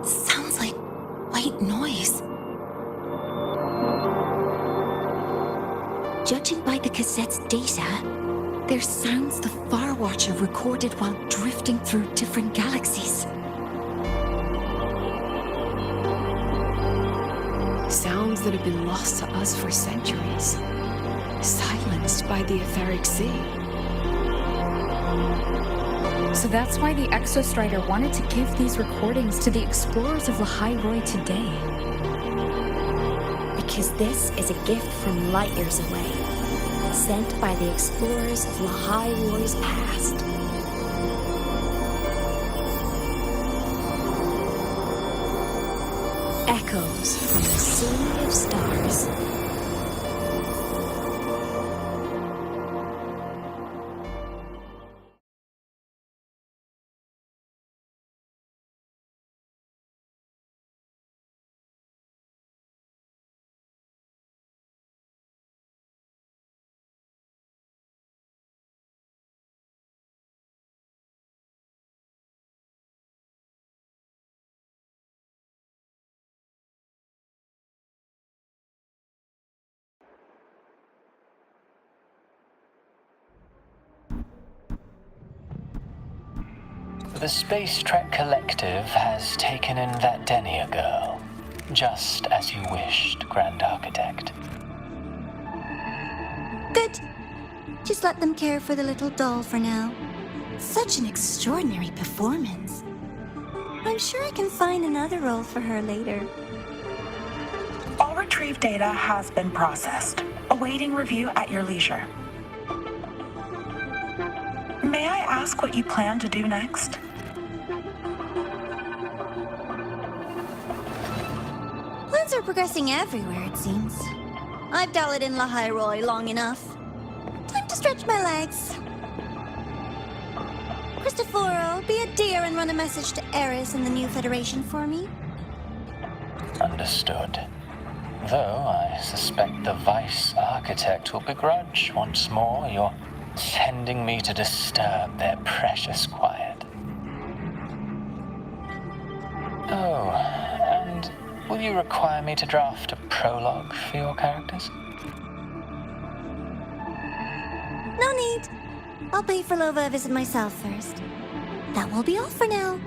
sounds like white noise. Judging by the cassette's data, they're sounds the Far Watcher recorded while drifting through different galaxies. Sounds that have been lost to us for centuries. Silenced by the etheric sea. So that's why the Exostrider wanted to give these recordings to the explorers of Lahai today. Because this is a gift from light years away, sent by the explorers of Lahai past. Echoes from the sea of stars. The Space Trek Collective has taken in that Denia girl, just as you wished, Grand Architect. Good. Just let them care for the little doll for now. Such an extraordinary performance. I'm sure I can find another role for her later. All retrieved data has been processed, awaiting review at your leisure. May I ask what you plan to do next? Plans are progressing everywhere, it seems. I've dallied in Lahai long enough. Time to stretch my legs. Christoforo, be a dear and run a message to Eris and the new Federation for me. Understood. Though I suspect the Vice Architect will begrudge once more your sending me to disturb their precious quiet. Oh, and will you require me to draft a prologue for your characters? No need. I'll pay for Lova a visit myself first. That will be all for now.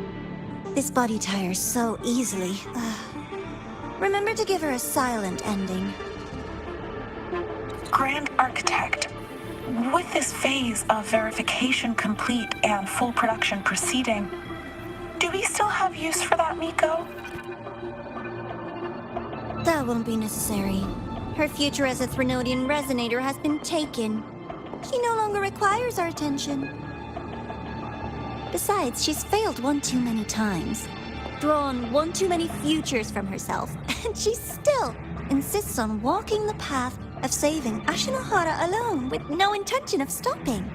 This body tires so easily. Remember to give her a silent ending. Grand Architect, with this phase of verification complete and full production proceeding, do we still have use for that Miko? That won't be necessary. Her future as a Threnodian resonator has been taken. She no longer requires our attention. Besides, she's failed one too many times, drawn one too many futures from herself, and she still insists on walking the path of saving Ashinahara alone with no intention of stopping.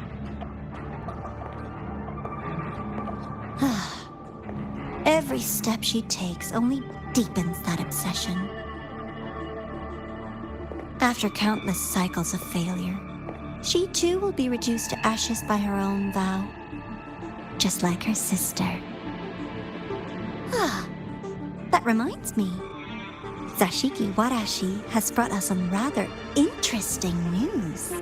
Every step she takes only deepens that obsession. After countless cycles of failure, she too will be reduced to ashes by her own vow, just like her sister. That reminds me. Zashiki Warashi has brought us some rather interesting news.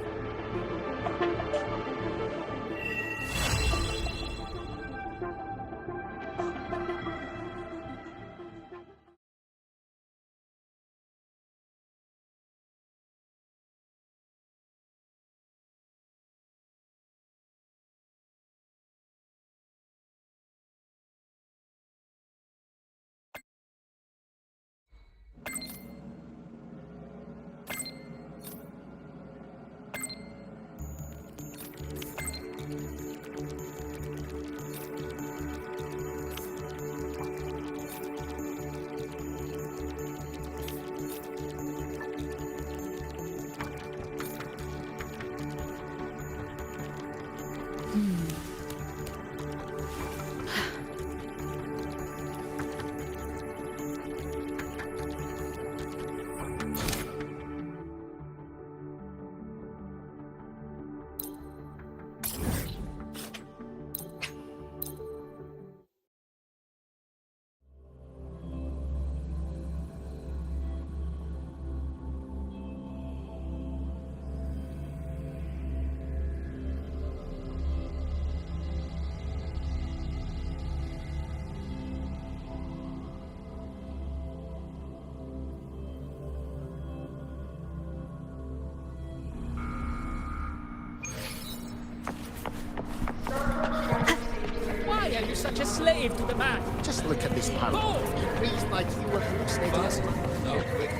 Why are you such a slave to the man? Just look at this paragraph. It reads like you were hallucinating. No quick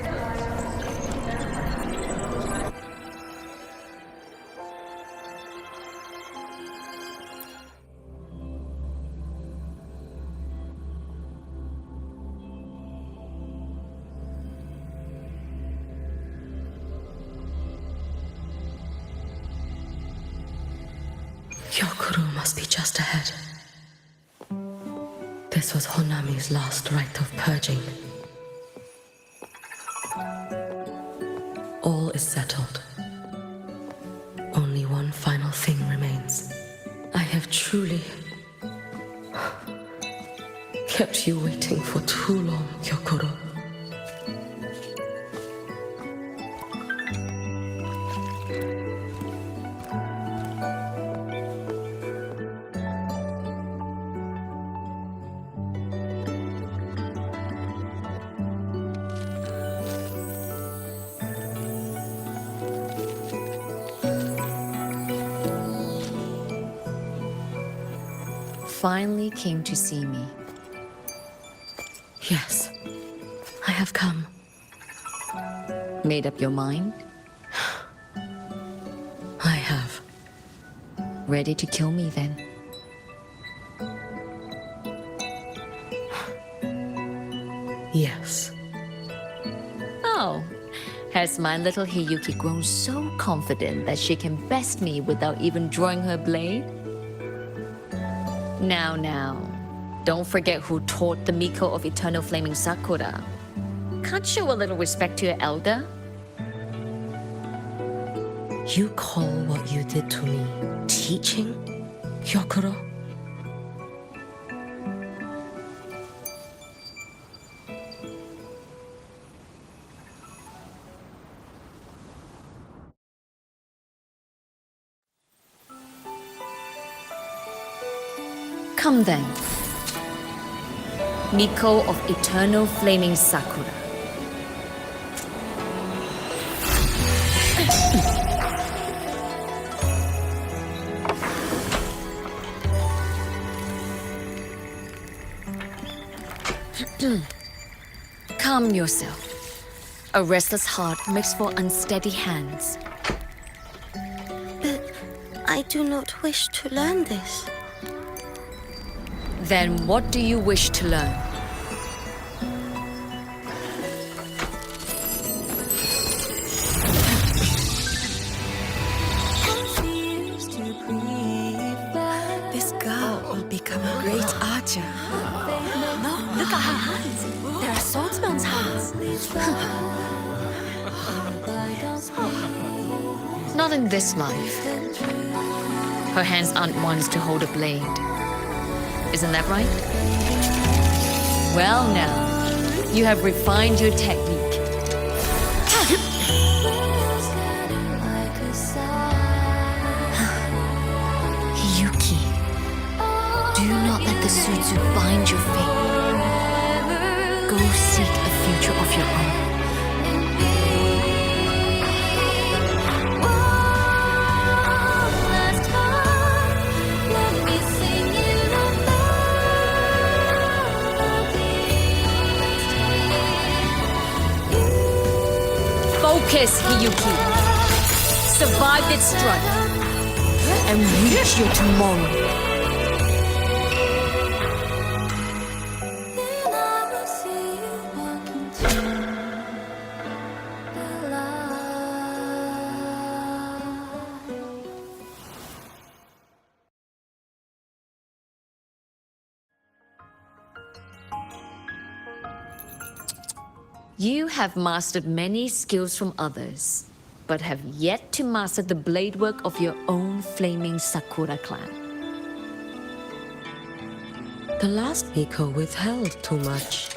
Hyokuro must be just ahead. This was Honami's last rite of purging. All is settled. Only one final thing remains. I have truly kept you waiting for too long, Hyokuro. Finally came to see me. Yes, I have come. Made up your mind? I have. Ready to kill me then? Yes. Oh, has my little Hiyuki grown so confident that she can best me without even drawing her blade? Now, don't forget who taught the Miko of Eternal Flaming Sakura. Can't show a little respect to your elder? You call what you did to me teaching, Hyokuro? Come then. Miko of Eternal Flaming Sakura. Calm yourself. A restless heart makes for unsteady hands. But I do not wish to learn this. Then what do you wish to learn? This girl will become a great archer. No, look at her hands. There are swordsman's hands. Not in this life. Her hands aren't ones to hold a blade. Isn't that right? Well now, you have refined your technique. Hiyuki, do not let the Sutsu bind your fate. Go seek a future of your own. Focus, Hiyuki. Survive this strife and reach your tomorrow. You have mastered many skills from others, but have yet to master the blade work of your own flaming Sakura clan. The last Miko withheld too much.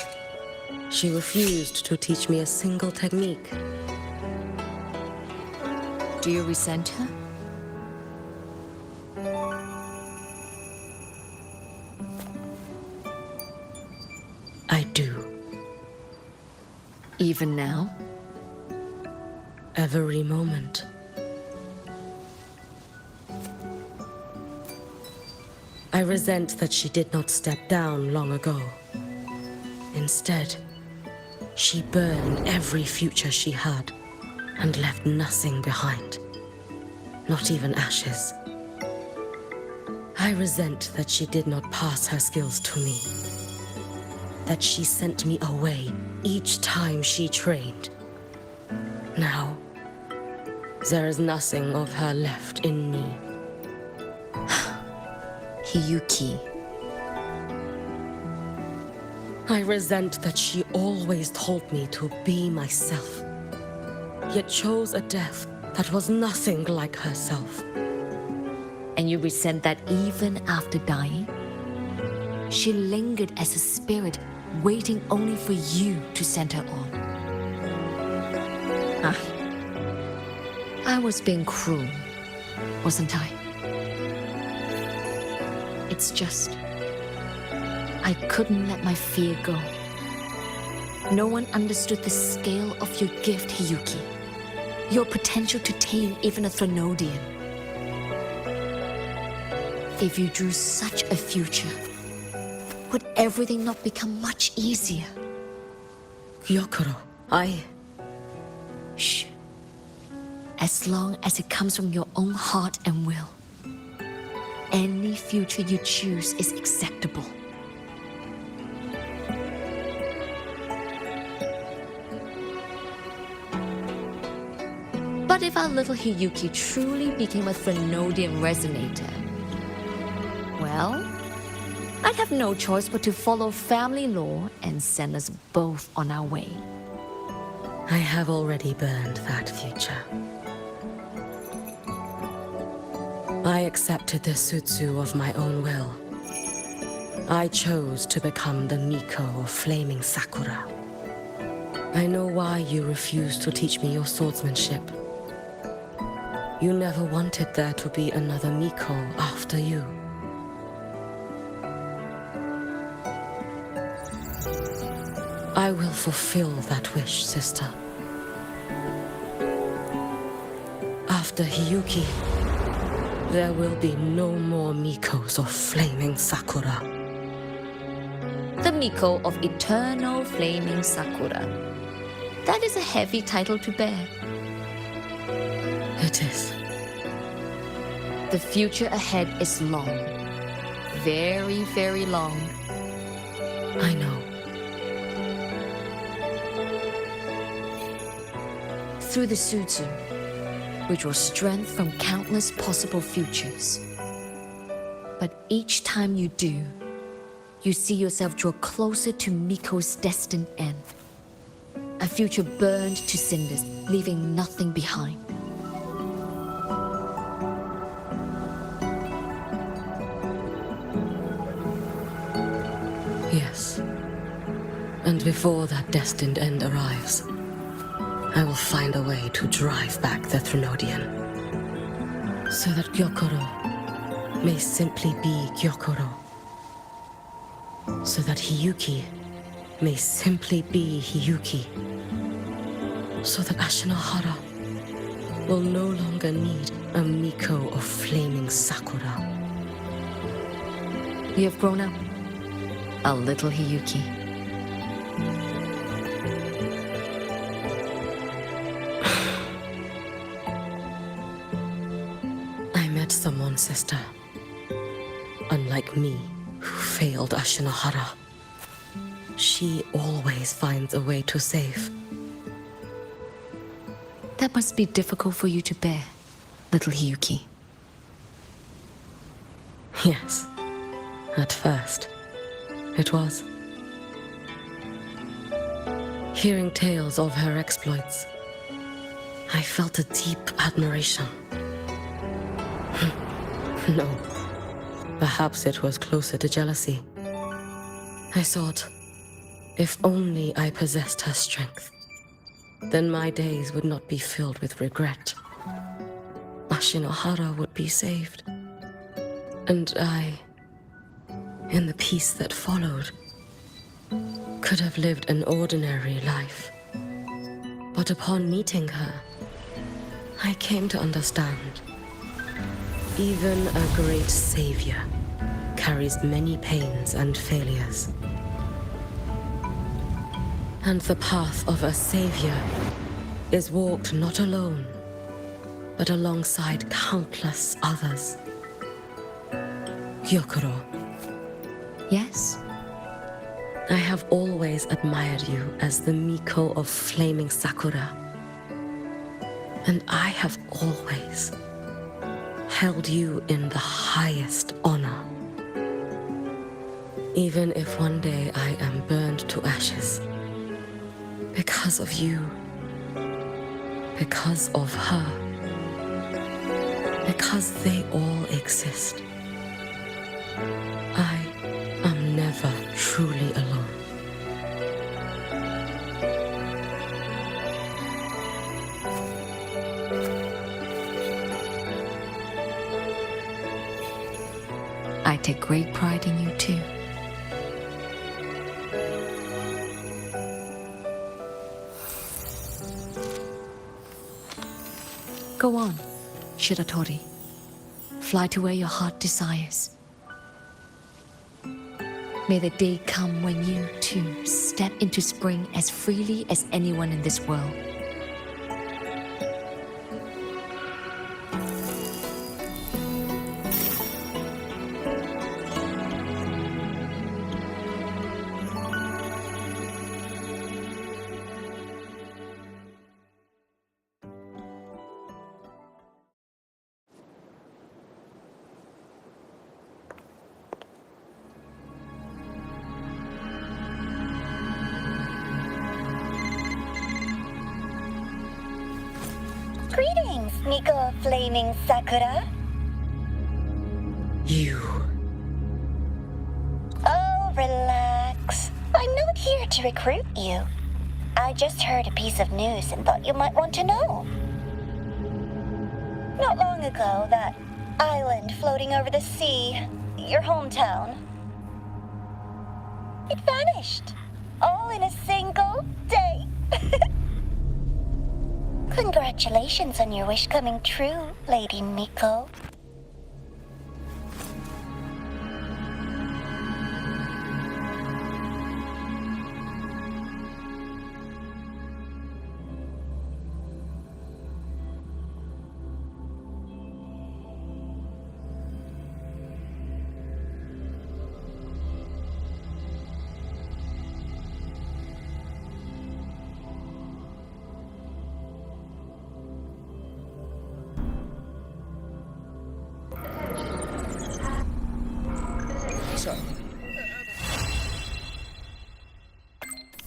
She refused to teach me a single technique. Do you resent her? I do. Even now? Every moment. I resent that she did not step down long ago. Instead, she burned every future she had and left nothing behind. Not even ashes. I resent that she did not pass her skills to me. That she sent me away each time she trained. Now, there is nothing of her left in me. Hiyuki. I resent that she always told me to be myself, yet chose a death that was nothing like herself. And you resent that even after dying? She lingered as a spirit, waiting only for you to send her on. I was being cruel, wasn't I? It's just, I couldn't let my fear go. No one understood the scale of your gift, Hiyuki. Your potential to tame even a Threnodian. If you drew such a future, would everything not become much easier? Gyokuro, Shh. As long as it comes from your own heart and will, any future you choose is acceptable. But if our little Hiyuki truly became a Threnodian resonator, well, I'd have no choice but to follow family law and send us both on our way. I have already burned that future. I accepted the Sutsu of my own will. I chose to become the Miko of Flaming Sakura. I know why you refused to teach me your swordsmanship. You never wanted there to be another Miko after you. I will fulfill that wish, sister. After Hiyuki, there will be no more Mikos of Flaming Sakura. The Miko of Eternal Flaming Sakura. That is a heavy title to bear. It is. The future ahead is long. Very, very long. I know. Through the Sutsu, we draw strength from countless possible futures. But each time you do, you see yourself draw closer to Miko's destined end. A future burned to cinders, leaving nothing behind. Yes. And before that destined end arrives, I will find a way to drive back the Threnodian. So that Gyokuro may simply be Gyokuro. So that Hiyuki may simply be Hiyuki. So that Ashinohara will no longer need a Miko of Flaming Sakura. You have grown up, a little Hiyuki. Someone, sister. Unlike me, who failed Ashinohara. She always finds a way to save. That must be difficult for you to bear, little Hiyuki. Yes. At first, it was. Hearing tales of her exploits, I felt a deep admiration. No, perhaps it was closer to jealousy. I thought, if only I possessed her strength, then my days would not be filled with regret. Ashinohara would be saved. And I, in the peace that followed, could have lived an ordinary life. But upon meeting her, I came to understand. Even a great savior carries many pains and failures. And the path of a savior is walked not alone, but alongside countless others. Gyokuro. Yes? I have always admired you as the Miko of flaming Sakura. And I have always held you in the highest honor. Even if one day I am burned to ashes, because of you, because of her, because they all exist, I am never truly alone. I take great pride in you too. Go on, Shiratori. Fly to where your heart desires. May the day come when you, too, step into spring as freely as anyone in this world. Greetings, Miko of Flaming Sakura. You. Oh, relax. I'm not here to recruit you. I just heard a piece of news and thought you might want to know. Not long ago, that island floating over the sea, your hometown, it vanished. All in a single day. Congratulations on your wish coming true, Lady Miko.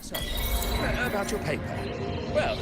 So, about your paper. Well,